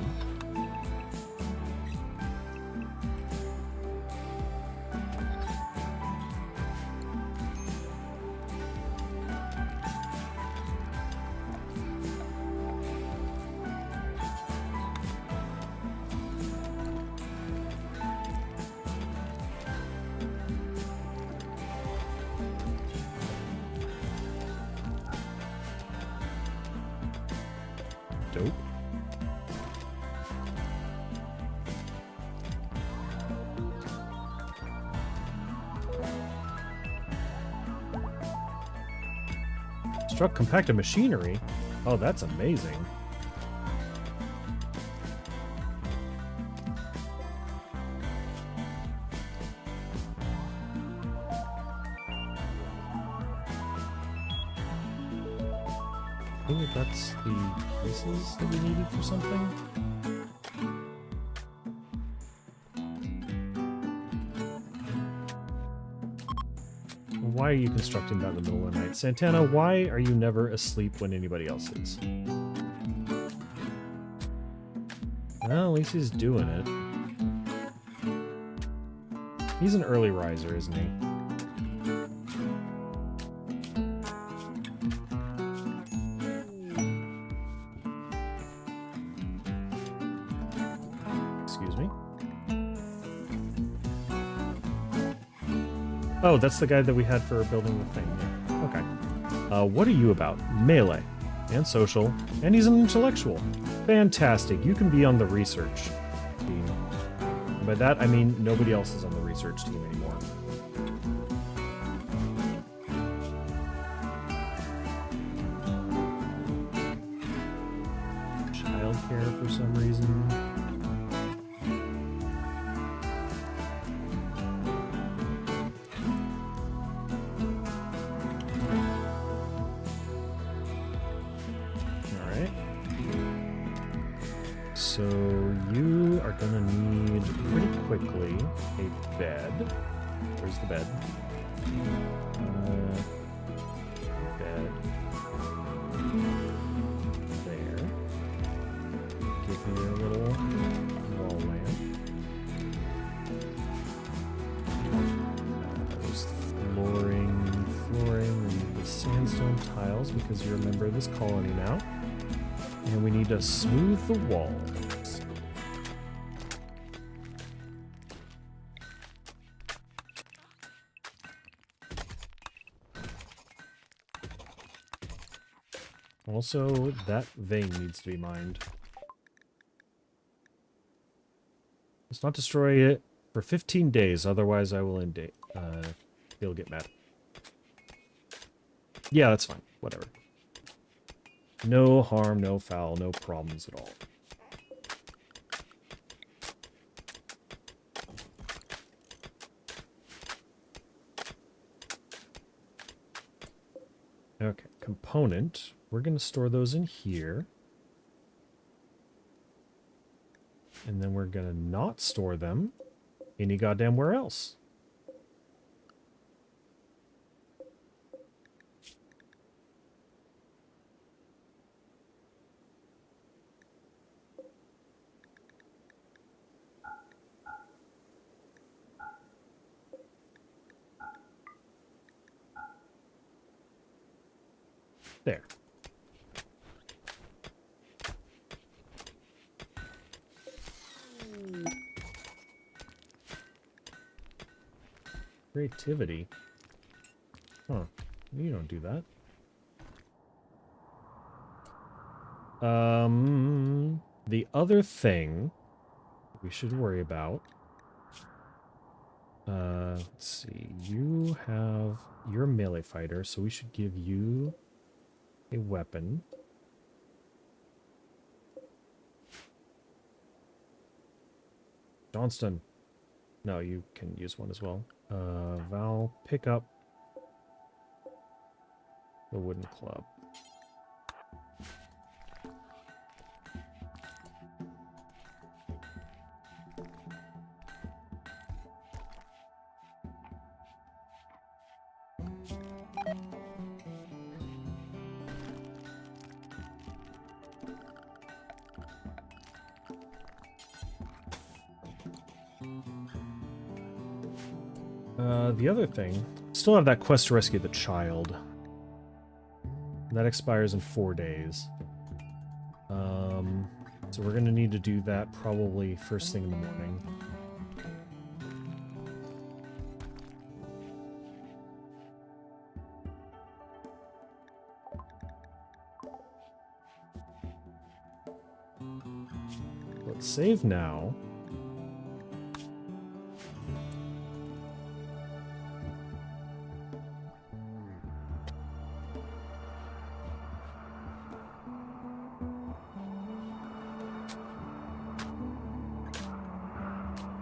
Dope. Struck compacted machinery? Oh, that's amazing. I think that's the pieces that we needed for something. Why are you constructing that in the middle of the night? Santana, why are you never asleep when anybody else is? Well, at least he's doing it. He's an early riser, isn't he? Oh, that's the guy that we had for building the thing. Yeah. Okay. What are you about? Melee. and social, and he's an intellectual. Fantastic. You can be on the research team. And by that, I mean nobody else is on the research team anymore. Childcare for some reason. So you are gonna need pretty quickly a bed. Where's the bed? Bed. There. Give me a little wall lamp. There's flooring. We need the sandstone tiles because you're a member of this colony now. And we need to smooth the walls. Also, that vein needs to be mined. Let's not destroy it for 15 days, otherwise I will end it. He'll get mad. Yeah, that's fine. Whatever. No harm, no foul, no problems at all. Okay, component. We're going to store those in here. And then we're going to not store them any goddamn where else. There. Creativity. Huh. You don't do that. The other thing we should worry about. Let's see. You're a melee fighter, so we should give you a weapon. Johnston. No, you can use one as well. Val, pick up the wooden club. The other thing, still have that quest to rescue the child. That expires in 4 days. So we're going to need to do that probably first thing in the morning. Let's save now.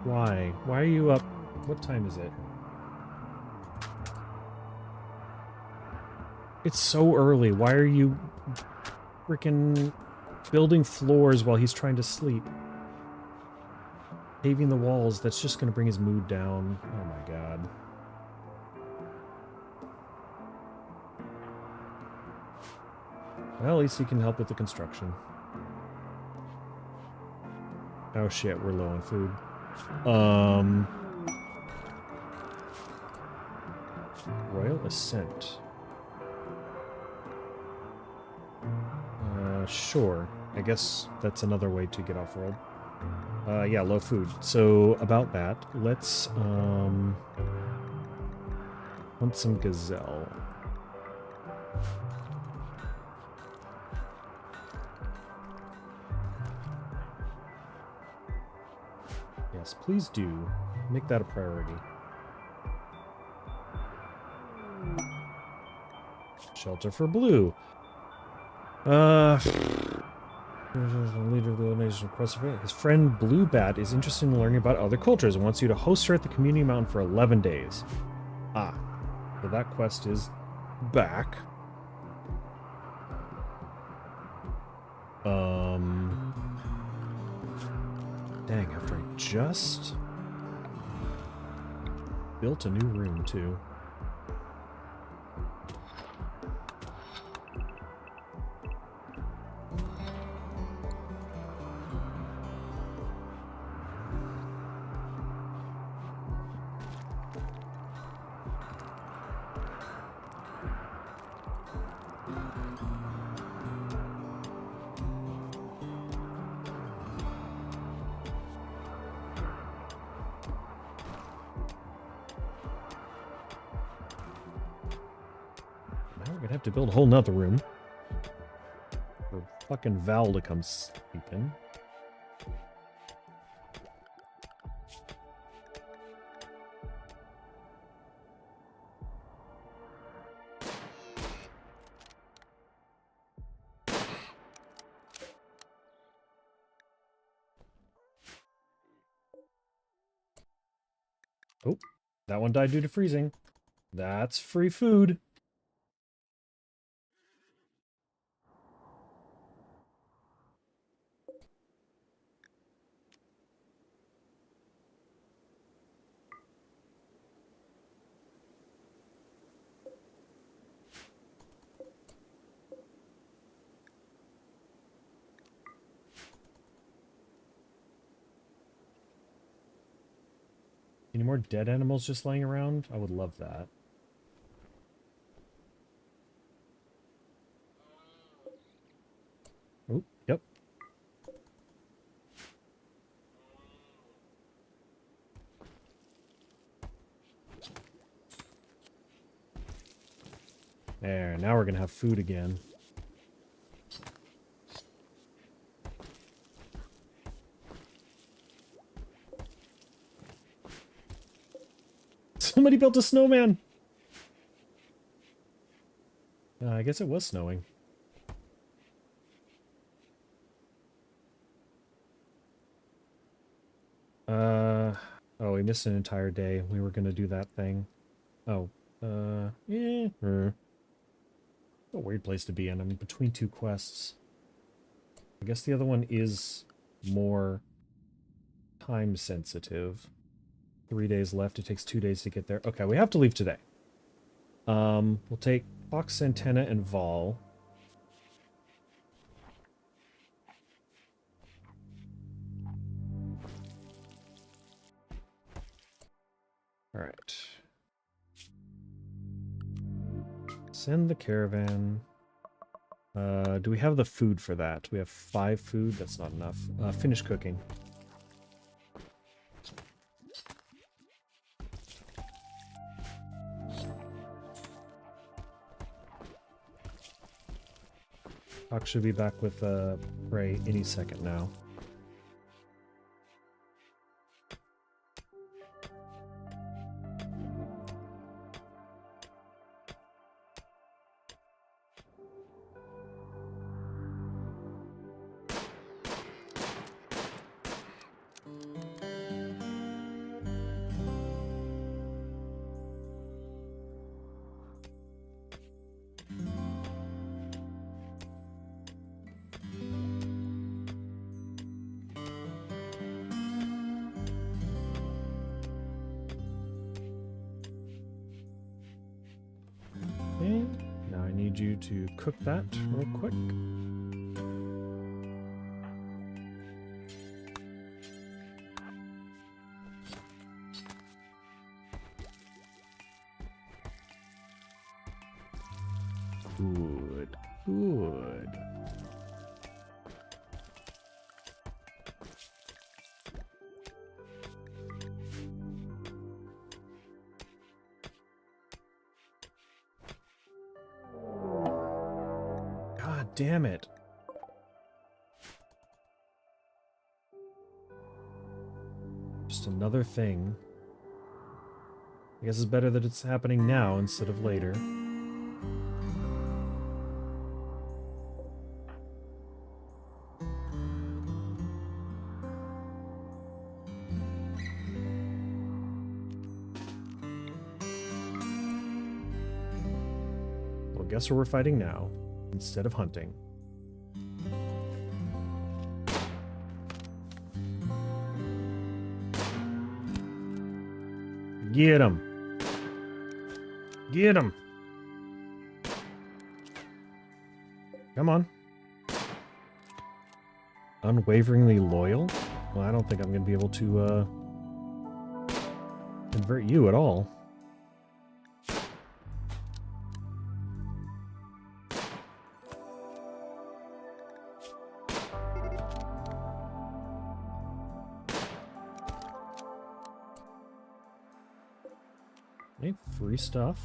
Why? Why are you up? What time is it? It's so early. Why are you freaking building floors while he's trying to sleep? Paving the walls, that's just going to bring his mood down. Oh my god. Well, at least he can help with the construction. Oh shit, we're low on food. Royal Ascent. Sure. I guess that's another way to get off-world. Yeah, low food. So, about that, let's, want some gazelle. Yes, please do. Make that a priority. Shelter for Blue. Leader of the nation requests his friend Blue Bat is interested in learning about other cultures and wants you to host her at the community mountain for 11 days. Ah, so that quest is back. Dang, after I just built a new room too. We're gonna have to build a whole nother room for fucking Val to come sleep in. Oh, that one died due to freezing. That's free food. Any more dead animals just laying around? I would love that. Oh, yep. There, now we're gonna have food again. Somebody built a snowman! I guess it was snowing. Oh, we missed an entire day. We were gonna do that thing. Oh, yeah. A weird place to be in. I'm between two quests. I guess the other one is more time sensitive. 3 days left. It takes 2 days to get there. Okay, we have to leave today. We'll take Fox, Santana, and Vol. All right. Send the caravan. Do we have the food for that? We have 5 food. That's not enough. Finish cooking. Fox should be back with prey any second now. Okay, now I need you to cook that real quick. Good, good. God damn it. Just There's another thing. I guess it's better that it's happening now instead of later. Well, guess who we're fighting now instead of hunting? Get him! Get him! Come on. Unwaveringly loyal? Well, I don't think I'm going to be able to convert you at all. Okay, free stuff.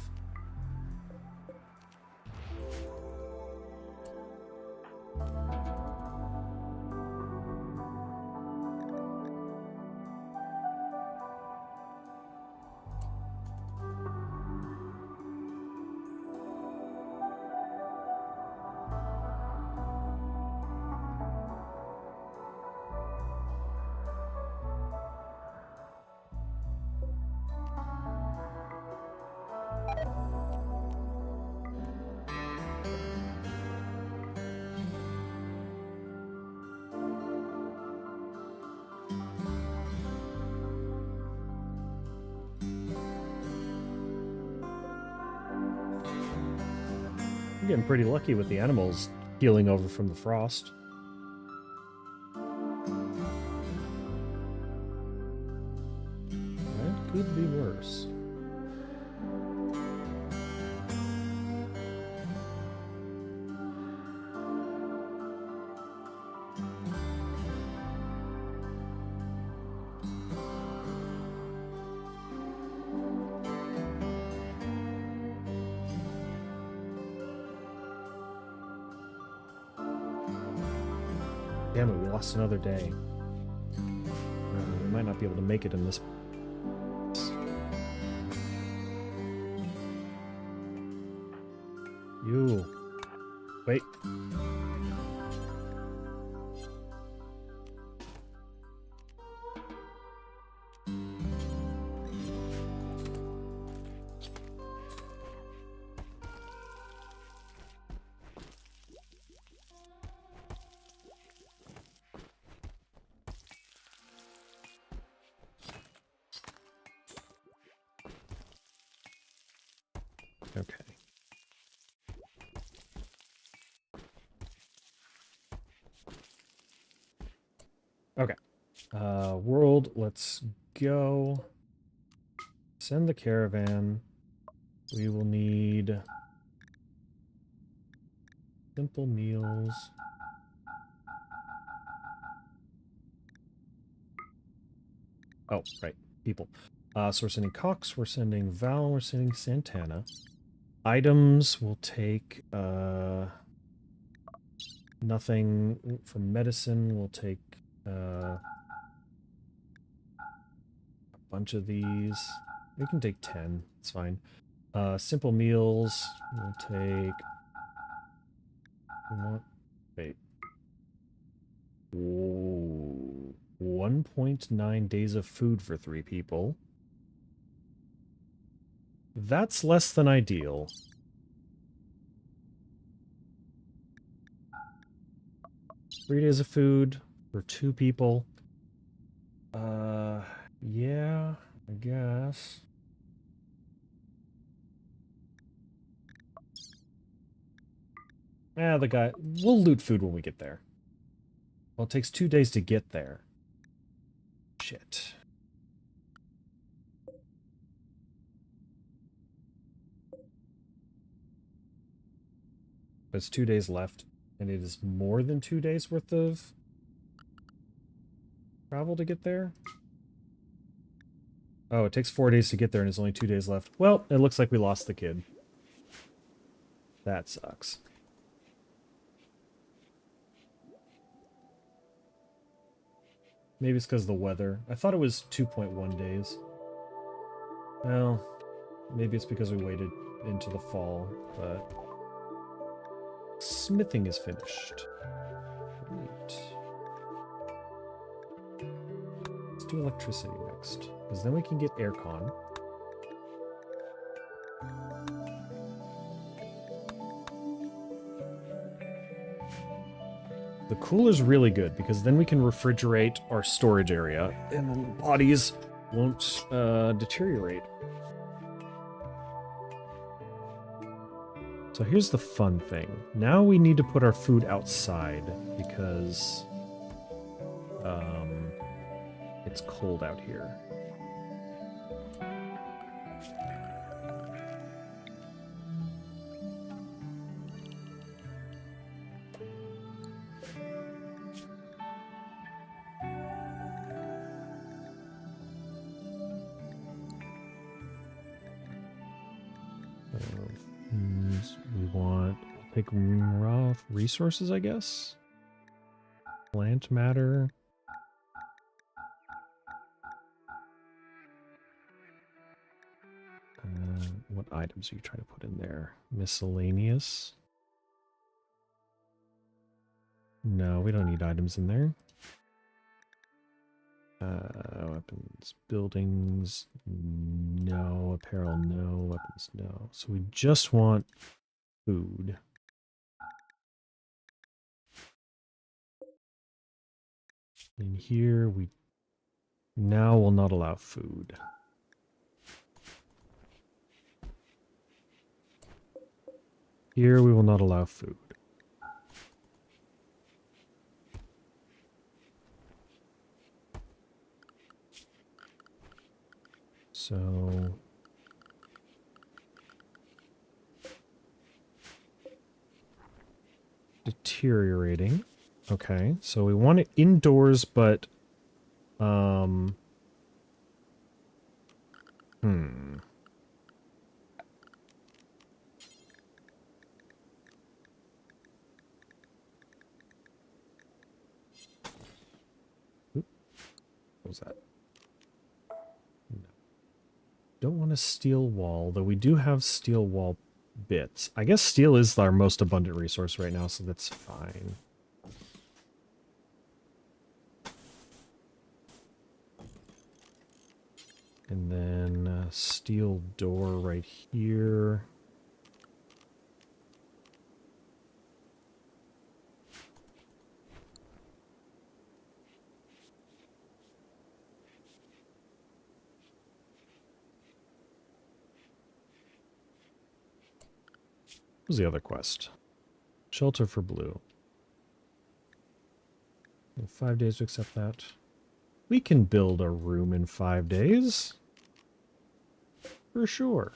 I'm getting pretty lucky with the animals healing over from the frost. That could be worse. Damn it, we lost another day. We might not be able to make it in this. You. Wait. Okay. Okay. World, let's go. Send the caravan. We will need simple meals. Oh, right. People. So we're sending Cox, we're sending Val, we're sending Santana. Items will take nothing from medicine. We'll take a bunch of these. We can take 10. It's fine. Simple meals. We'll take. Wait. 1.9 days of food for 3 people. That's less than ideal. Three days of food for 2 people. Yeah, I guess. The guy... We'll loot food when we get there. Well, it takes 2 days to get there. Shit. But it's 2 days left, and it is more than 2 days worth of travel to get there? Oh, it takes 4 days to get there, and it's only 2 days left. Well, it looks like we lost the kid. That sucks. Maybe it's because of the weather. I thought it was 2.1 days. Well, maybe it's because we waited into the fall, but... Smithing is finished. Great. Let's do electricity next, because then we can get aircon. The cooler's really good, because then we can refrigerate our storage area, and then bodies won't deteriorate. So here's the fun thing. Now we need to put our food outside, because it's cold out here. We want take raw resources, I guess. Plant matter. What items are you trying to put in there? Miscellaneous? No, we don't need items in there. Weapons, buildings, no. Apparel, no. Weapons, no. So we just want food. In here, we now will not allow food. Here, we will not allow food. So... deteriorating. Okay, so we want it indoors, but... Oop. What was that? No. Don't want a steel wall, though we do have steel wall bits. I guess steel is our most abundant resource right now, so that's fine. And then a steel door right here. What was the other quest? Shelter for Blue. 5 days to accept that. We can build a room in 5 days. For sure.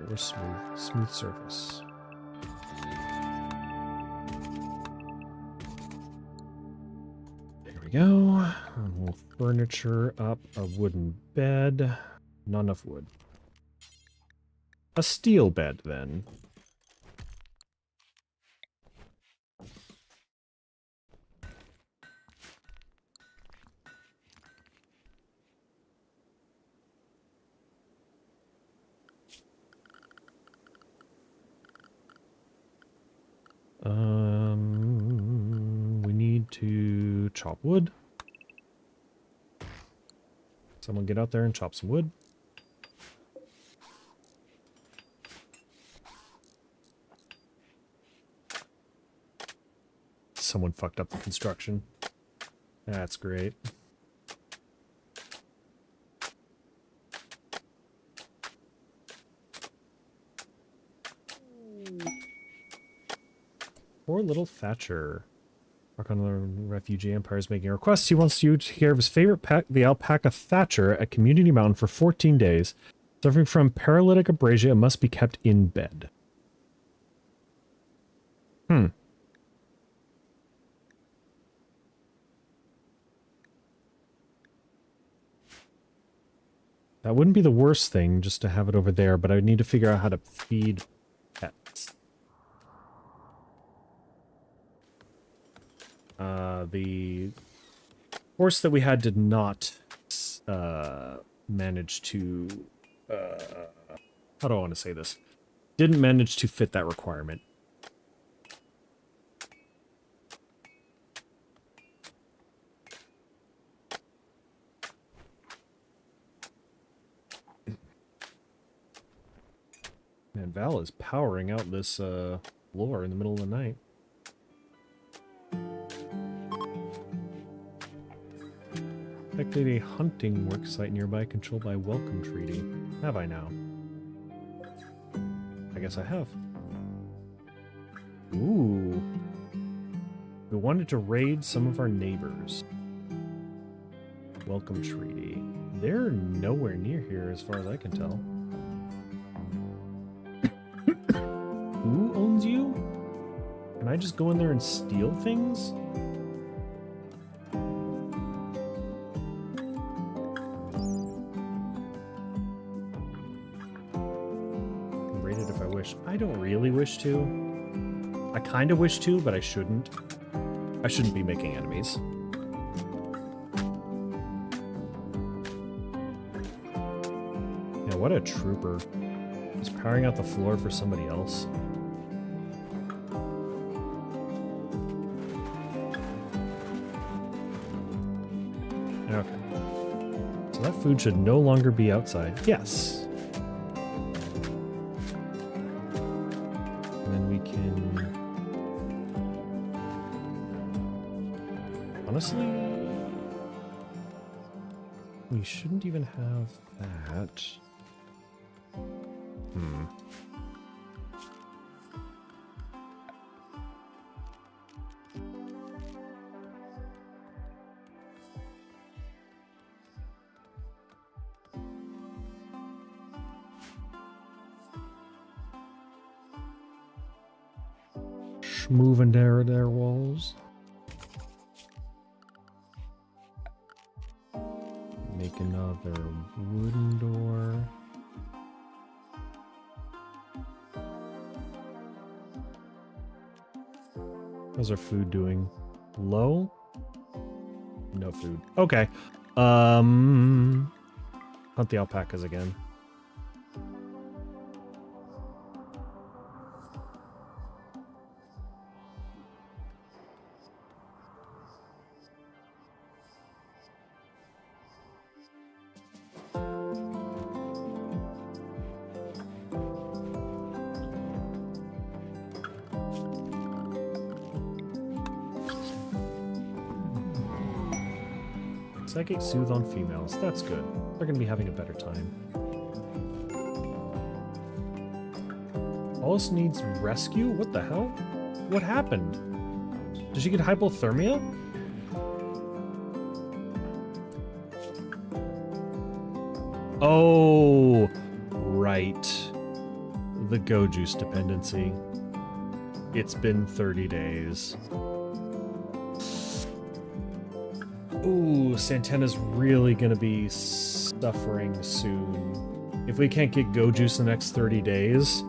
We're smooth surface. There we go. And we'll furniture up a wooden bed. Not enough wood. A steel bed, then. We need to chop wood. Someone get out there and chop some wood. Someone fucked up the construction. That's great. Poor little Thatcher. Rock on the refugee empire is making requests. He wants you to take care of his favorite pet, the alpaca Thatcher, at Community Mountain for 14 days. Suffering from paralytic abrasion and must be kept in bed. That wouldn't be the worst thing, just to have it over there, but I would need to figure out how to feed pets. The horse that we had did not manage to... how do I want to say this? Didn't manage to fit that requirement. Man, Val is powering out this lore in the middle of the night. Detected a hunting worksite nearby controlled by Welcome Treaty. Have I now? I guess I have. Ooh. We wanted to raid some of our neighbors. Welcome Treaty. They're nowhere near here as far as I can tell. Who owns you? Can I just go in there and steal things? Raid it if I wish. I don't really wish to. I kind of wish to, but I shouldn't. I shouldn't be making enemies. Yeah, what a trooper. He's powering out the floor for somebody else. Okay. So that food should no longer be outside. Yes. And then we can... Honestly... We shouldn't even have that. Moving their walls. Make another wooden door. How's our food doing? Low? No food. Okay. Hunt the alpacas again. Psychic soothe on females. That's good. They're going to be having a better time. Alice needs rescue? What the hell? What happened? Did she get hypothermia? Oh, right. The Go Juice dependency. It's been 30 days. Ooh, Santana's really gonna be suffering soon. If we can't get Go Juice in the next 30 days,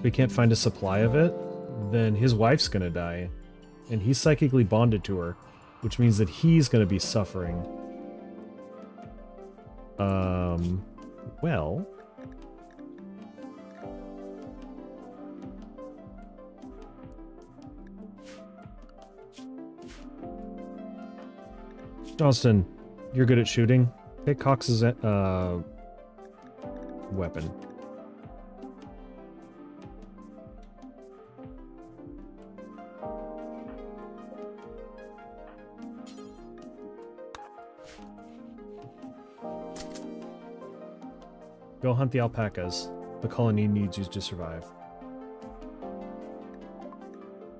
we can't find a supply of it, then his wife's gonna die. And he's psychically bonded to her, which means that he's gonna be suffering. Well... Johnston, you're good at shooting. Take Cox's weapon. Go hunt the alpacas. The colony needs you to survive.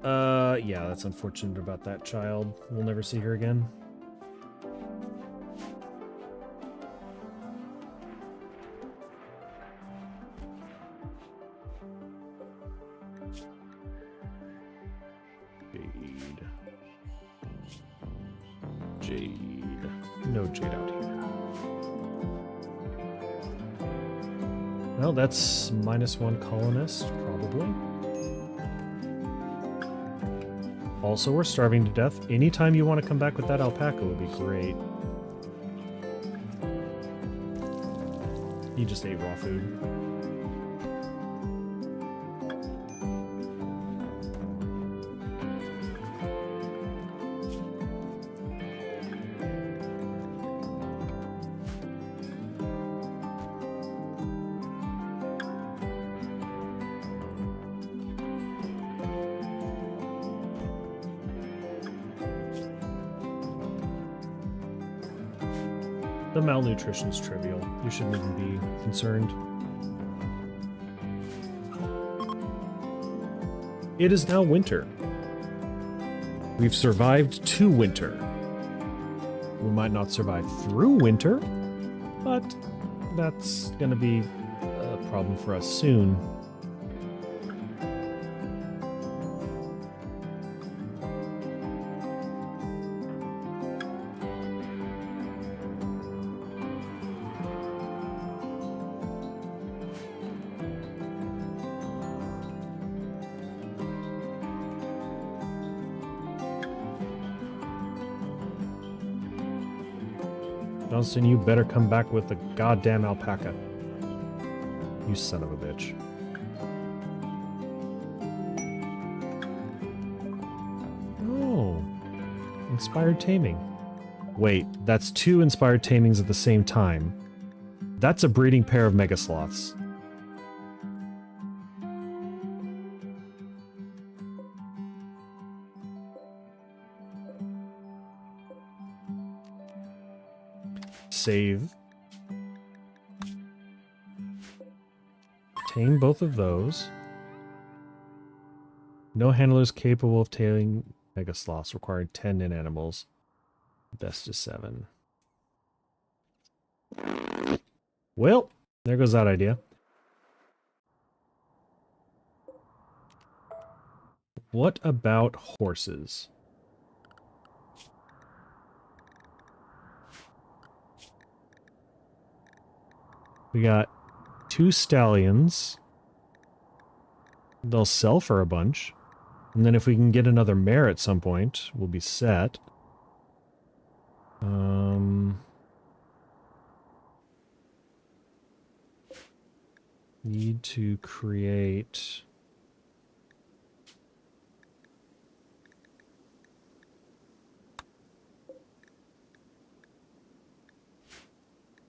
Yeah, that's unfortunate about that child. We'll never see her again. Jade. No jade out here. Well, that's -1 colonist, probably. Also, we're starving to death. Anytime you want to come back with that alpaca would be great. He just ate raw food. The malnutrition is trivial. You shouldn't even be concerned. It is now winter. We've survived to winter. We might not survive through winter, but that's going to be a problem for us soon. Johnston, you better come back with the goddamn alpaca. You son of a bitch. Oh. Inspired taming. Wait, that's 2 inspired tamings at the same time. That's a breeding pair of mega sloths. Save. Tame both of those. No handlers capable of tailing mega sloths, requiring 10 in animals. Best is 7. Well, there goes that idea. What about horses? We got 2 stallions. They'll sell for a bunch. And then if we can get another mare at some point, we'll be set. Need to create...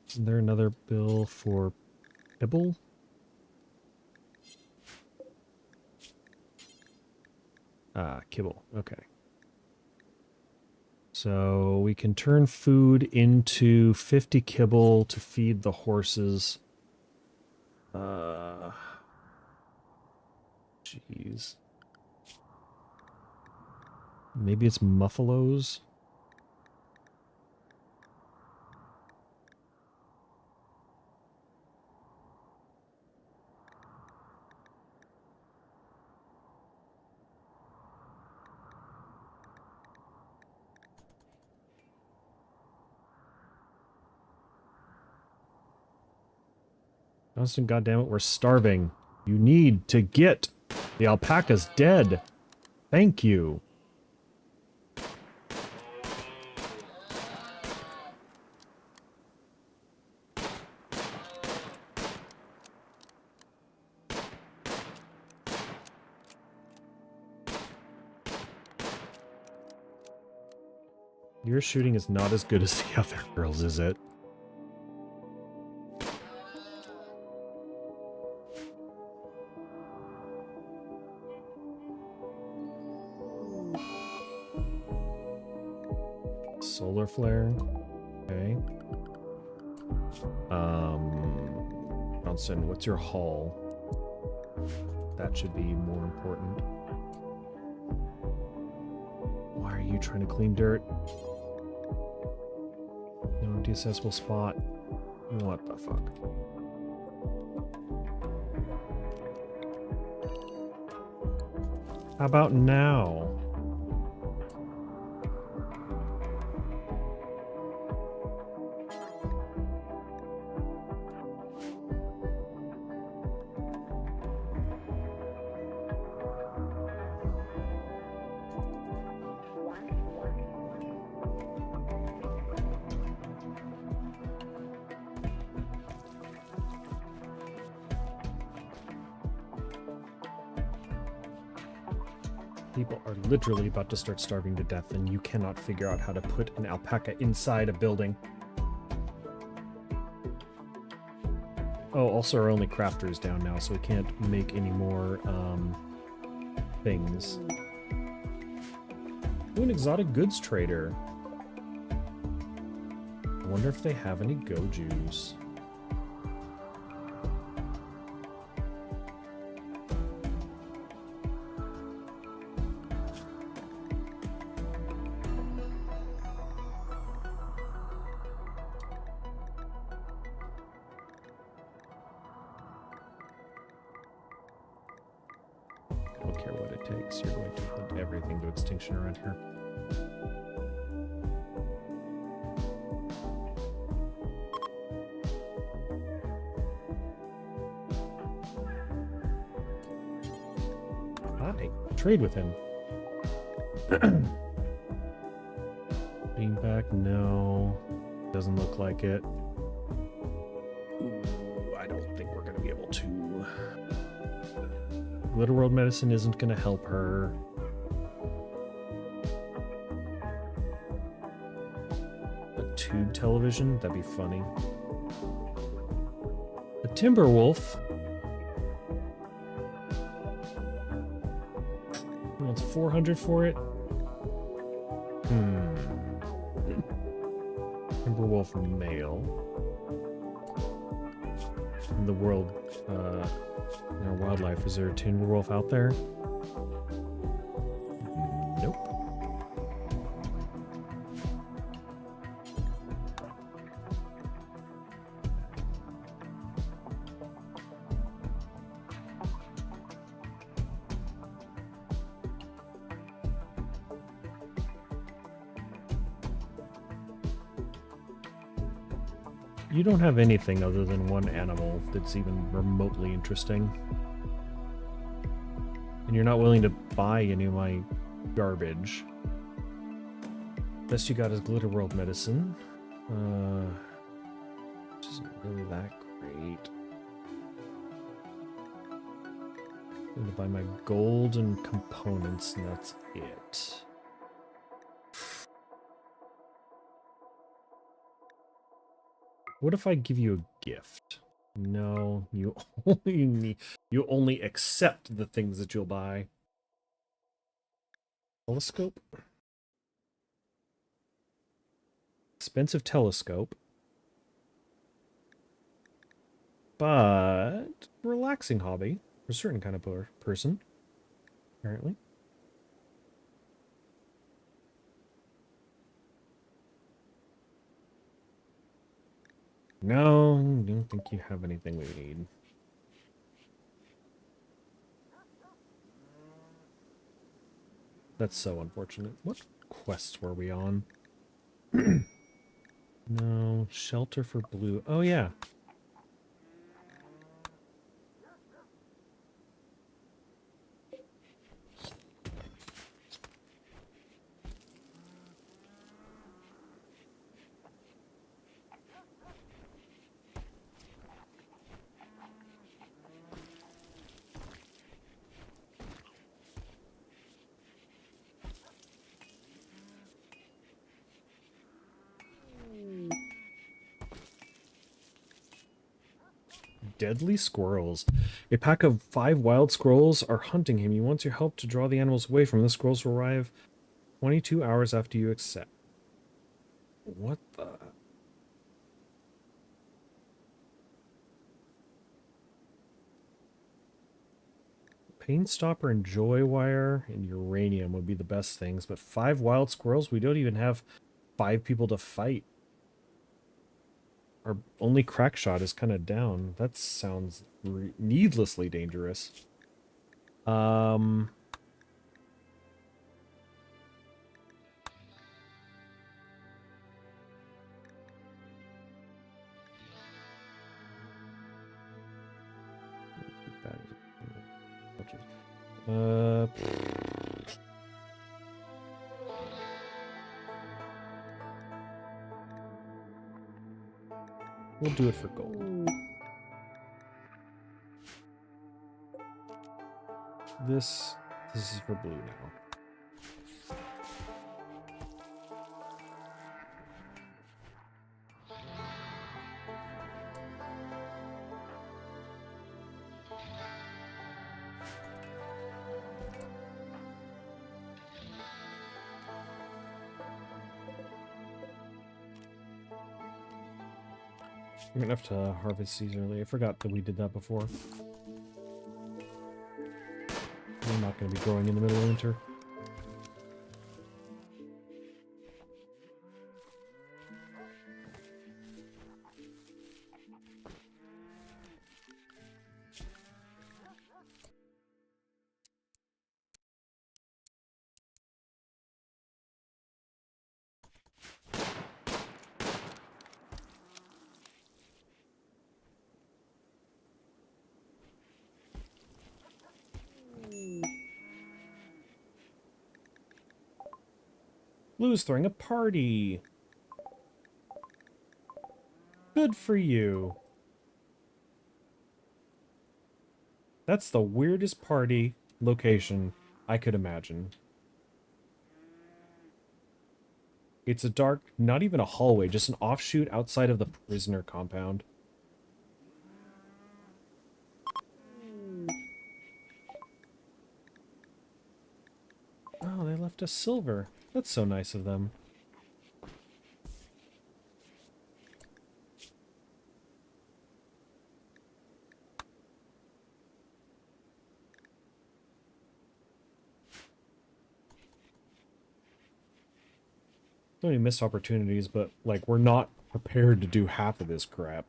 Is there another bill for kibble? Ah, kibble. Okay. So we can turn food into 50 kibble to feed the horses. Jeez. Maybe it's muffalos? Johnston, goddammit, we're starving. You need to get the alpacas dead. Thank you. Your shooting is not as good as the other girls, is it? Solar flare. Okay. Johnson, what's your haul? That should be more important. you trying to clean dirt? No empty accessible spot. What the fuck? How about now? People are literally about to start starving to death, and you cannot figure out how to put an alpaca inside a building. Oh, also our only crafter is down now, so we can't make any more things. Ooh, an exotic goods trader. I wonder if they have any go-juice. I don't care what it takes. You're going to put everything to extinction around here. Hi. Trade with him. Beanbag? No. Doesn't look like it. Ooh, I don't think we're going to be able to. Glitterworld medicine isn't going to help her. A tube television? That'd be funny. A timber wolf? He wants 400 for it? Timberwolf male. In the world, in our wildlife, is there a timberwolf out there? Nope. You don't have anything other than one animal that's even remotely interesting. And you're not willing to buy any of my garbage. Best you got is Glitterworld medicine. Which isn't really that great. I'm gonna buy my gold and components, and that's it. What if I give you a gift? No, you only accept the things that you'll buy. Telescope? Expensive telescope. But relaxing hobby for a certain kind of person, apparently. No, I don't think you have anything we need. That's so unfortunate. What quests were we on? No, shelter for blue. Oh, yeah. Deadly squirrels. A pack of 5 wild squirrels are hunting him. He wants your help to draw the animals away from him. The squirrels will arrive 22 hours after you accept. What the? Pain Stopper and Joy Wire and Uranium would be the best things, but 5 wild squirrels? We don't even have 5 people to fight. Our only crack shot is kind of down. That sounds needlessly dangerous. We'll do it for gold. This is for blue now. We're gonna have to harvest these early. I forgot that we did that before. We're not gonna be growing in the middle of winter. Blue's throwing a party. Good for you. That's the weirdest party location I could imagine. It's a dark, not even a hallway, just an offshoot outside of the prisoner compound. Oh, they left us silver. That's so nice of them. So many missed opportunities, but, like, we're not prepared to do half of this crap.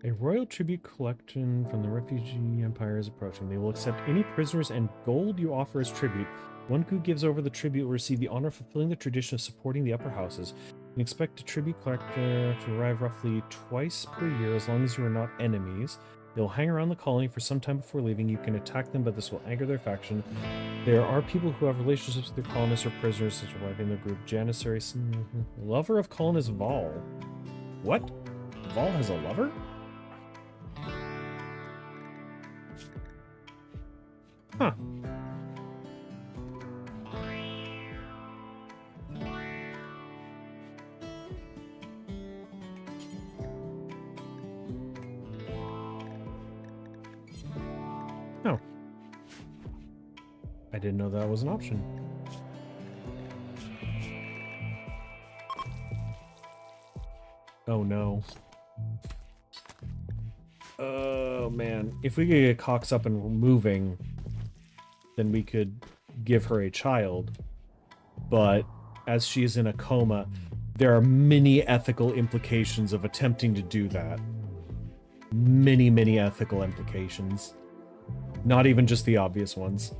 A royal tribute collection from the refugee empire is approaching. They will accept any prisoners and gold you offer as tribute. One who gives over the tribute will receive the honor of fulfilling the tradition of supporting the upper houses. You can expect a tribute collector to arrive roughly twice per year as long as you are not enemies. They will hang around the colony for some time before leaving. You can attack them, but this will anger their faction. There are people who have relationships with their colonists or prisoners since arriving in their group. Janissary, lover of colonist Vol. What? Vol has a lover? Huh. Oh. I didn't know that was an option. Oh no. Oh man. If we could get Cox up and moving, then we could give her a child. But as she is in a coma, there are many ethical implications of attempting to do that. Many, many ethical implications. Not even just the obvious ones.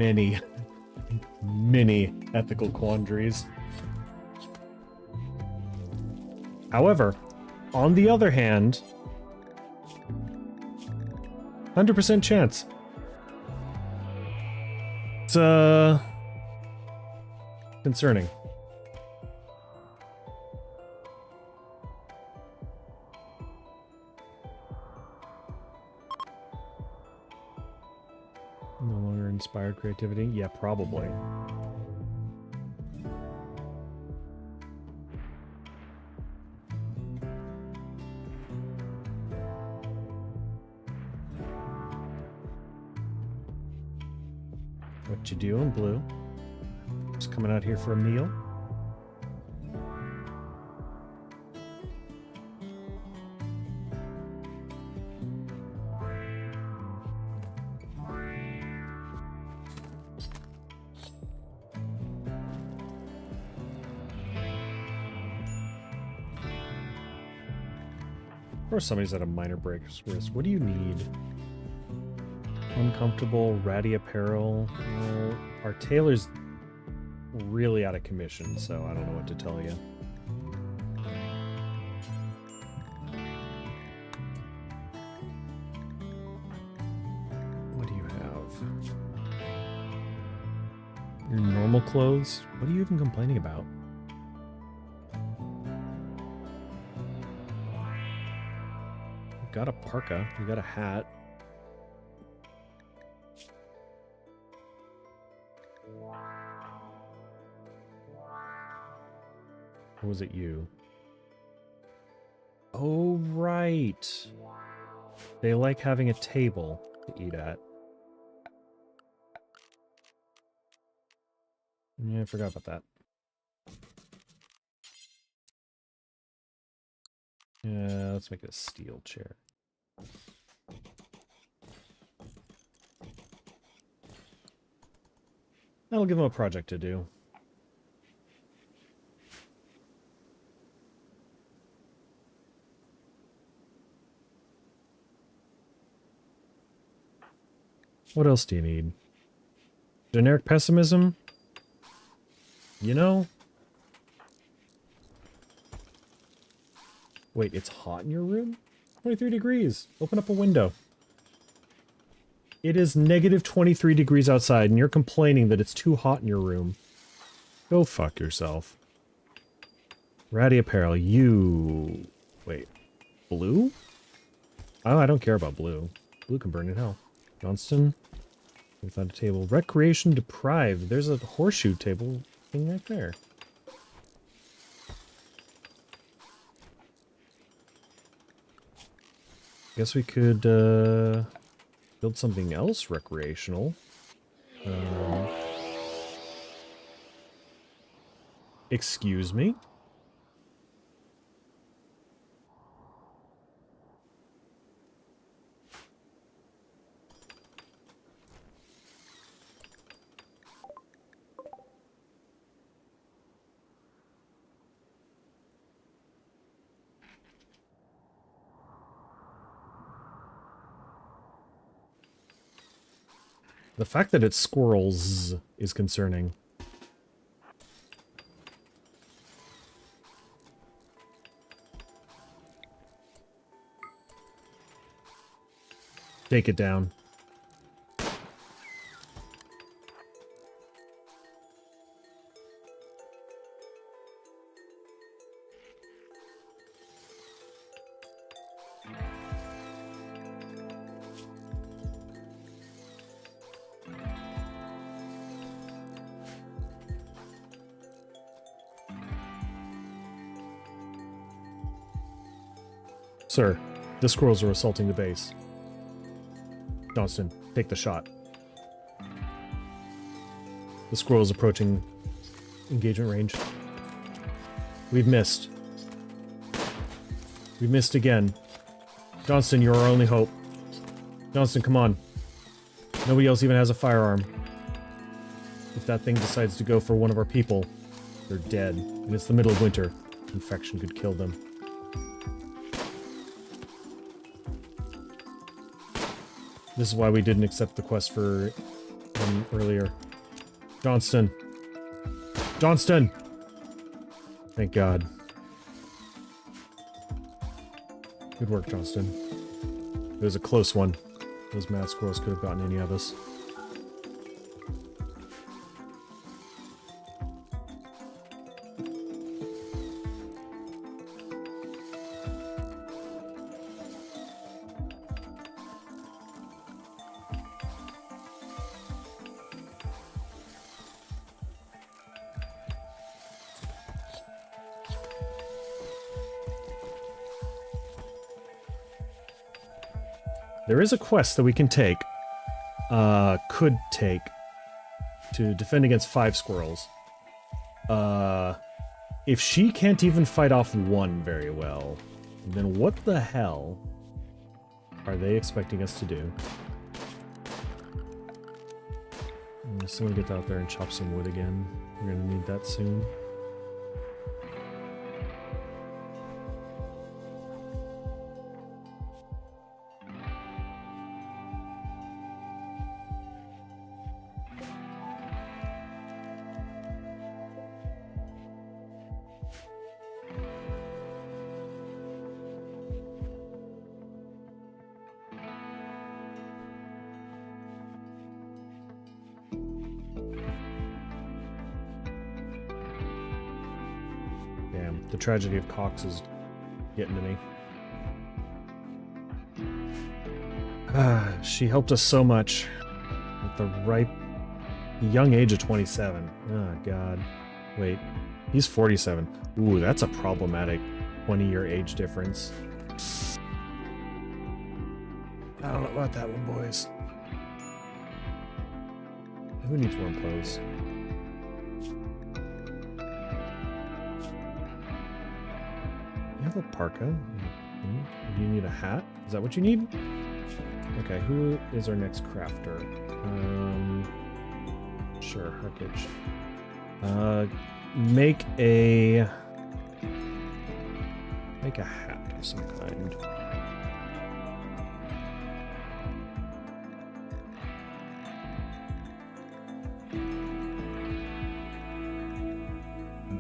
many, many ethical quandaries. However, on the other hand, 100% chance. It's, concerning. No longer inspired creativity? Yeah, probably. What you doing, Blue? Just coming out here for a meal? Or somebody's at a minor break's risk. What do you need? Uncomfortable, ratty apparel. Well, our tailor's really out of commission, so I don't know what to tell you. What do you have? Your normal clothes? What are you even complaining about? You got a parka, you got a hat. Or was it you? Oh, right. They like having a table to eat at. Yeah, I forgot about that. Yeah, let's make it a steel chair. That'll give them a project to do. What else do you need? Generic pessimism? You know? Wait, it's hot in your room? 23 degrees. Open up a window. It is negative 23 degrees outside, and you're complaining that it's too hot in your room. Go fuck yourself. Ratty apparel, you... Wait. Blue? Oh, I don't care about blue. Blue can burn in hell. Johnston? We found a table. Recreation deprived. There's a horseshoe table thing right there. Guess we could, build something else recreational. Excuse me? The fact that it's squirrels is concerning. Take it down. Sir, the squirrels are assaulting the base. Johnston, take the shot. The squirrel is approaching engagement range. We've missed. We missed again. Johnston, you're our only hope. Johnston, come on. Nobody else even has a firearm. If that thing decides to go for one of our people, they're dead. And it's the middle of winter. Infection could kill them. This is why we didn't accept the quest for from earlier. Johnston. Johnston! Thank God. Good work, Johnston. It was a close one. Those mad squirrels could have gotten any of us. There is a quest that we can take, could take, to defend against 5 squirrels. If she can't even fight off one very well, then what the hell are they expecting us to do? Someone get out there and chop some wood again. We're gonna need that soon. Damn, the tragedy of Cox is getting to me. She helped us so much at the ripe, young age of 27. Oh, God. Wait, he's 47. Ooh, that's a problematic 20-year age difference. I don't know about that one, boys. Who needs warm clothes? You have a parka? Do you need a hat? Is that what you need? Okay, who is our next crafter? Sure, Harkage. Make a hat of some kind.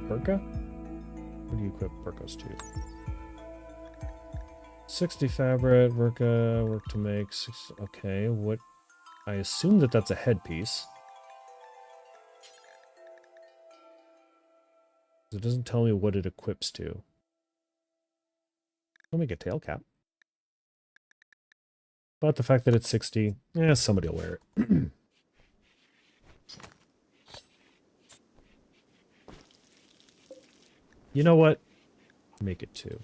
Burka? What do you equip burkas to? 60 fabric, work to make 6. Okay, what? I assume that that's a headpiece. It doesn't tell me what it equips to. I'll make a tail cap. But the fact that it's 60, yeah, somebody will wear it. You know what? Make it 2.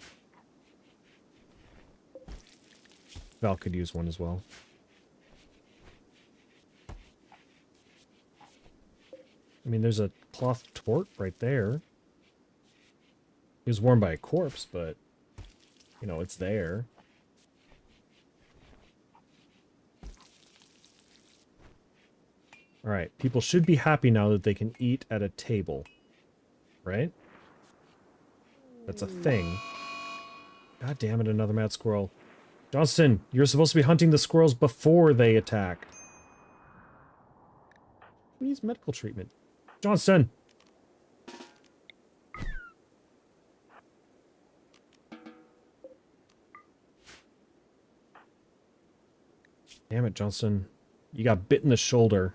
Val could use one as well. I mean, there's a cloth tort right there. It was worn by a corpse, but, you know, it's there. Alright, people should be happy now that they can eat at a table. Right? That's a thing. God damn it, another mad squirrel. Johnston, you're supposed to be hunting the squirrels before they attack. Who needs medical treatment? Johnston! Damn it, Johnston. You got bit in the shoulder.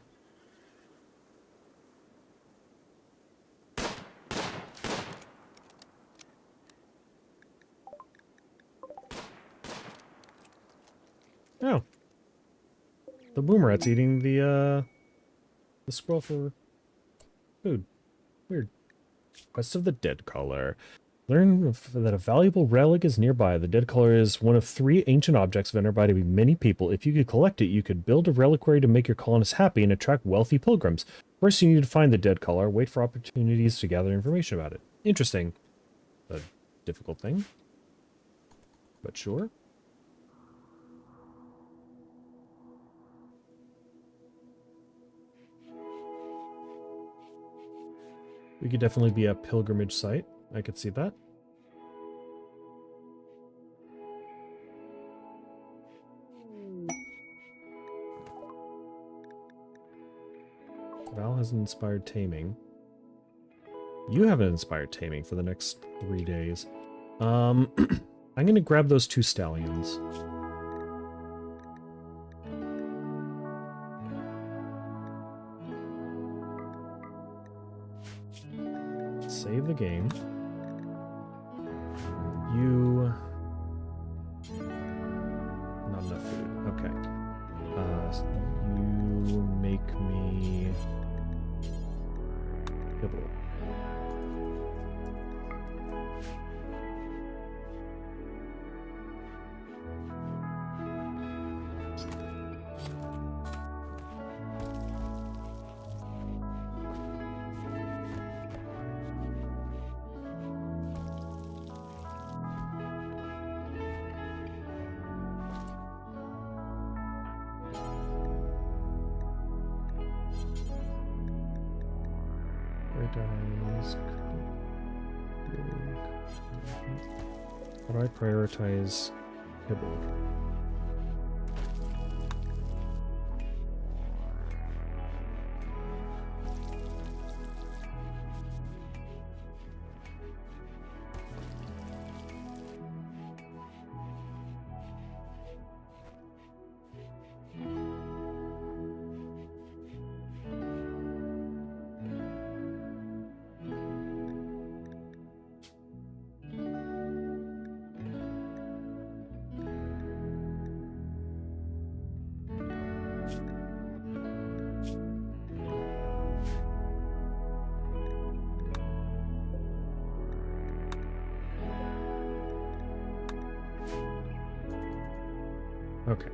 Oh. The boomerrat's eating the squirrel for food. Weird. Quest of the Dead Caller. Learn that a valuable relic is nearby. The Dead Caller is one of 3 ancient objects venerated by many people. If you could collect it, you could build a reliquary to make your colonists happy and attract wealthy pilgrims. First, you need to find the Dead Caller. Wait for opportunities to gather information about it. Interesting. A difficult thing. But sure. We could definitely be a pilgrimage site. I could see that. hasn't inspired taming. You haven't inspired taming for the next 3 days. I'm gonna grab those 2 stallions. Save the game. You... Not enough food. Okay. You make me... Kibble. How do I prioritize kibble? Okay.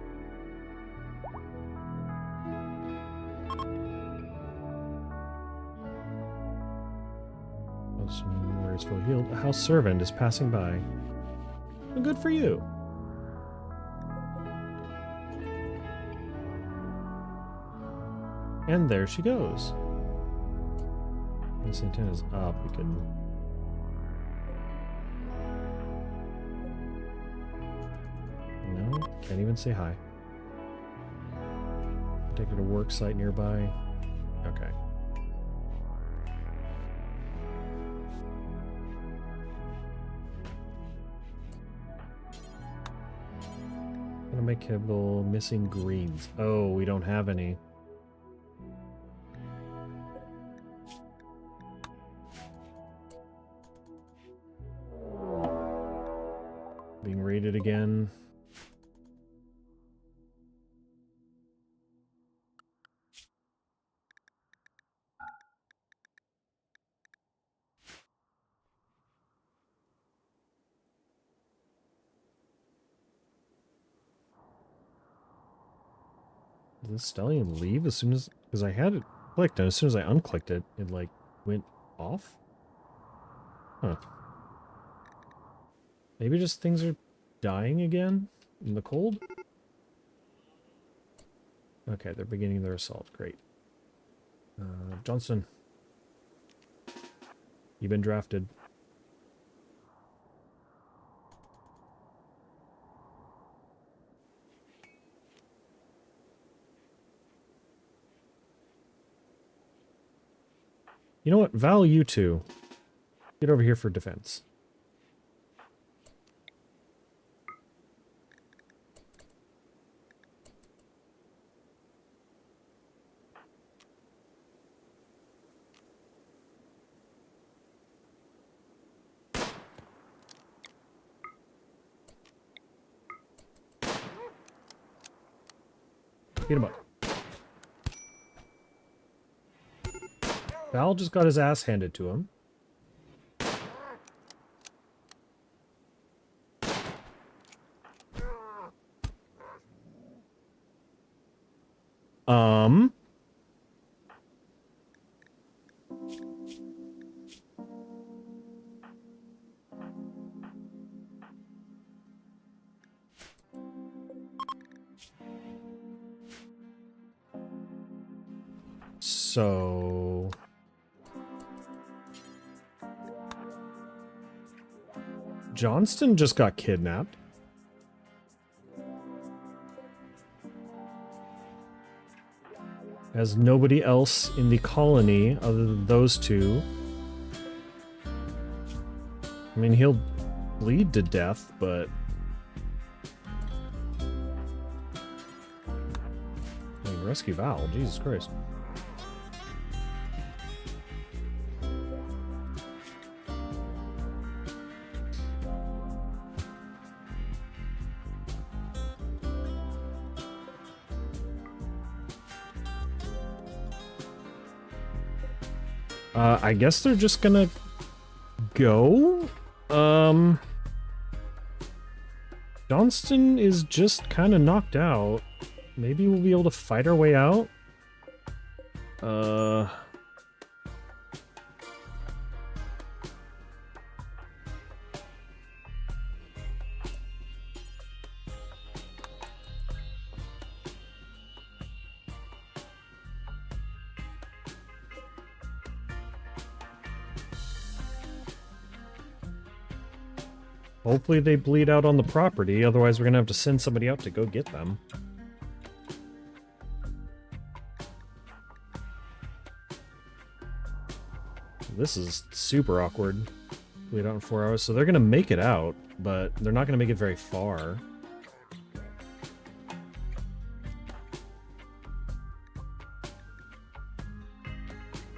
Some warriors feel healed. A house servant is passing by. Well, good for you. And there she goes. When Santana's up, we can... No, can't even say hi. Take her to work site nearby. Okay. Gonna make kibble missing greens. Oh, we don't have any. Being raided again. Did the stallion leave as soon as... Because I had it clicked, and as soon as I unclicked it, it, like, went off? Huh. Maybe just things are dying again in the cold? Okay, they're beginning their assault. Great. Johnson. You've been drafted. You know what? Val, you two. Get over here for defense. Beat him up. Val just got his ass handed to him. So... Johnston just got kidnapped. Has nobody else in the colony other than those two. I mean, he'll bleed to death, but... I mean, rescue Val, Jesus Christ. I guess they're just gonna go. Johnston is just kind of knocked out. Maybe we'll be able to fight our way out. Hopefully they bleed out on the property, otherwise we're gonna have to send somebody out to go get them. This is super awkward. Bleed out in 4 hours, so they're gonna make it out, but they're not gonna make it very far.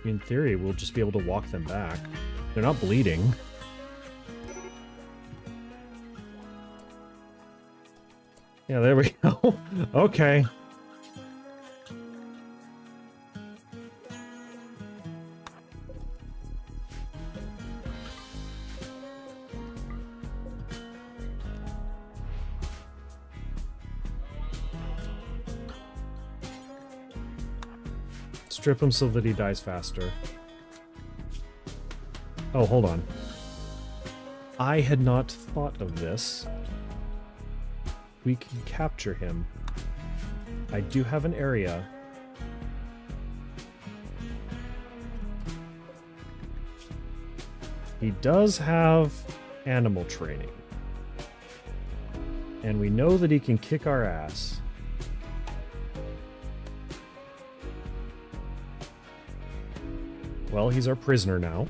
In theory, we'll just be able to walk them back. They're not bleeding. Yeah, there we go. Okay. Strip him so that he dies faster. Oh, hold on. I had not thought of this. We can capture him. I do have an area. He does have animal training. And we know that he can kick our ass. Well, he's our prisoner now.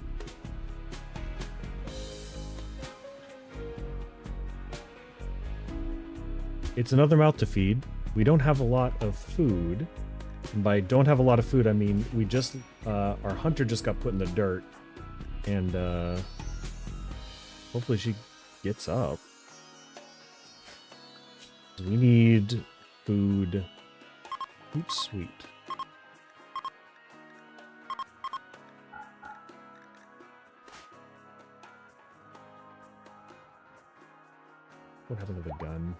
It's another mouth to feed. We don't have a lot of food. And by don't have a lot of food, I mean we just, our hunter just got put in the dirt. And, hopefully she gets up. We need food. Oops, sweet. What happened to the gun?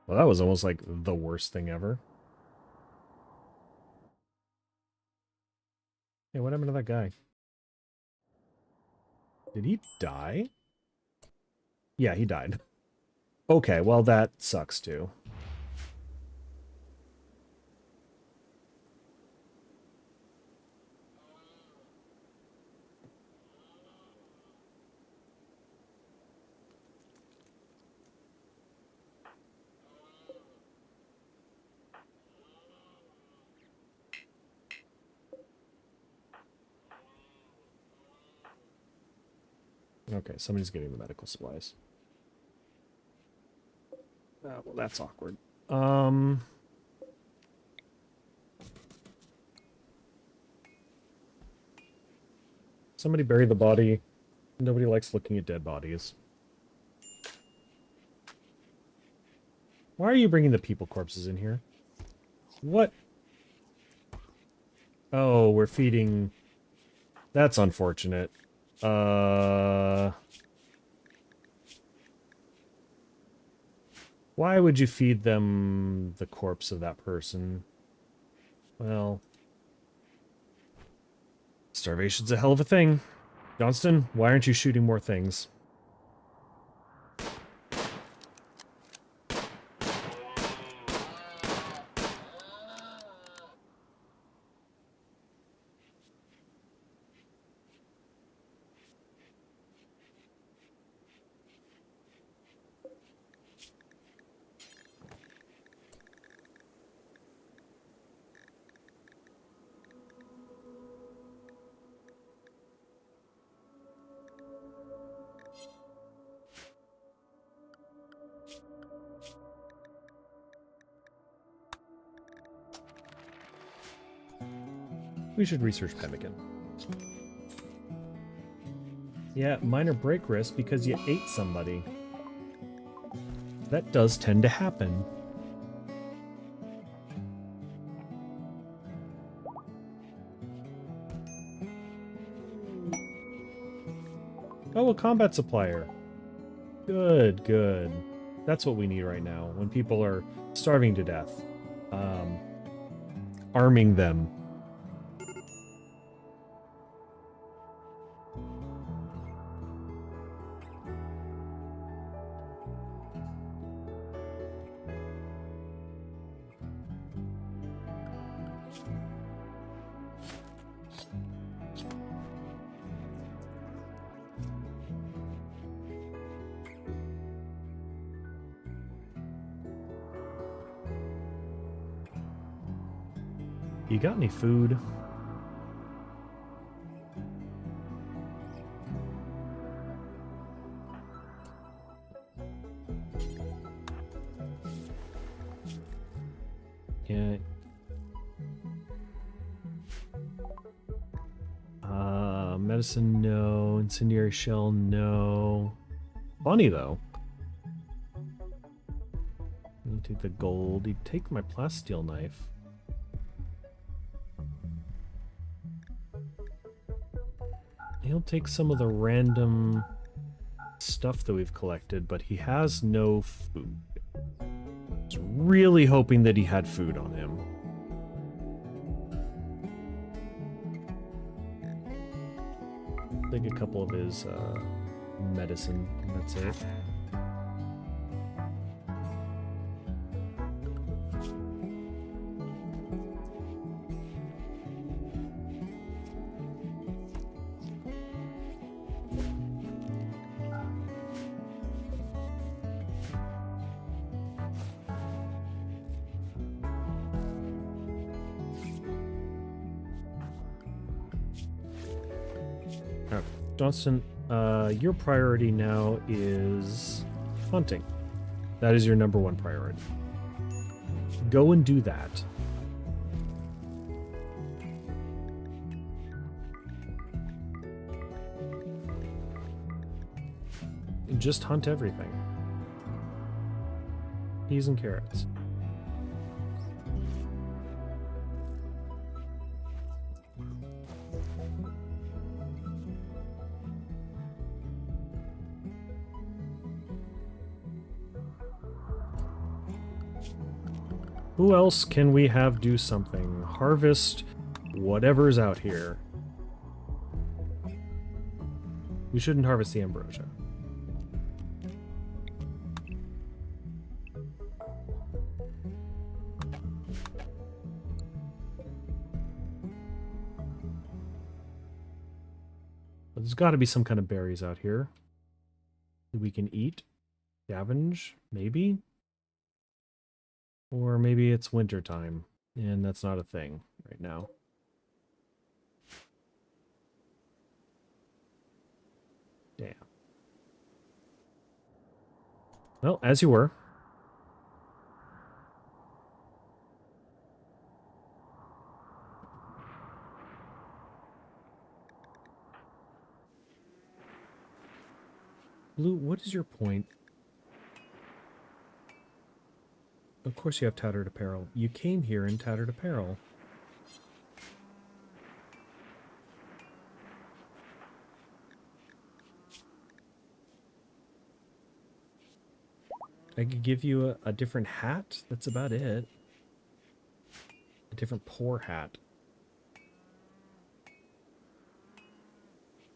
Well, that was almost like the worst thing ever. Hey, what happened to that guy? Did he die? Yeah, he died. Okay, well that sucks too. Okay, somebody's getting the medical supplies. Well, that's awkward. Somebody bury the body. Nobody likes looking at dead bodies. Why are you bringing the people corpses in here? What? Oh, we're feeding... That's unfortunate. Why would you feed them the corpse of that person? Well... Starvation's a hell of a thing. Johnston, why aren't you shooting more things? We should research pemmican. Yeah, minor break risk because you ate somebody. That does tend to happen. Oh, a combat supplier. Good, good. That's what we need right now when people are starving to death. Arming them. You got any food? Yeah. Medicine, no. Incendiary shell, no. Funny, though. You take the gold. You take my plasteel knife. He'll take some of the random stuff that we've collected, but he has no food. I was really hoping that he had food on him. Take a couple of his medicine, and that's it. Johnston, your priority now is hunting. That is your number one priority. Go and do that. And just hunt everything. Peas and carrots. Who else can we have do something? Harvest whatever's out here. We shouldn't harvest the ambrosia. But there's got to be some kind of berries out here that we can eat. Scavenge, maybe? Or maybe it's winter time, and that's not a thing right now. Damn. Well, as you were. Blue, what is your point? Of course you have tattered apparel. You came here in tattered apparel. I could give you a different hat. That's about it. A different poor hat.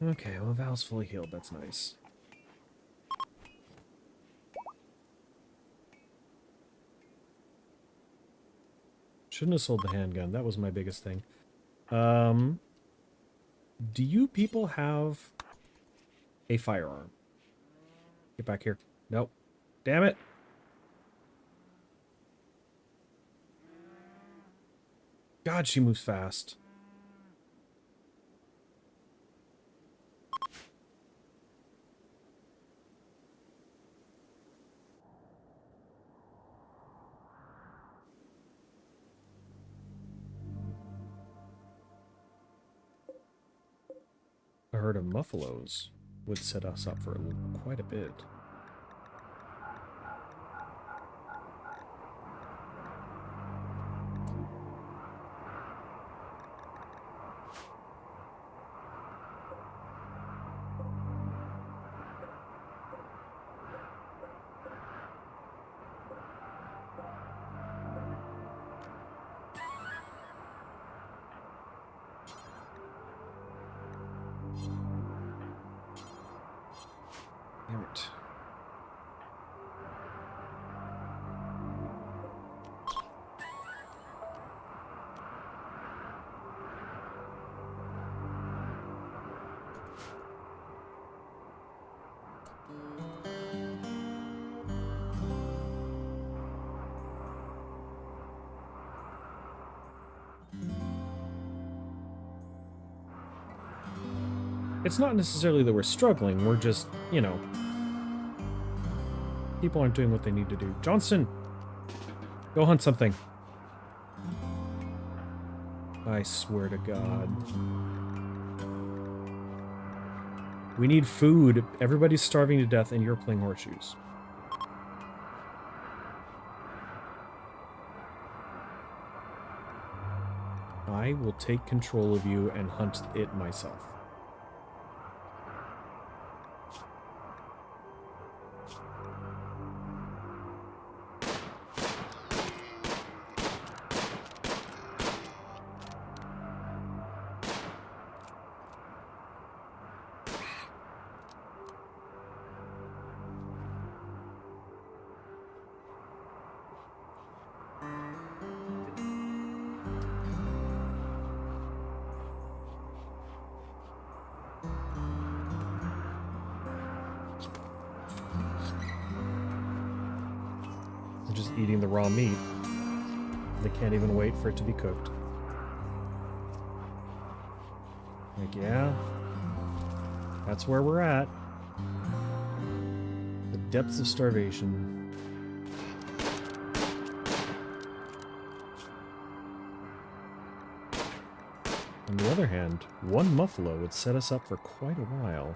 Okay, well, Val's fully healed. That's nice. Shouldn't have sold the handgun. That was my biggest thing. Do you people have a firearm? Get back here. Nope. Damn it. God, she moves fast. herd of buffaloes would set us up for quite a bit. Damn it. It's not necessarily that we're struggling, we're just, you know, people aren't doing what they need to do. Johnston, go hunt something. I swear to God. We need food. Everybody's starving to death and you're playing horseshoes. I will take control of you and hunt it myself. Just eating the raw meat. They can't even wait for it to be cooked. Like, yeah, that's where we're at. The depths of starvation. On the other hand, one muffalo would set us up for quite a while.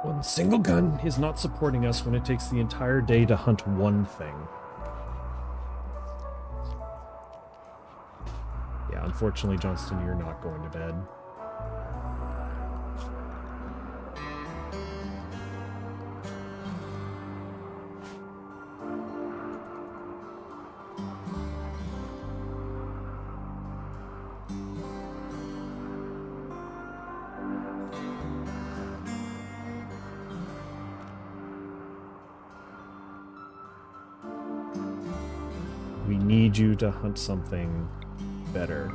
One single gun is not supporting us when it takes the entire day to hunt one thing. Yeah, unfortunately, Johnston, you're not going to bed. We need you to hunt something better.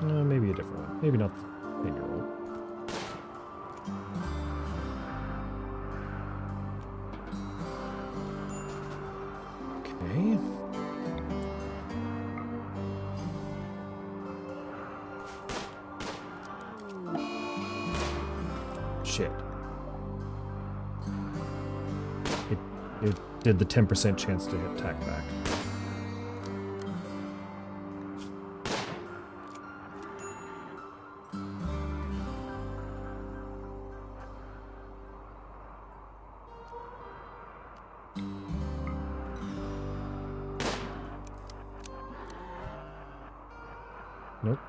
Maybe a different one. Maybe not the 10-year-old. Okay. Shit. It did the 10% chance to hit attack back. Nope.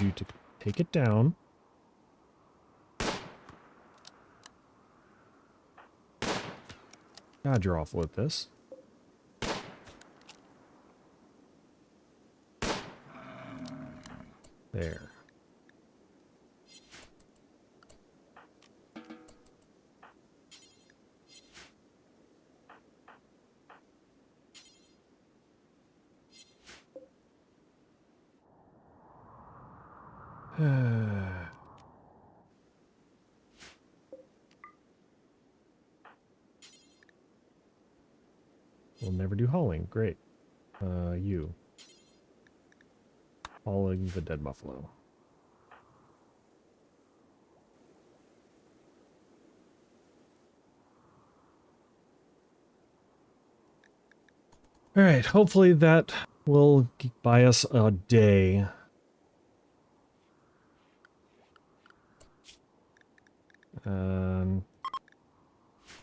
need you to take it down. God, you're awful at this. There. We'll never do hauling. Great. You. Hauling the dead buffalo. Alright, hopefully that will buy us a day.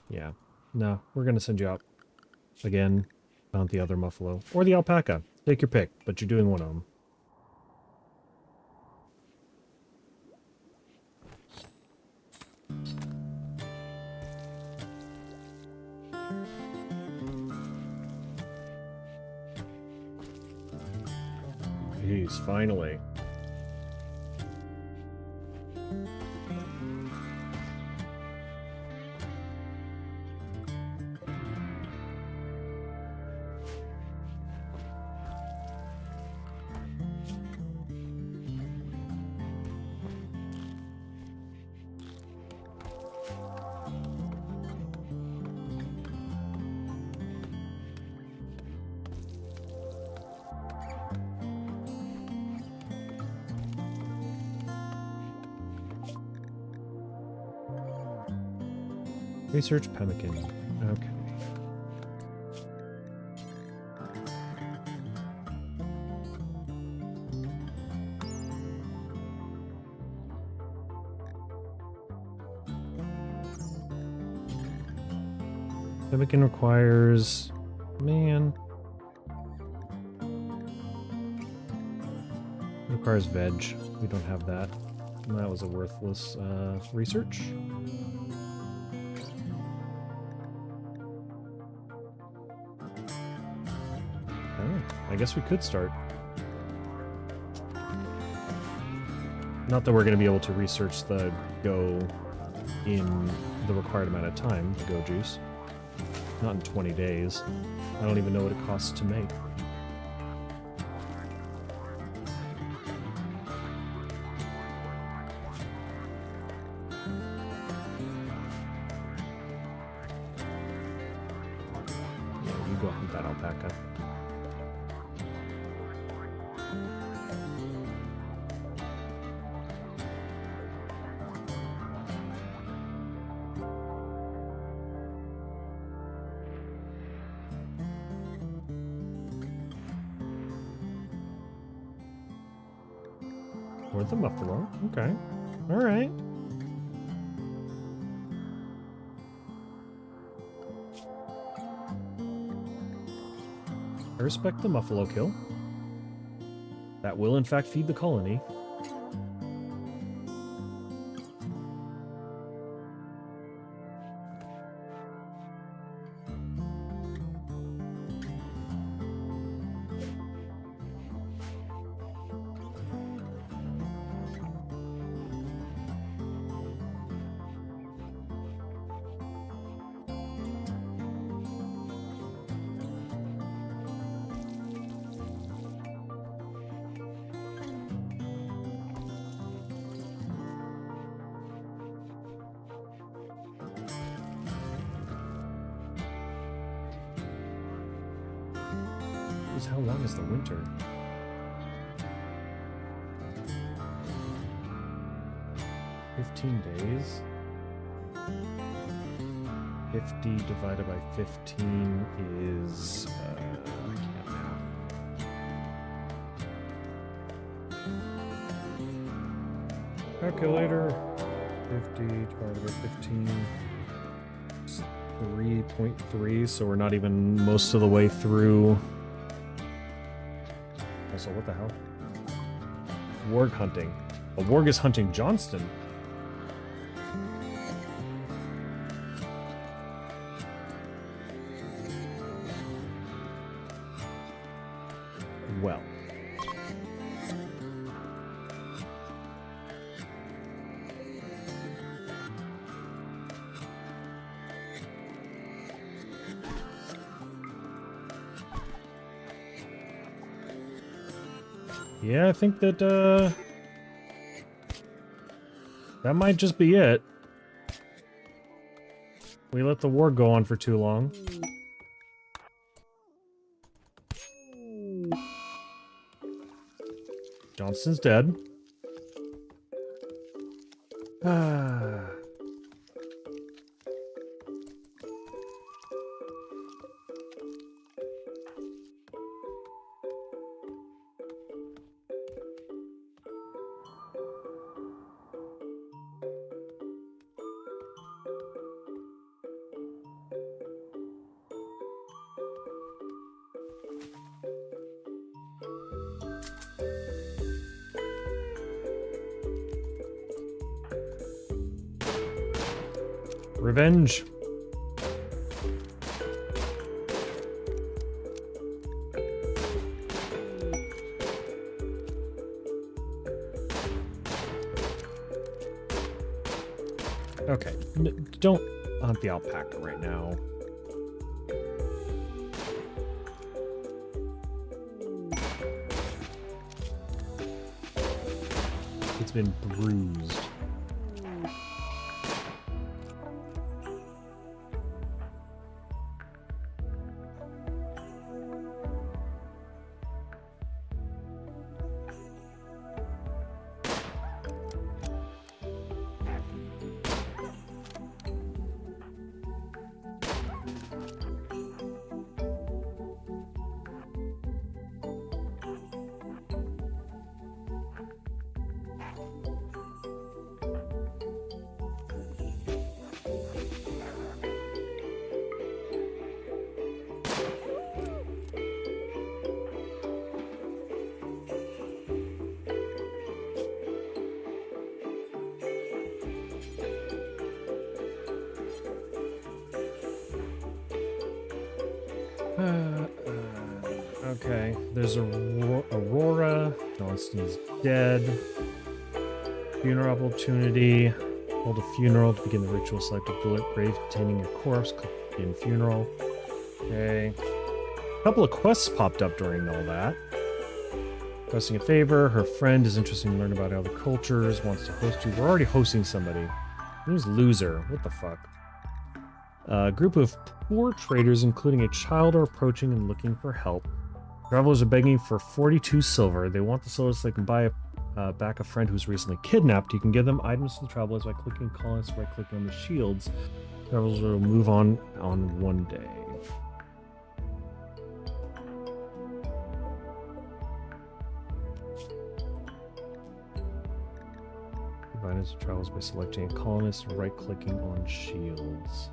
Yeah. No, we're gonna send you out. Again, not the other buffalo. Or the alpaca. Take your pick, but you're doing one of them. Jeez, finally. Research pemmican. Okay. Pemmican requires... Man. It requires veg. We don't have that. That was a worthless research. I guess we could start. Not that we're going to be able to research the go in the required amount of time, the go juice. Not in 20 days. I don't even know what it costs to make. Yeah, you go hunt that alpaca. Or the buffalo. Okay. Alright. I respect the buffalo kill. That will in fact feed the colony. How long is the winter? days? 50 divided by 15 is... I can't math. Calculator. 50 divided by 15 is 3.3, so we're not even most of the way through. Also, what the hell? warg hunting. A warg is hunting Johnston. Well. Yeah, I think that, that might just be it. We let the war go on for too long. Johnston's dead. Ah. Revenge. Okay, don't hunt the alpaca right now. It's been bruised. Okay, there's Aurora. Johnston's dead. Funeral opportunity. Hold a funeral to begin the ritual. Select a bullet grave containing your corpse. Click begin funeral. Okay. A couple of quests popped up during all that. Requesting a favor. Her friend is interested in learning about other cultures. Wants to host you. We're already hosting somebody. Who's loser? What the fuck? A group of poor traders, including a child, are approaching and looking for help. Travelers are begging for 42 silver. They want the silver so they can buy back a friend who's recently kidnapped. You can give them items to the travelers by clicking colonists, right-clicking on the shields. Travelers will move on one day. Give items to travelers by selecting a colonist, right-clicking on shields.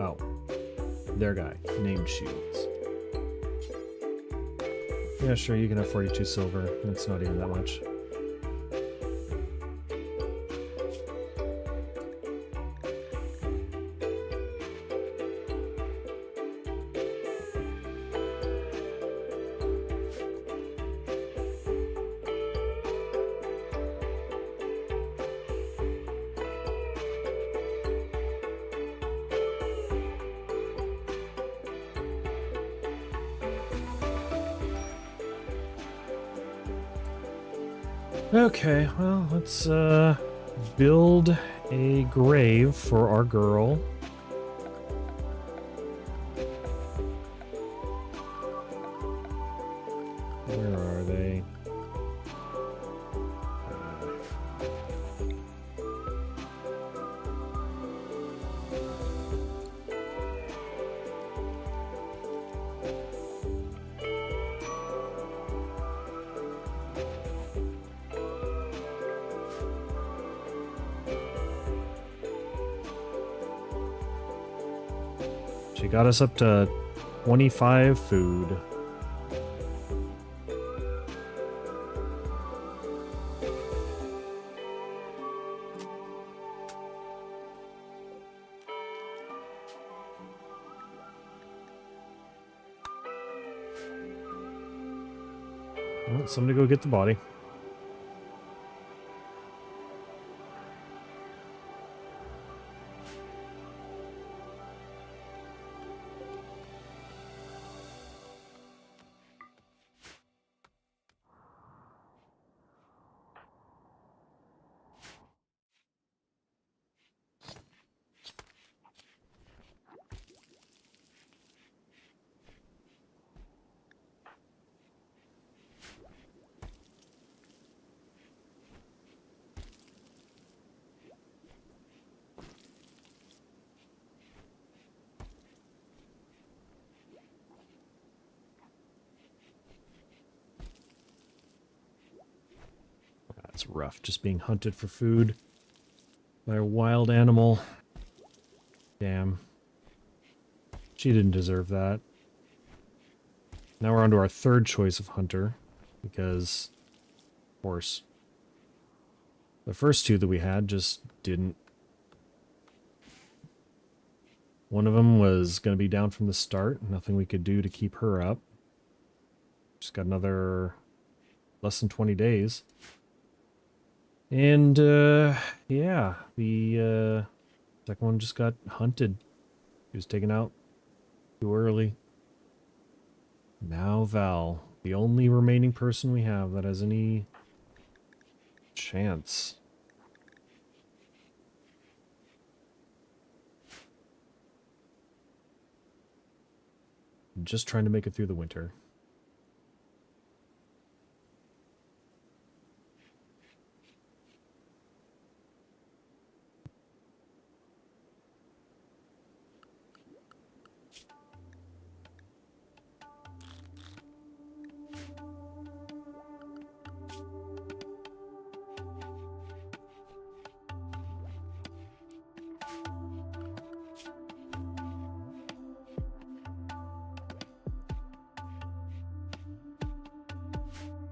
Oh, their guy, named Shields. Yeah, sure, you can have 42 silver. That's not even that much. Okay, well, let's build a grave for our girl. Where are they? She got us up to 25 food. Well, somebody go get the body. That's rough, just being hunted for food by a wild animal. Damn. She didn't deserve that. Now we're on to our third choice of hunter, because, of course, the first two that we had just didn't. One of them was going to be down from the start. Nothing we could do to keep her up. Just got another less than 20 days. And, yeah, the second one just got hunted. He was taken out too early. Now Val, the only remaining person we have that has any chance. Just trying to make it through the winter.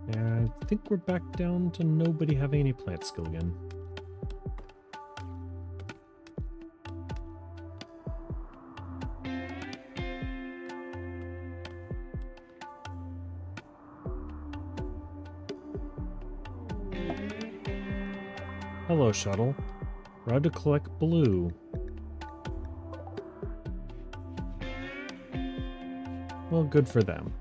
Yeah, I think we're back down to nobody having any plant skill again. Hello, shuttle. Proud to collect blue. Well, good for them.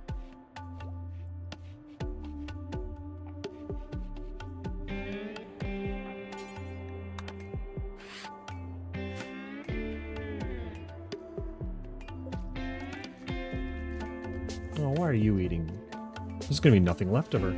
Oh, why are you eating? There's gonna be nothing left of her.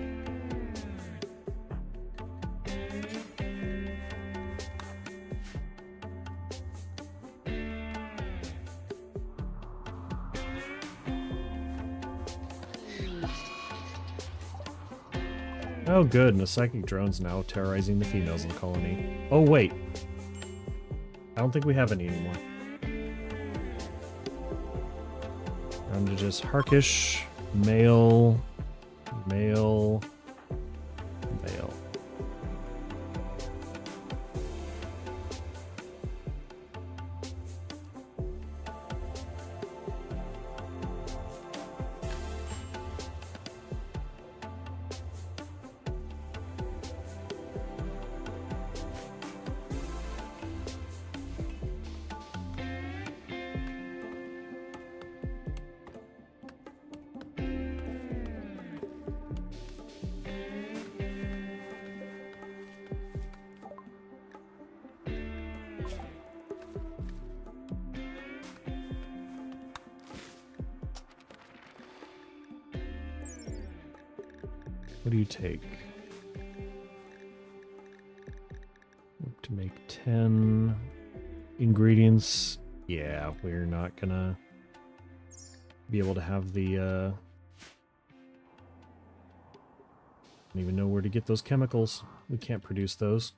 Oh good, and the psychic drone's now terrorizing the females in the colony. Oh wait. I don't think we have any anymore. Down to just Harkish, male, male, male. What do you take? To make 10 ingredients. Yeah, we're not gonna be able to have the, don't even know where to get those chemicals. We can't produce those.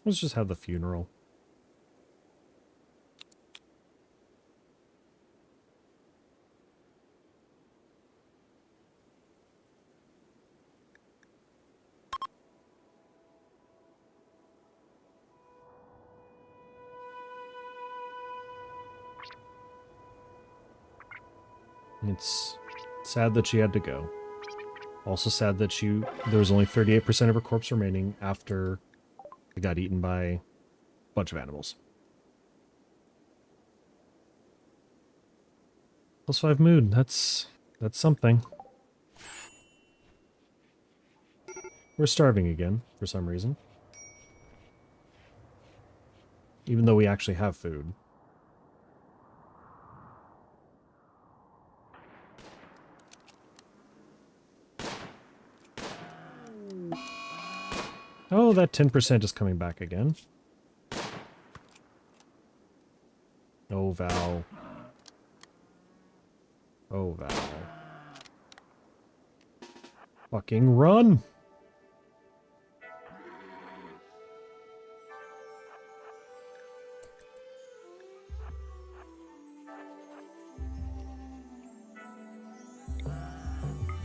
Let's just have the funeral. It's sad that she had to go. Also sad that there was only 38% of her corpse remaining after it got eaten by a bunch of animals. +5 mood, that's something. We're starving again, for some reason. Even though we actually have food. Oh, that 10% is coming back again. Oh, Val. Oh, Val. Fucking run!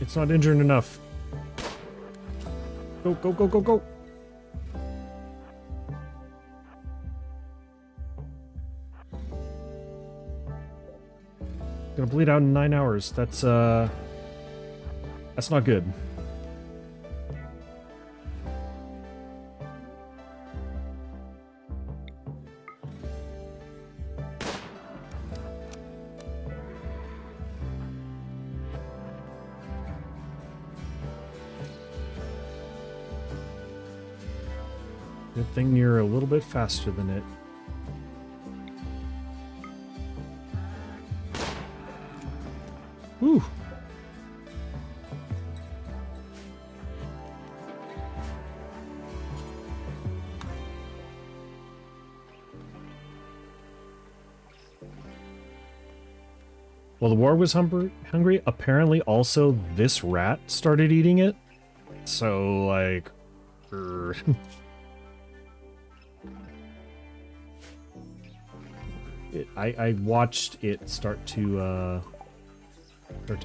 It's not injured enough. Go, go, go, go, go! Gonna bleed out in 9 hours. That's not good. Good thing you're a little bit faster than it. Whew. While the war was hungry, apparently also this rat started eating it. So, like... I watched it start to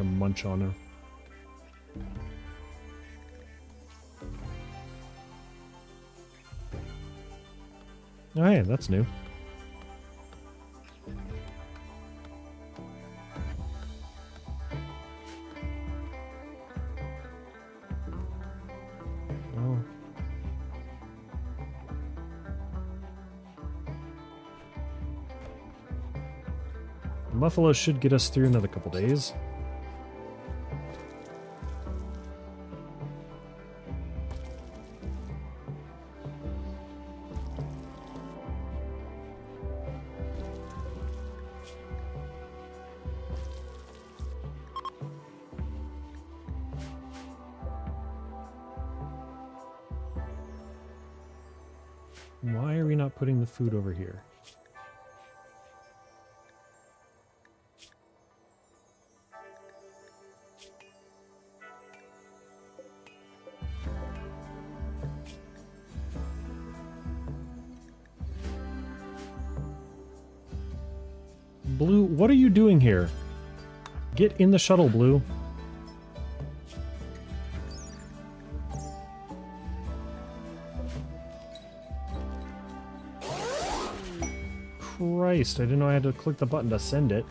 munch on her. Oh yeah, that's new. Oh. Buffalo should get us through another couple days. Why are we not putting the food over here? Blue, what are you doing here? Get in the shuttle, Blue. Christ, I didn't know I had to click the button to send it.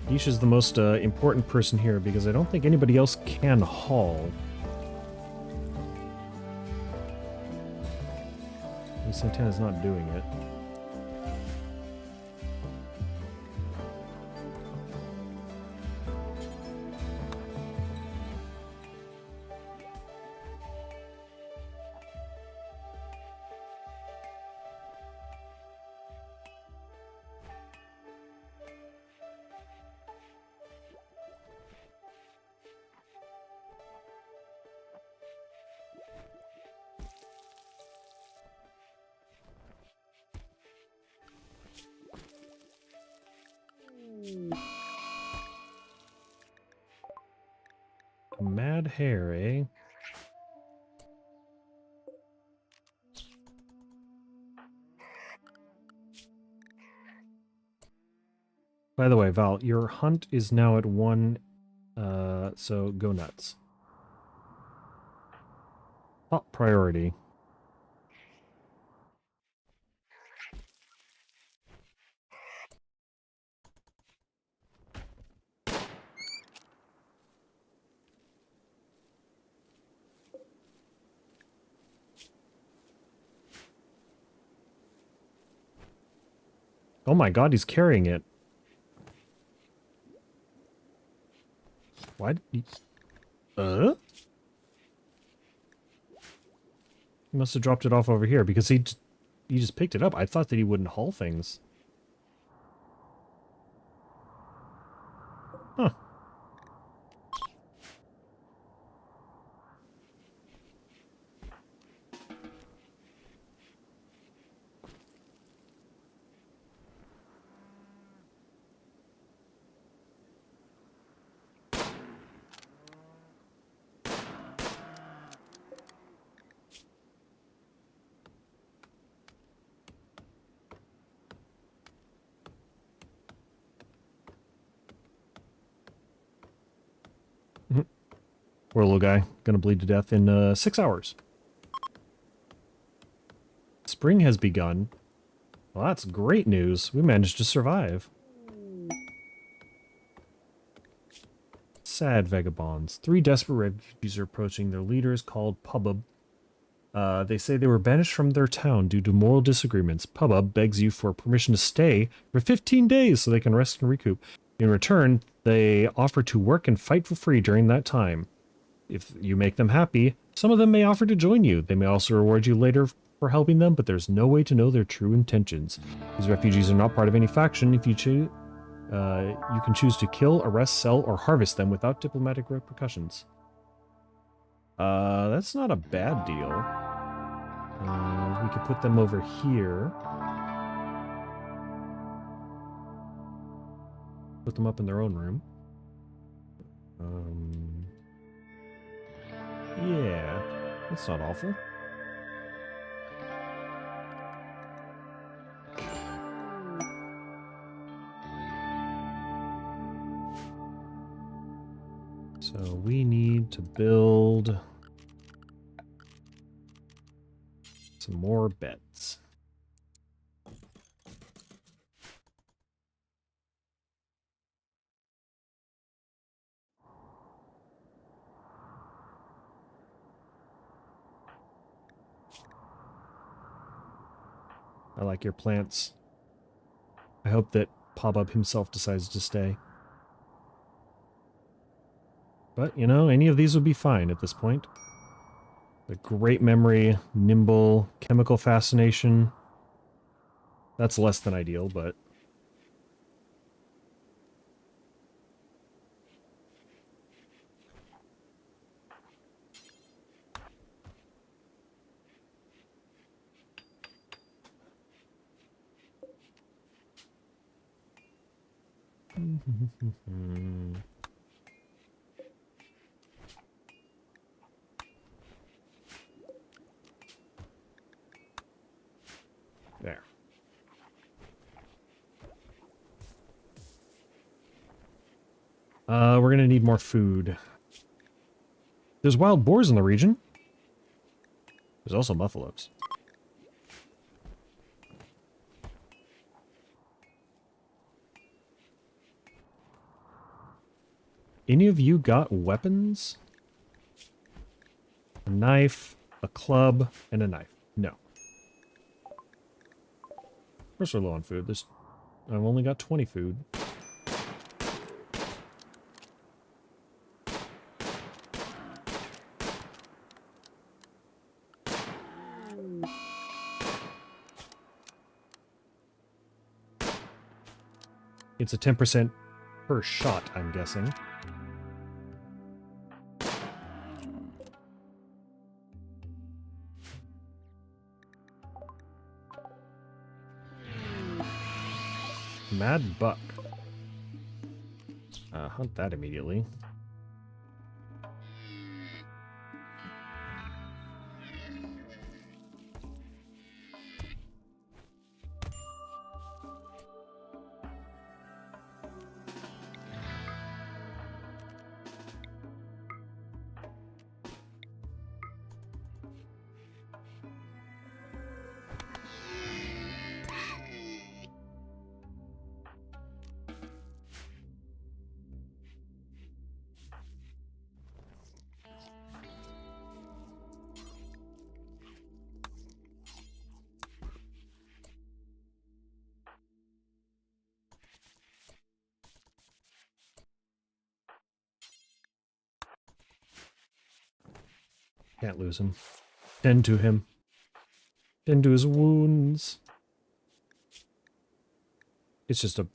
Yeesh is the most important person here because I don't think anybody else can haul. And Santana's not doing it. Red hair, eh? By the way, Val, your hunt is now at 1, so go nuts. Top priority. Oh my god, he's carrying it. Why did he... He must have dropped it off over here, because he just picked it up. I thought that he wouldn't haul things. Huh. Poor little guy. Gonna bleed to death in 6 hours. Spring has begun. Well, that's great news. We managed to survive. Sad vagabonds. 3 desperate refugees are approaching their leaders called Pubub. They say they were banished from their town due to moral disagreements. Pubub begs you for permission to stay for 15 days so they can rest and recoup. In return, they offer to work and fight for free during that time. If you make them happy, some of them may offer to join you. They may also reward you later for helping them, but there's no way to know their true intentions. These refugees are not part of any faction. If you choose, you can choose to kill, arrest, sell, or harvest them without diplomatic repercussions. That's not a bad deal. We could put them over here. Put them up in their own room. Yeah, that's not awful. So we need to build some more beds. I like your plants. I hope that Pabab himself decides to stay. But, you know, any of these would be fine at this point. The great memory, nimble, chemical fascination. That's less than ideal, but... There. We're gonna need more food. There's wild boars in the region. There's also buffaloes. Any of you got weapons? A knife, a club, and a knife. No. Of course we're low on food. I've only got 20 food. It's a 10% per shot, I'm guessing. Mad buck. Hunt that immediately. Can't lose him. Tend to him. Tend to his wounds. It's just a...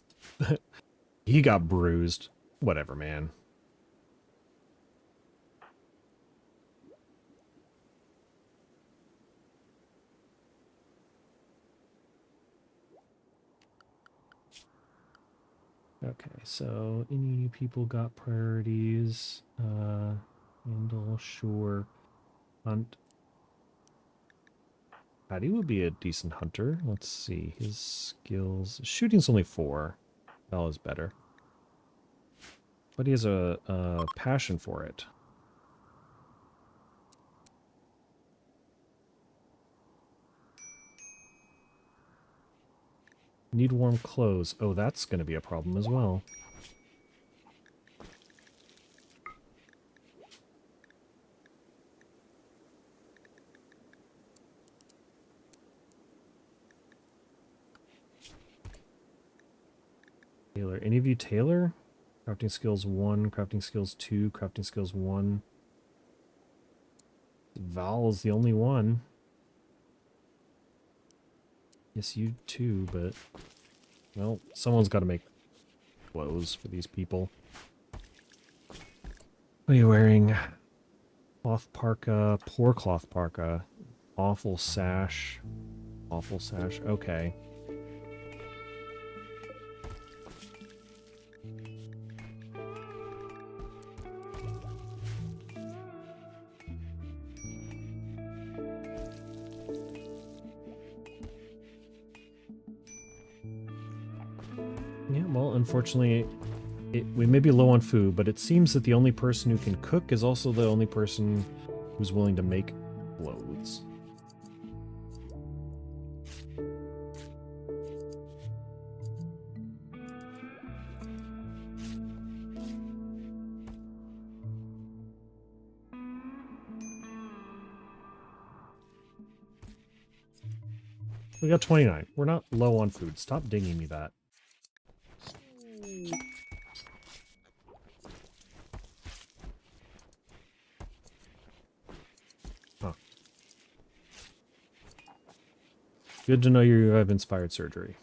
He got bruised. Whatever, man. Okay, so any new people got priorities? Handle, sure. Hunt. Patty would be a decent hunter. Let's see. His skills. Shooting's only 4. Val is better. But he has a passion for it. Need warm clothes. Oh, that's going to be a problem as well. Tailor. Any of you tailor? Crafting skills 1, crafting skills 2, crafting skills 1. Val is the only one. Yes, you too, but... Well, someone's got to make clothes for these people. What are you wearing? Cloth parka, poor cloth parka. Awful sash. Awful sash, okay. Yeah, well, unfortunately, we may be low on food, but it seems that the only person who can cook is also the only person who's willing to make clothes. We got 29. We're not low on food. Stop dinging me that. Huh. Good to know you have inspired surgery.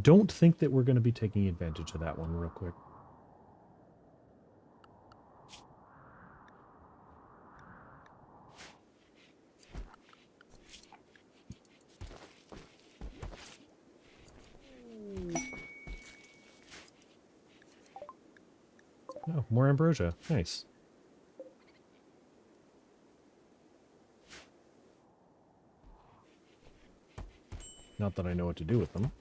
Don't think that we're going to be taking advantage of that one real quick. Oh, more ambrosia. Nice. Not that I know what to do with them.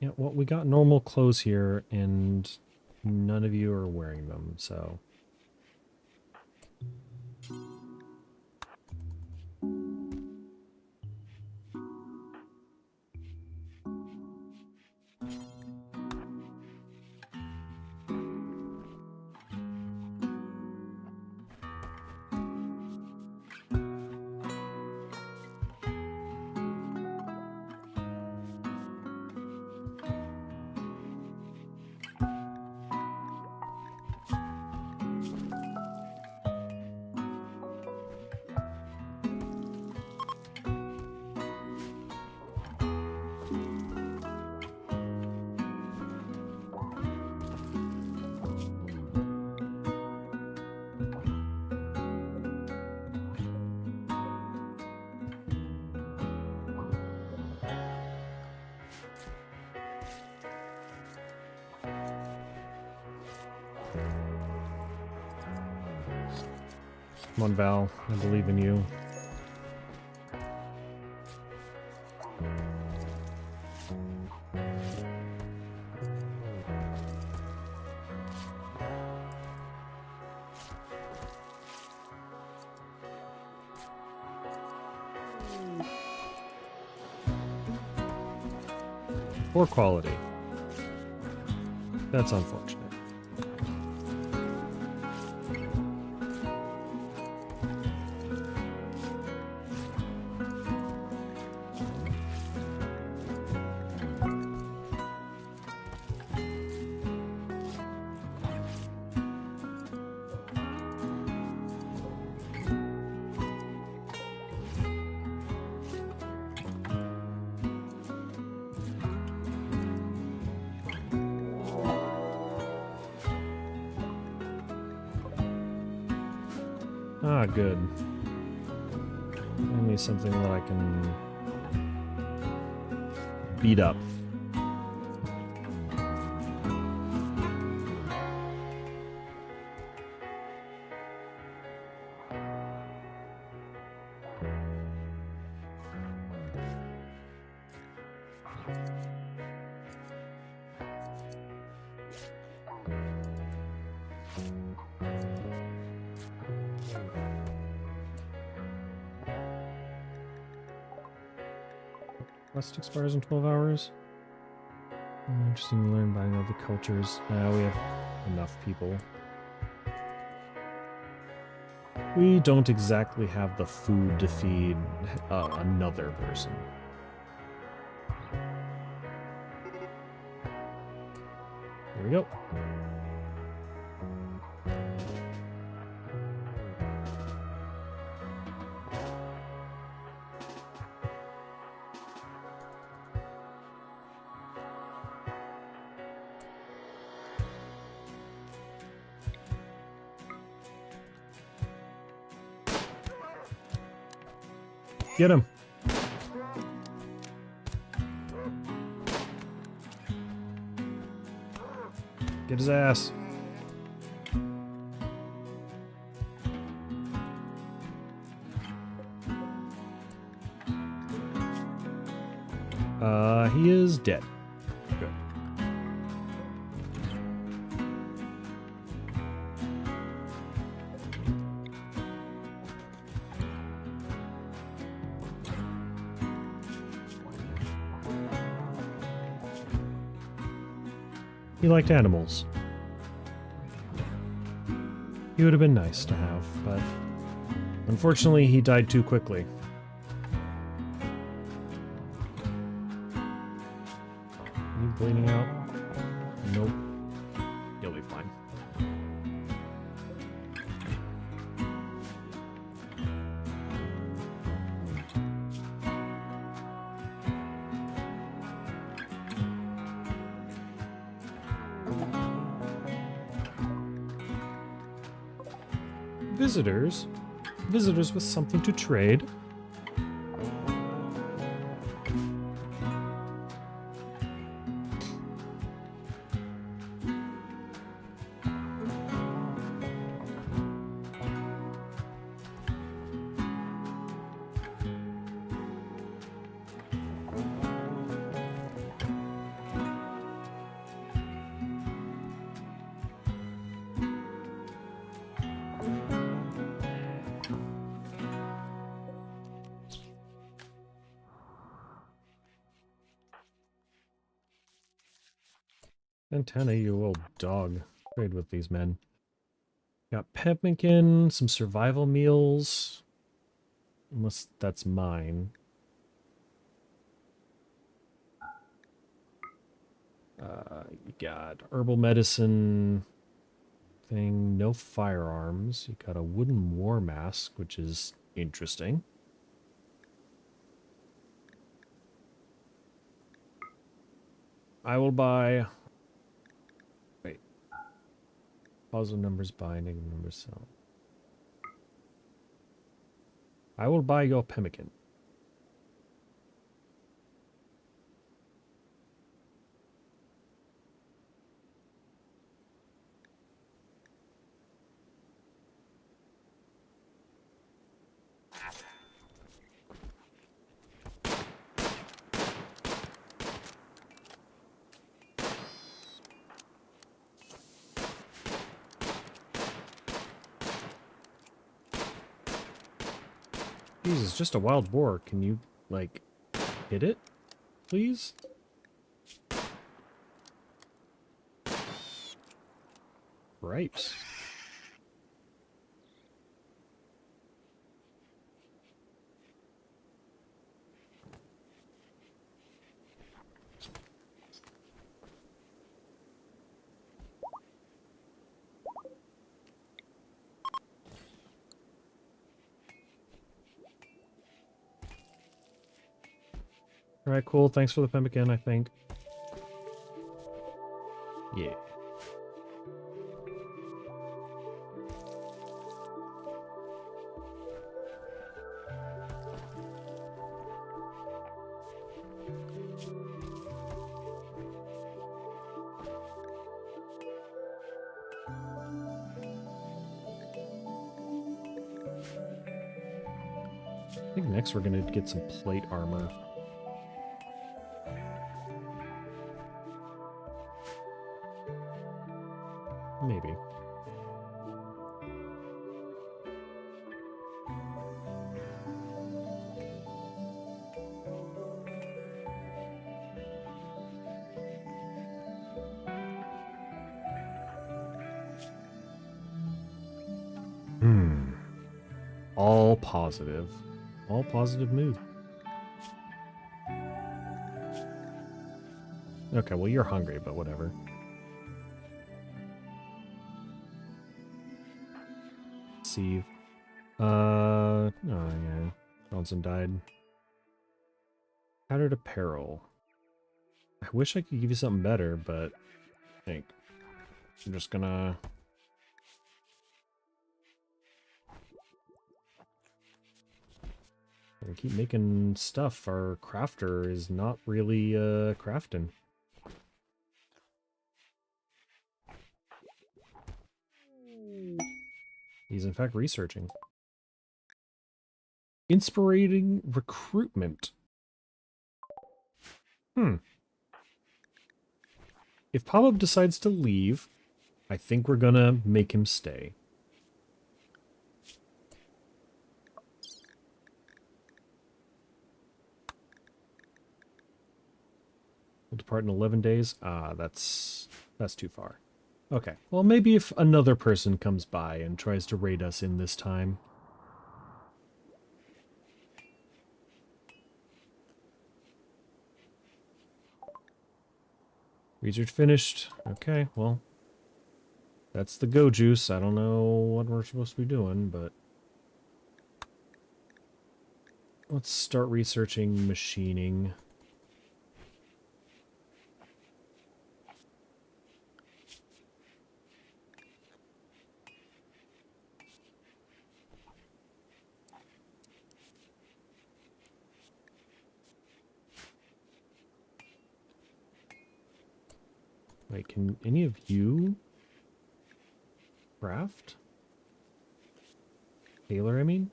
Yeah, well, we got normal clothes here, and none of you are wearing them, so... Come on, Val. I believe in you. Poor quality. That's unfortunate. Ah, good. Give me something that I can beat up. Quest expires in 12 hours. Interesting to learn about other cultures. We have enough people. We don't exactly have the food to feed another person. There we go. Get him. Get his ass. He is dead. Good. He liked animals. He would have been nice to have, but unfortunately he died too quickly. Are you bleeding out? Nope. You'll be fine. Visitors? Visitors with something to trade? Antenna, you old dog. Trade with these men. Got pemmican, some survival meals. Unless that's mine. You got herbal medicine thing, no firearms. You got a wooden war mask, which is interesting. I will buy... Wait. Positive numbers buy, negative numbers sell. I will buy your pemmican. Jesus, just a wild boar. Can you, like, hit it, please? Grapes. All right, cool. Thanks for the pemmican, I think. Yeah. I think next we're gonna get some plate armor. Maybe. All positive. All positive mood. Okay, well, you're hungry, but whatever. Steve. Oh, yeah. Johnson died. Powdered apparel. I wish I could give you something better, but I think I'm just gonna... We keep making stuff. Our crafter is not really crafting. He's in fact researching. Inspiring recruitment. If Pop-Up decides to leave, I think we're gonna make him stay. We'll depart in 11 days. Ah, that's too far. Okay, well, maybe if another person comes by and tries to raid us in this time. Research finished. Okay, well, that's the go juice. I don't know what we're supposed to be doing, but let's start researching machining. Wait, can any of you craft? Tailor, I mean?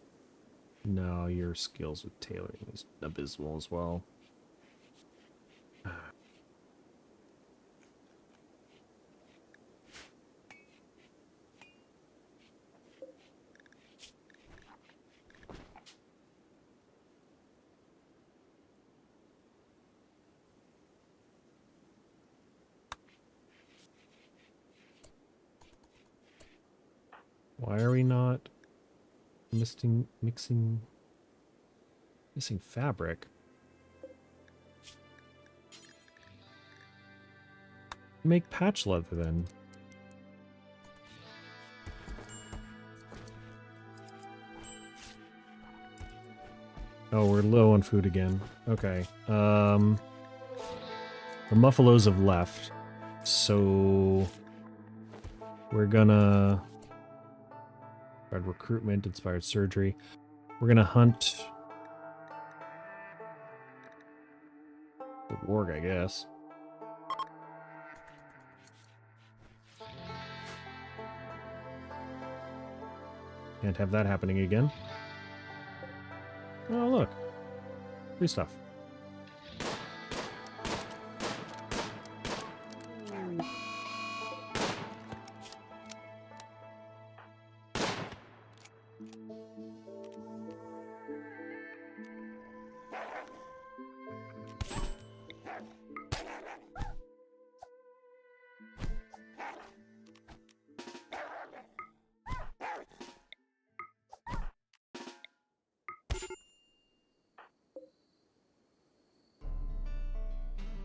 No, your skills with tailoring is abysmal as well. Why are we not mixing fabric? Make patch leather then. Oh, we're low on food again. Okay. The Muffalos have left. So we're gonna spread recruitment, inspired surgery. We're gonna hunt the warg, I guess. Can't have that happening again. Oh, look. Free stuff.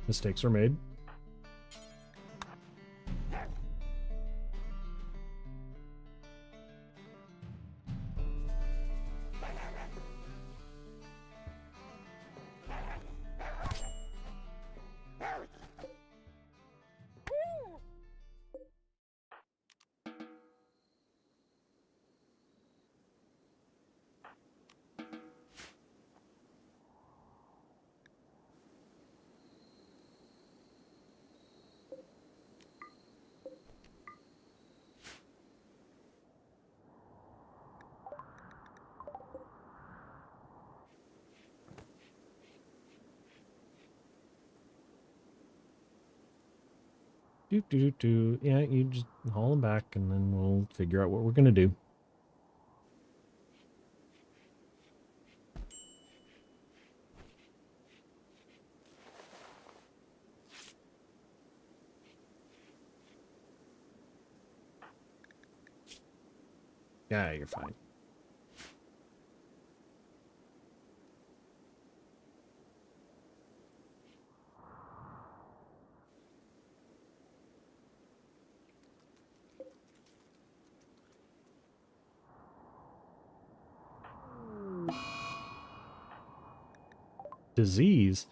Mistakes were made. Yeah, you just haul them back and then we'll figure out what we're gonna do. Yeah, you're fine. Disease?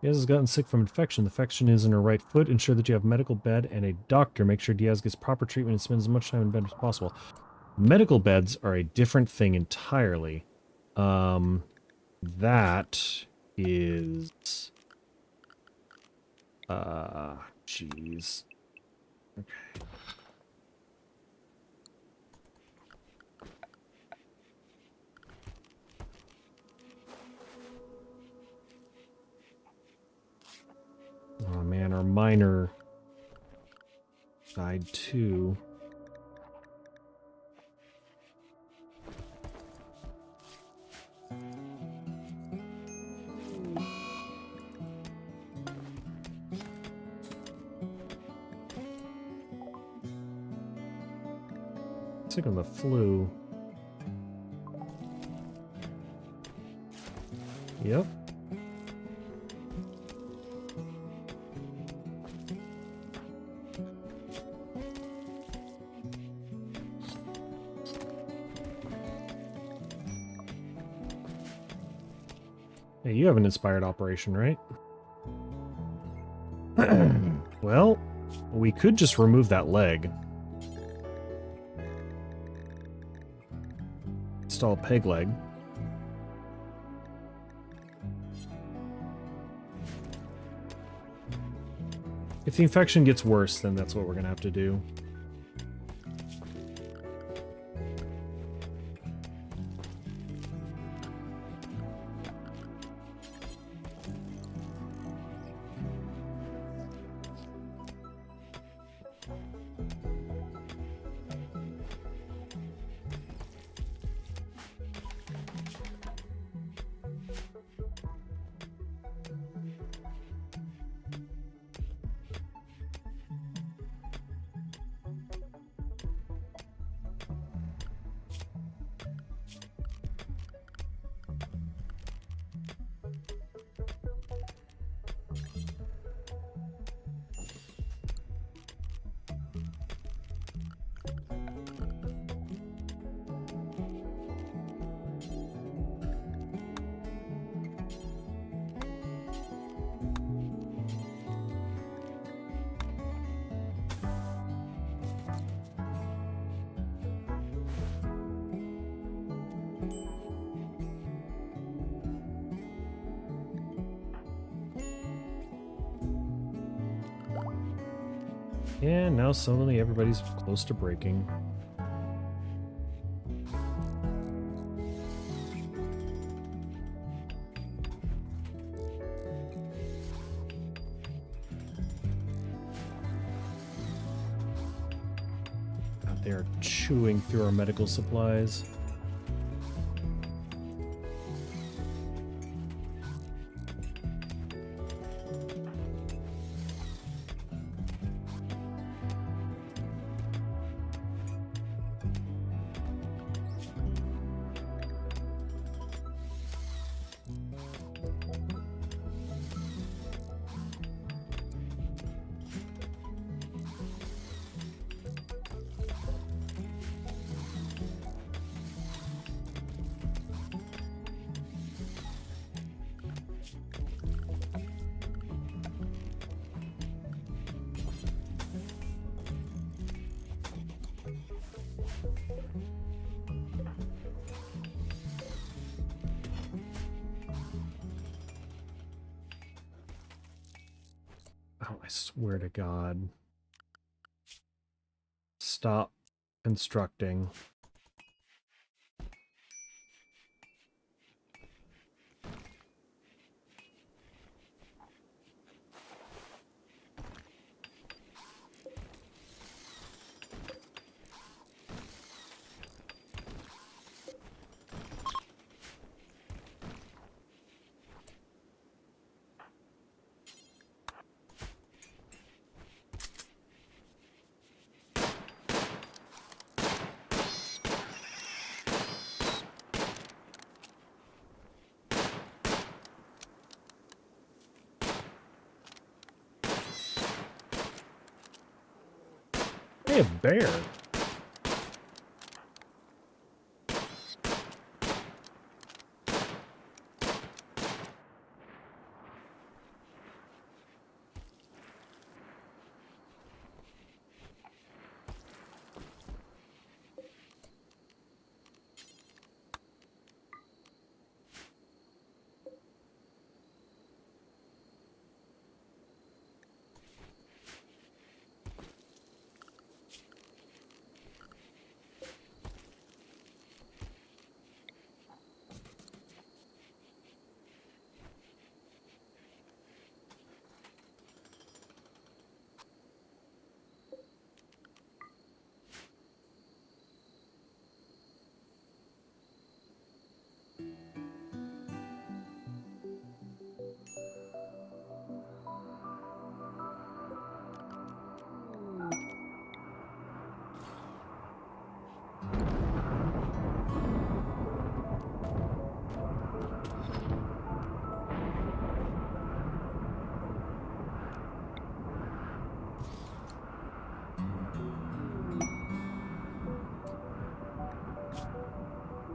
Diaz has gotten sick from infection. The infection is in her right foot. Ensure that you have a medical bed and a doctor. Make sure Diaz gets proper treatment and spends as much time in bed as possible. Medical beds are a different thing entirely. That is... jeez. Okay. Oh man, our miner died too. Sick of the flu. Yep. Hey, you have an inspired operation, right? Well, we could just remove that leg. Install a peg leg. If the infection gets worse, then that's what we're gonna have to do. And now suddenly everybody's close to breaking. God, they are chewing through our medical supplies. I swear to God. Stop constructing. Hey, a bear.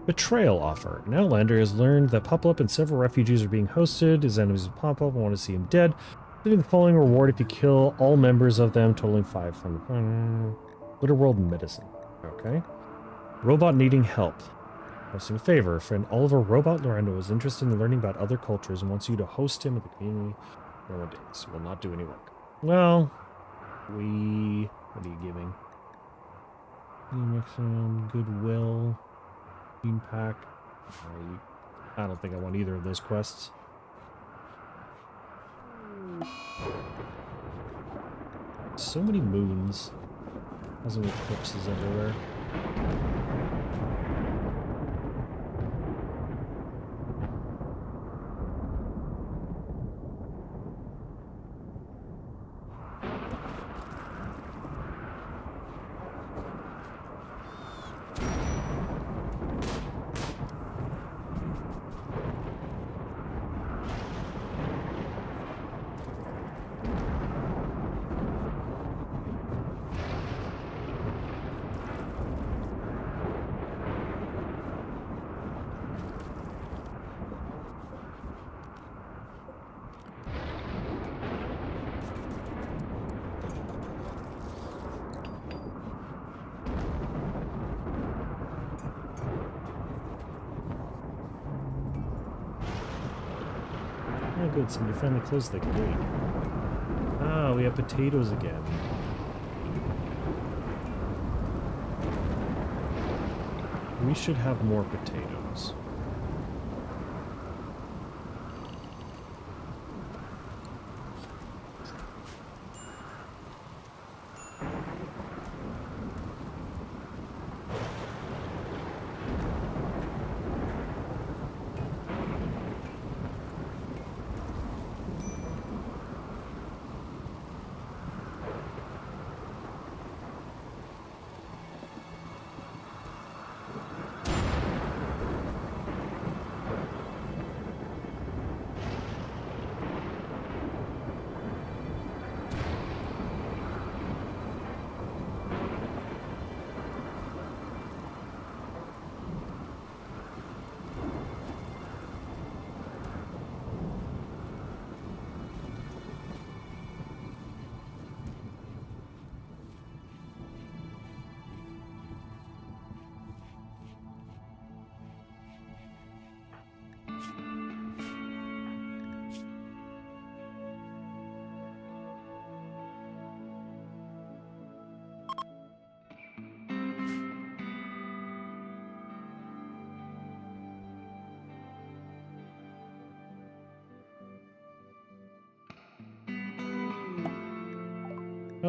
Betrayal offer. An outlander has learned that Pop-Up and several refugees are being hosted. His enemies will pop up and want to see him dead. Giving the following reward if you kill all members of them, totaling 500. RimWorld medicine. Okay. Robot needing help. Hosting a favor. Friend Oliver Robot Lorendo is interested in learning about other cultures and wants you to host him at the community for 1 days. Will not do any work. Well, what are you giving? Goodwill. Team pack. I don't think I want either of those quests. So many moons. Thousand eclipses everywhere. Oh, good. Somebody finally closed the gate. Ah, we have potatoes again. We should have more potatoes.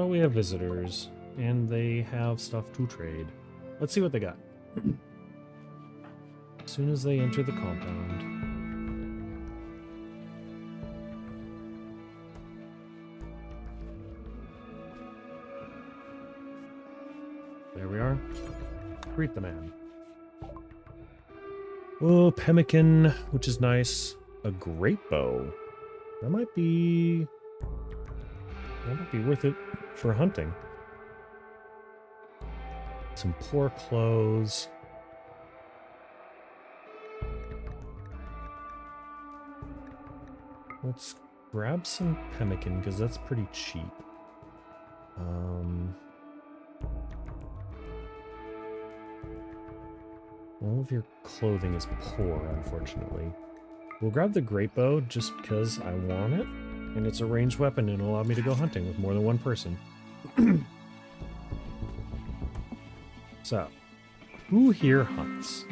Oh, we have visitors, and they have stuff to trade. Let's see what they got. As soon as they enter the compound. There we are. Greet the man. Oh, pemmican, which is nice. A great bow. That might be worth it for hunting. Some poor clothes. Let's grab some pemmican because that's pretty cheap. All of your clothing is poor, unfortunately. We'll grab the great bow just because I want it, and it's a ranged weapon and it'll allow me to go hunting with more than one person. So, who here hunts?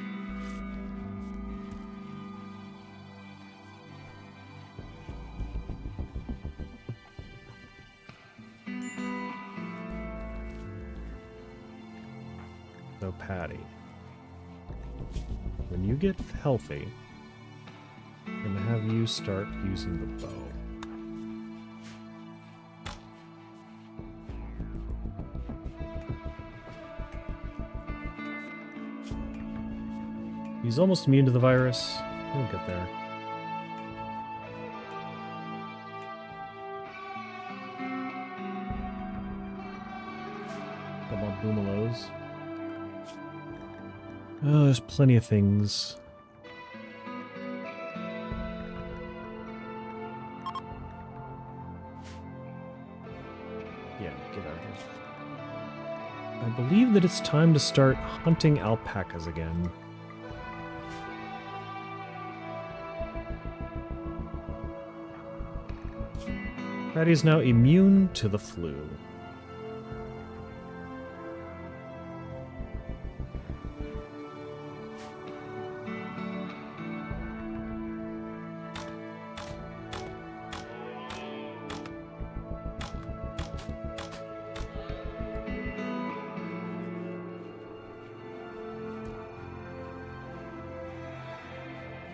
So, Patty. When you get healthy, I'm going to have you start using the bow. He's almost immune to the virus. He'll get there. Got more boomalos. Oh, there's plenty of things. Yeah, get out of here. I believe that it's time to start hunting alpacas again. Patty is now immune to the flu.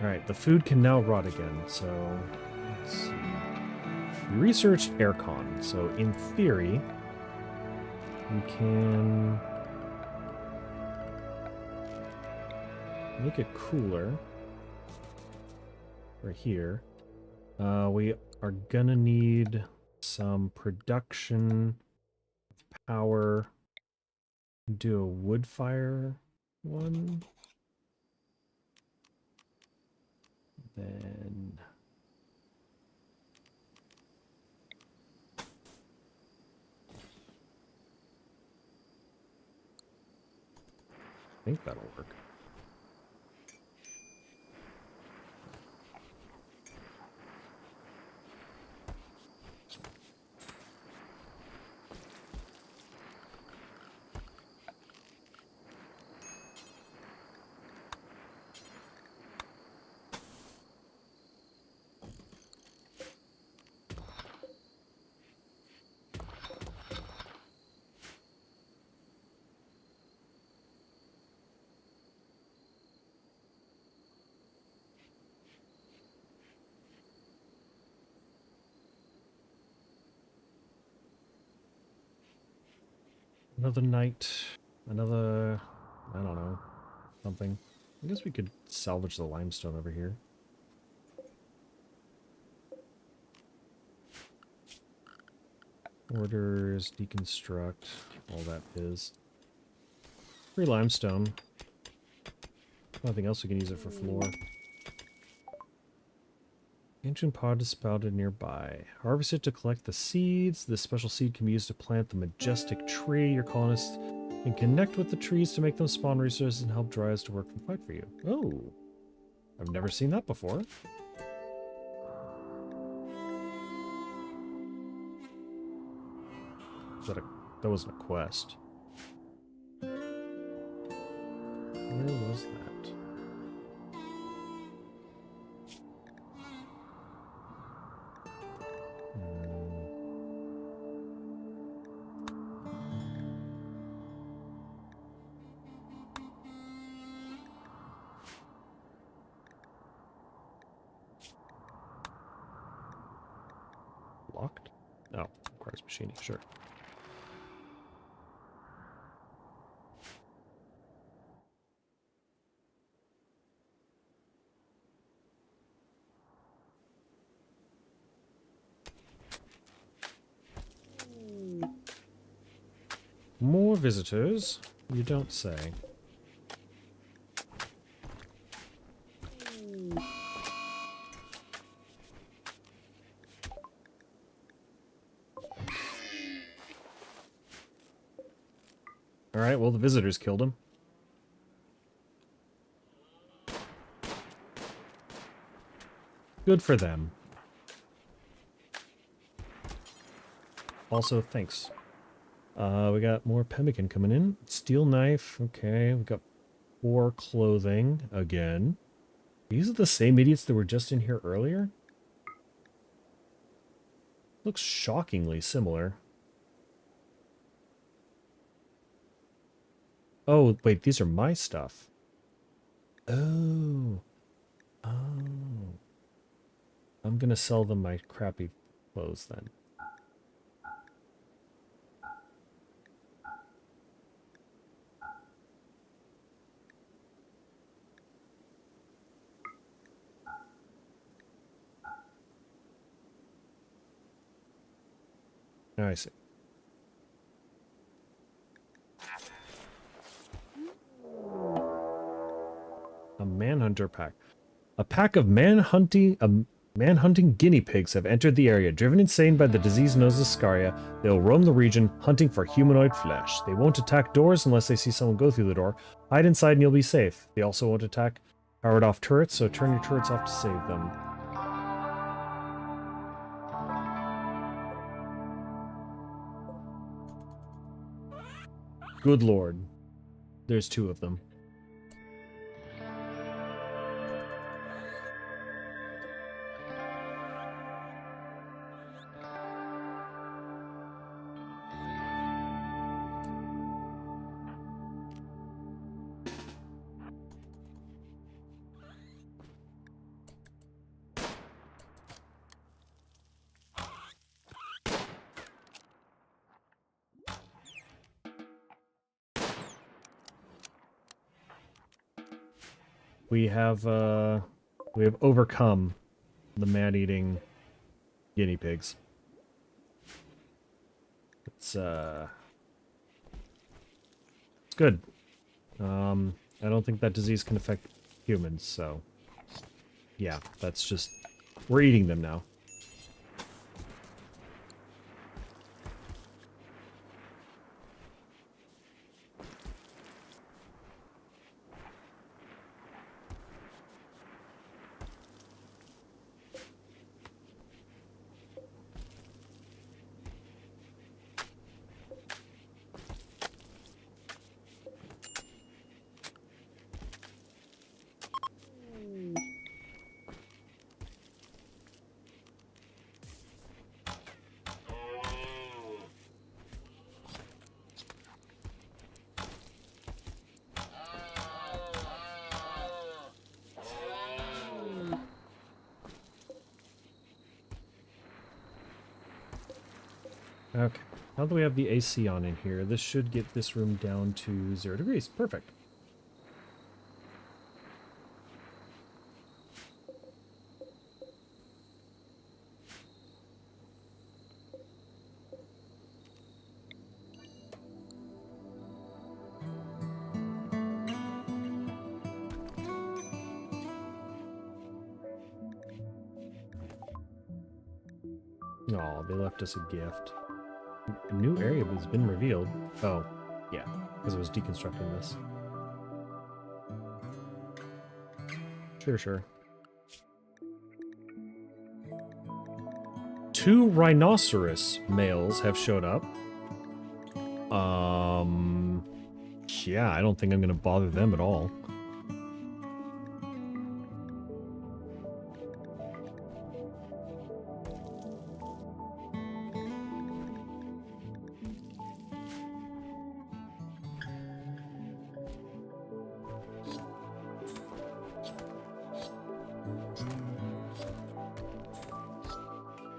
Alright, the food can now rot again, so let's see. We researched aircon, so in theory, we can make it cooler right here. We are gonna need some production power. Do a wood fire one. Then I think that'll work. Another night, another, I don't know, something. I guess we could salvage the limestone over here. Orders, deconstruct, all that is. Free limestone. Nothing else we can use it for floor. Ancient pod is sprouted nearby. Harvest it to collect the seeds. This special seed can be used to plant the majestic tree. Your colonists can connect with the trees to make them spawn resources and help dryas to work and fight for you. Oh, I've never seen that before. That wasn't a quest. Where was that? Where's Machini? Sure. More visitors? You don't say. Alright, well, the visitors killed him. Good for them. Also, thanks. We got more pemmican coming in. Steel knife. Okay, we got 4 clothing again. These are the same idiots that were just in here earlier? Looks shockingly similar. Oh, wait, these are my stuff. Oh. Oh. I'm gonna sell them my crappy clothes then. Now I see. A manhunter pack. A pack of manhunting guinea pigs have entered the area. Driven insane by the disease known as Scaria, they will roam the region hunting for humanoid flesh. They won't attack doors unless they see someone go through the door. Hide inside and you'll be safe. They also won't attack powered off turrets, so turn your turrets off to save them. Good lord. There's 2 of them. We have overcome the man-eating guinea pigs. It's good. I don't think that disease can affect humans, so yeah, that's just, we're eating them now. Okay, now that we have the AC on in here, this should get this room down to 0 degrees. Perfect. Aw, they left us a gift. A new area has been revealed. Oh, yeah, because it was deconstructing this. Sure. 2 rhinoceros males have showed up. Yeah, I don't think I'm gonna bother them at all.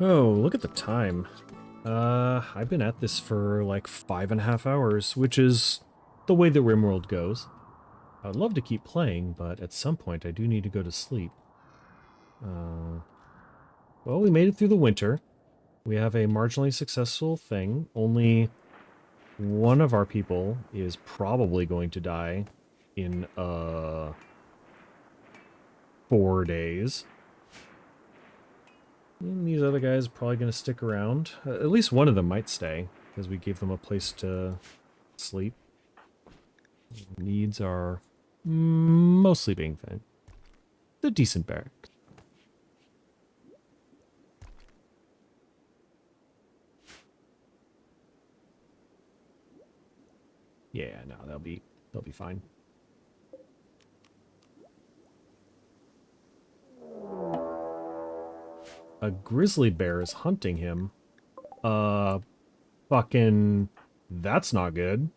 Oh, look at the time. I've been at this for like 5.5 hours, which is the way that RimWorld goes. I would love to keep playing, but at some point I do need to go to sleep. Well, we made it through the winter. We have a marginally successful thing. Only one of our people is probably going to die in 4 days. And these other guys are probably going to stick around. At least one of them might stay, because we gave them a place to sleep. Needs are mostly being fed. The decent barracks. Yeah, no, they'll be fine. A grizzly bear is hunting him. Fucking, that's not good.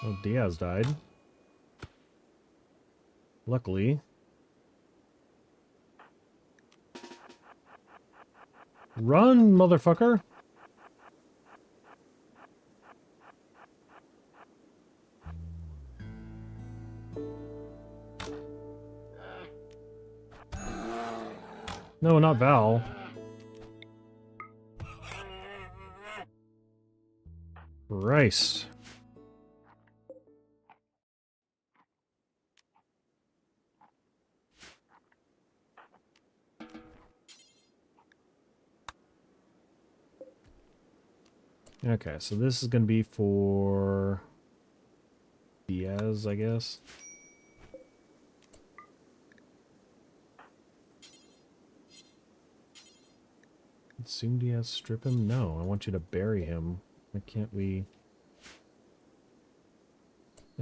Well, Diaz died. Luckily. Run, motherfucker! No, not Val. Christ. Okay, so this is going to be for Diaz, I guess. Soon Diaz strip him? No, I want you to bury him. Why can't we?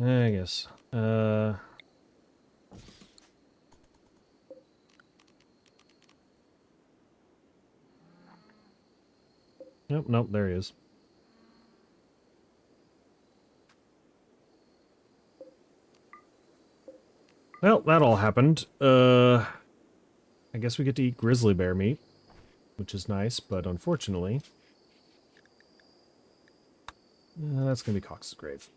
I guess. Nope, nope, there he is. Well, that all happened. I guess we get to eat grizzly bear meat, which is nice, but unfortunately, that's gonna be Cox's grave.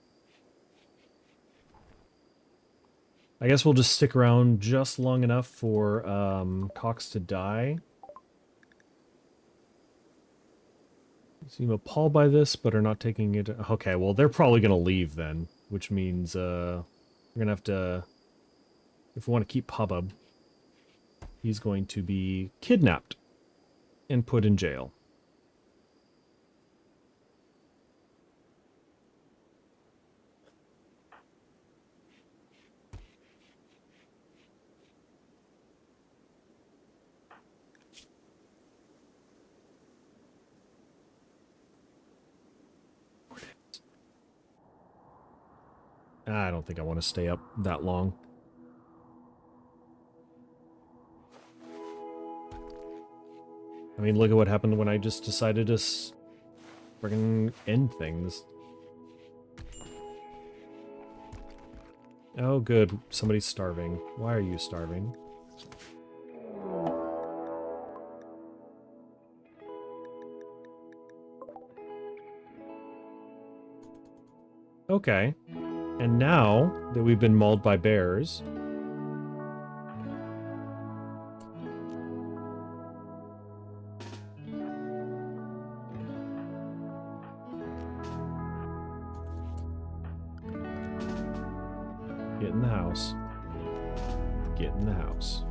I guess we'll just stick around just long enough for Cox to die. Seem appalled by this, but are not taking it. Okay, well, they're probably gonna leave then, which means we're gonna have to, if we want to keep Hubbub, he's going to be kidnapped and put in jail. I don't think I want to stay up that long. I mean, look at what happened when I just decided to friggin' end things. Oh, good. Somebody's starving. Why are you starving? Okay. And now that we've been mauled by bears... Get in the house. Get in the house.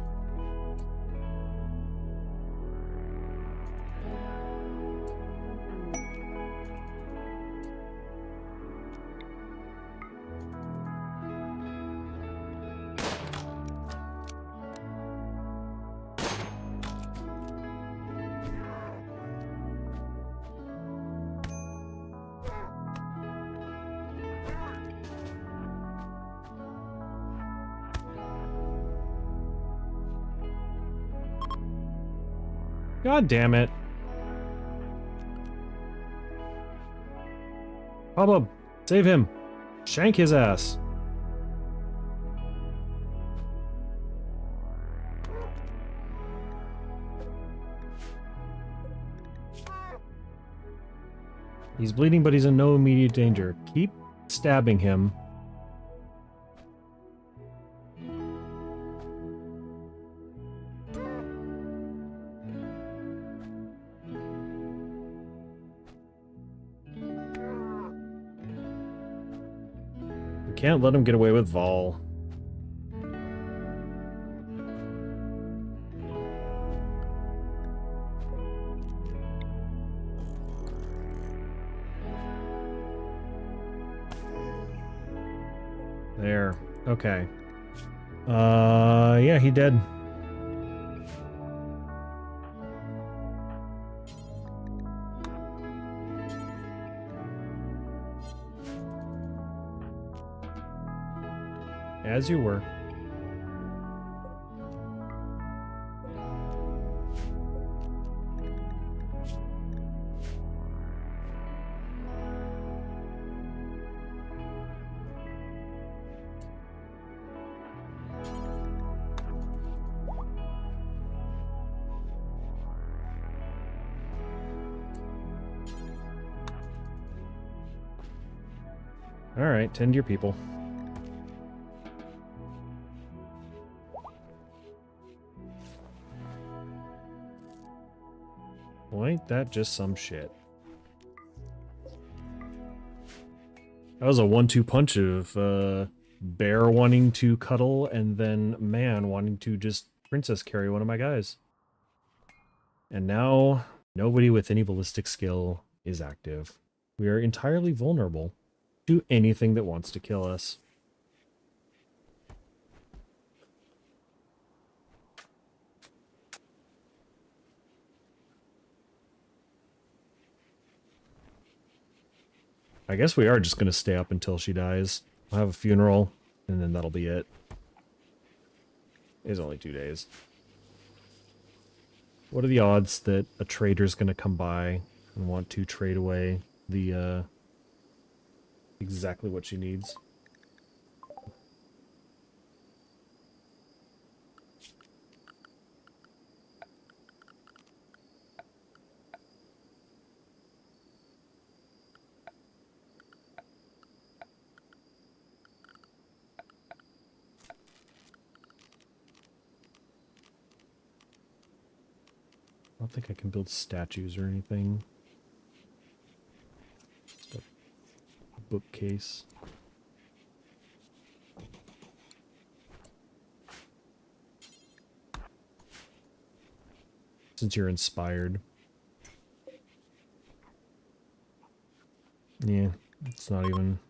God damn it. Pablo, save him. Shank his ass. He's bleeding, but he's in no immediate danger. Keep stabbing him. We can't let him get away with Vol. There. Okay. Yeah, he dead. As you were. All right, tend to your people. Well, ain't that just some shit? That was a 1-2 punch of bear wanting to cuddle and then man wanting to just princess carry one of my guys. And now nobody with any ballistic skill is active. We are entirely vulnerable to anything that wants to kill us. I guess we are just going to stay up until she dies. We'll have a funeral, and then that'll be it. It's only 2 days. What are the odds that a trader's going to come by and want to trade away the, exactly what she needs? I don't think I can build statues or anything. Just a bookcase. Since you're inspired. Yeah, it's not even...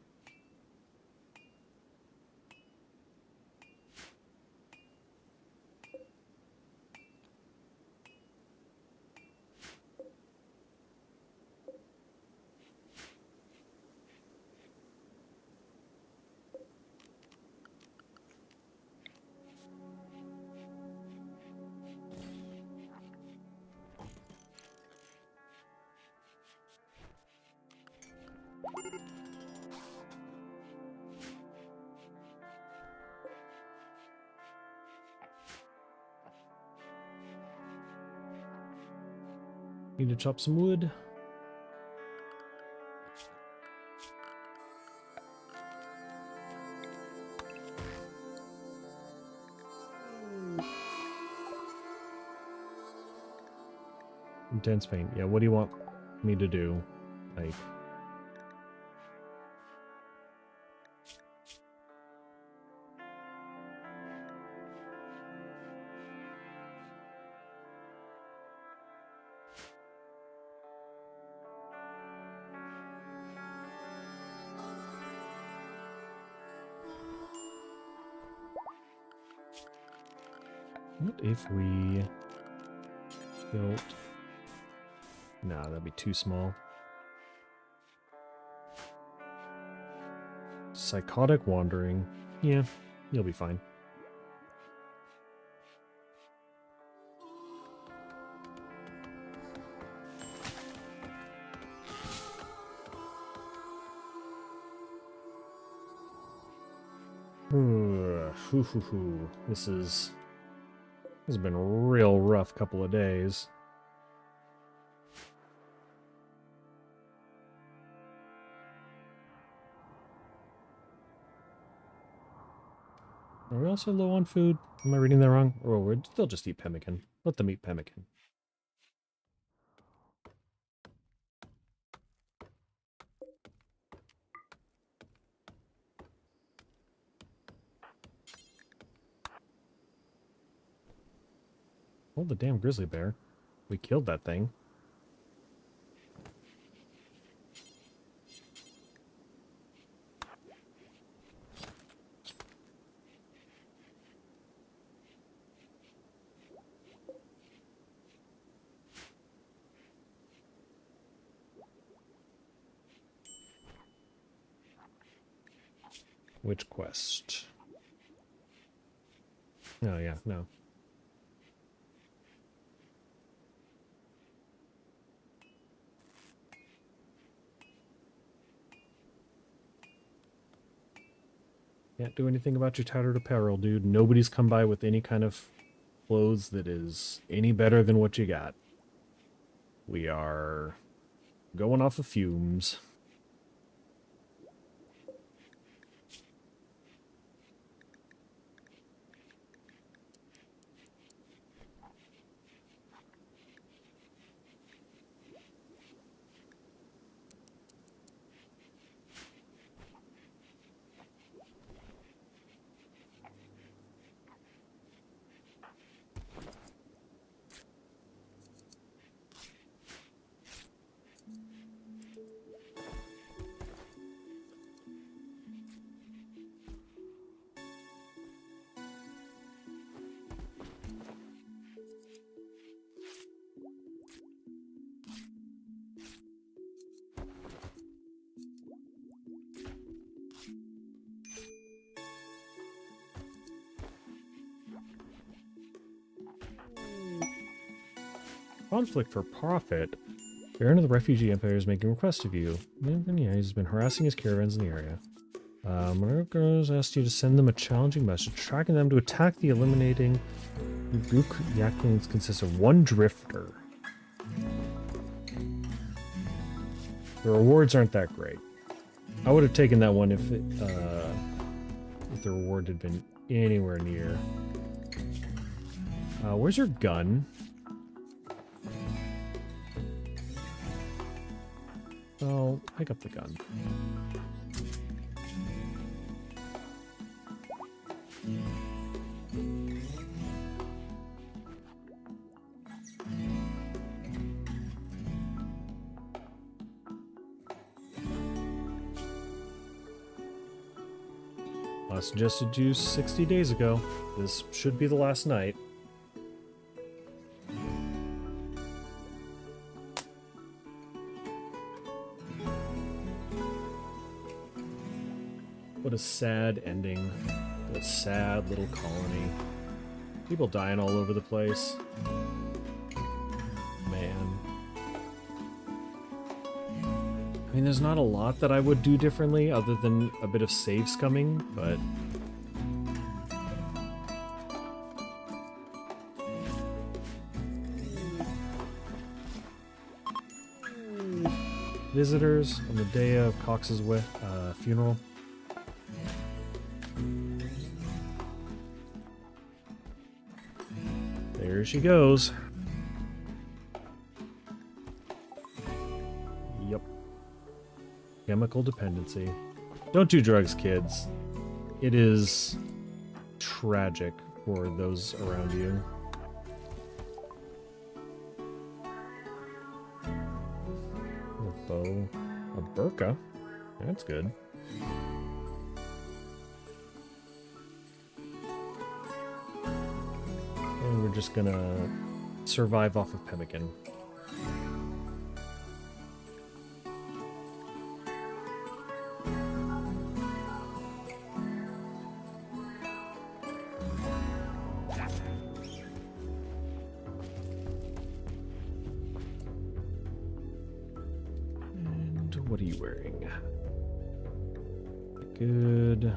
Need to chop some wood. Intense pain. Yeah, what do you want me to do? Like... What if we built... Nah, that'd be too small. Psychotic wandering. Yeah, you'll be fine. This has been a real rough couple of days. Are we also low on food? Am I reading that wrong? Or they'll just eat pemmican. Let them eat pemmican. Oh, the damn grizzly bear. We killed that thing. Which quest? Oh, yeah, no. Can't do anything about your tattered apparel, dude. Nobody's come by with any kind of clothes that is any better than what you got. We are going off of fumes. Conflict for profit. Baron of the Refugee Empire is making requests of you. Yeah, he's been harassing his caravans in the area. Monarchos asked you to send them a challenging message, tracking them to attack the eliminating group. Yaklings consists of one drifter. The rewards aren't that great. I would have taken that one if the reward had been anywhere near. Where's your gun? Oh, pick up the gun. I suggested you 60 days ago. This should be the last night. What a sad ending. What a sad little colony. People dying all over the place. Man. I mean, there's not a lot that I would do differently other than a bit of save scumming, but... Visitors on the day of Cox's funeral. There she goes. Yep. Chemical dependency. Don't do drugs, kids. It is tragic for those around you. A bow. A burqa? That's good. And we're just gonna survive off of pemmican. And what are you wearing? Good.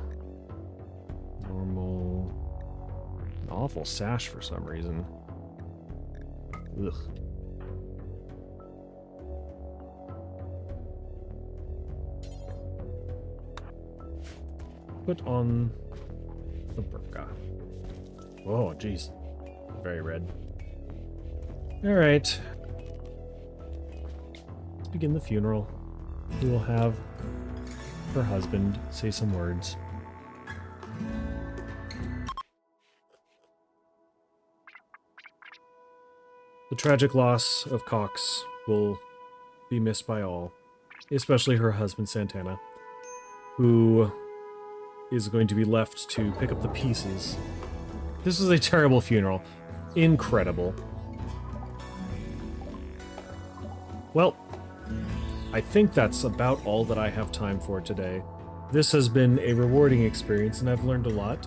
awful sash for some reason. Ugh. Put on the burqa. Oh, jeez. Very red. Alright. Let's begin the funeral. We will have her husband say some words. The tragic loss of Cox will be missed by all, especially her husband Santana, who is going to be left to pick up the pieces. This was a terrible funeral. Incredible. Well, I think that's about all that I have time for today. This has been a rewarding experience, and I've learned a lot.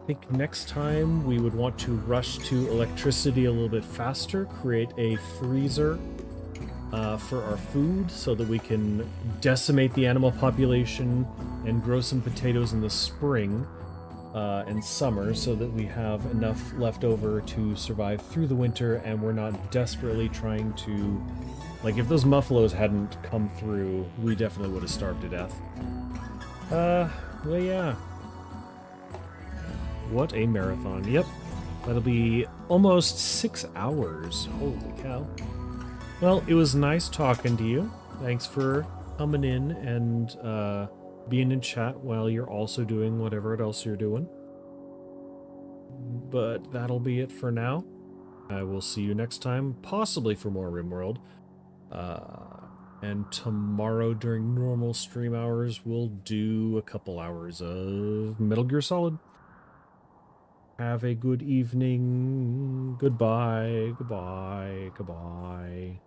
I think next time we would want to rush to electricity a little bit faster, create a freezer for our food so that we can decimate the animal population and grow some potatoes in the spring and summer so that we have enough left over to survive through the winter and we're not desperately trying to... Like, if those muffalos hadn't come through, we definitely would have starved to death. Well, yeah. What a marathon. Yep. That'll be almost 6 hours. Holy cow. Well, it was nice talking to you. Thanks for coming in and being in chat while you're also doing whatever else you're doing. But that'll be it for now. I will see you next time, possibly for more RimWorld. And tomorrow during normal stream hours, we'll do a couple hours of Metal Gear Solid. Have a good evening. Goodbye. Goodbye. Goodbye.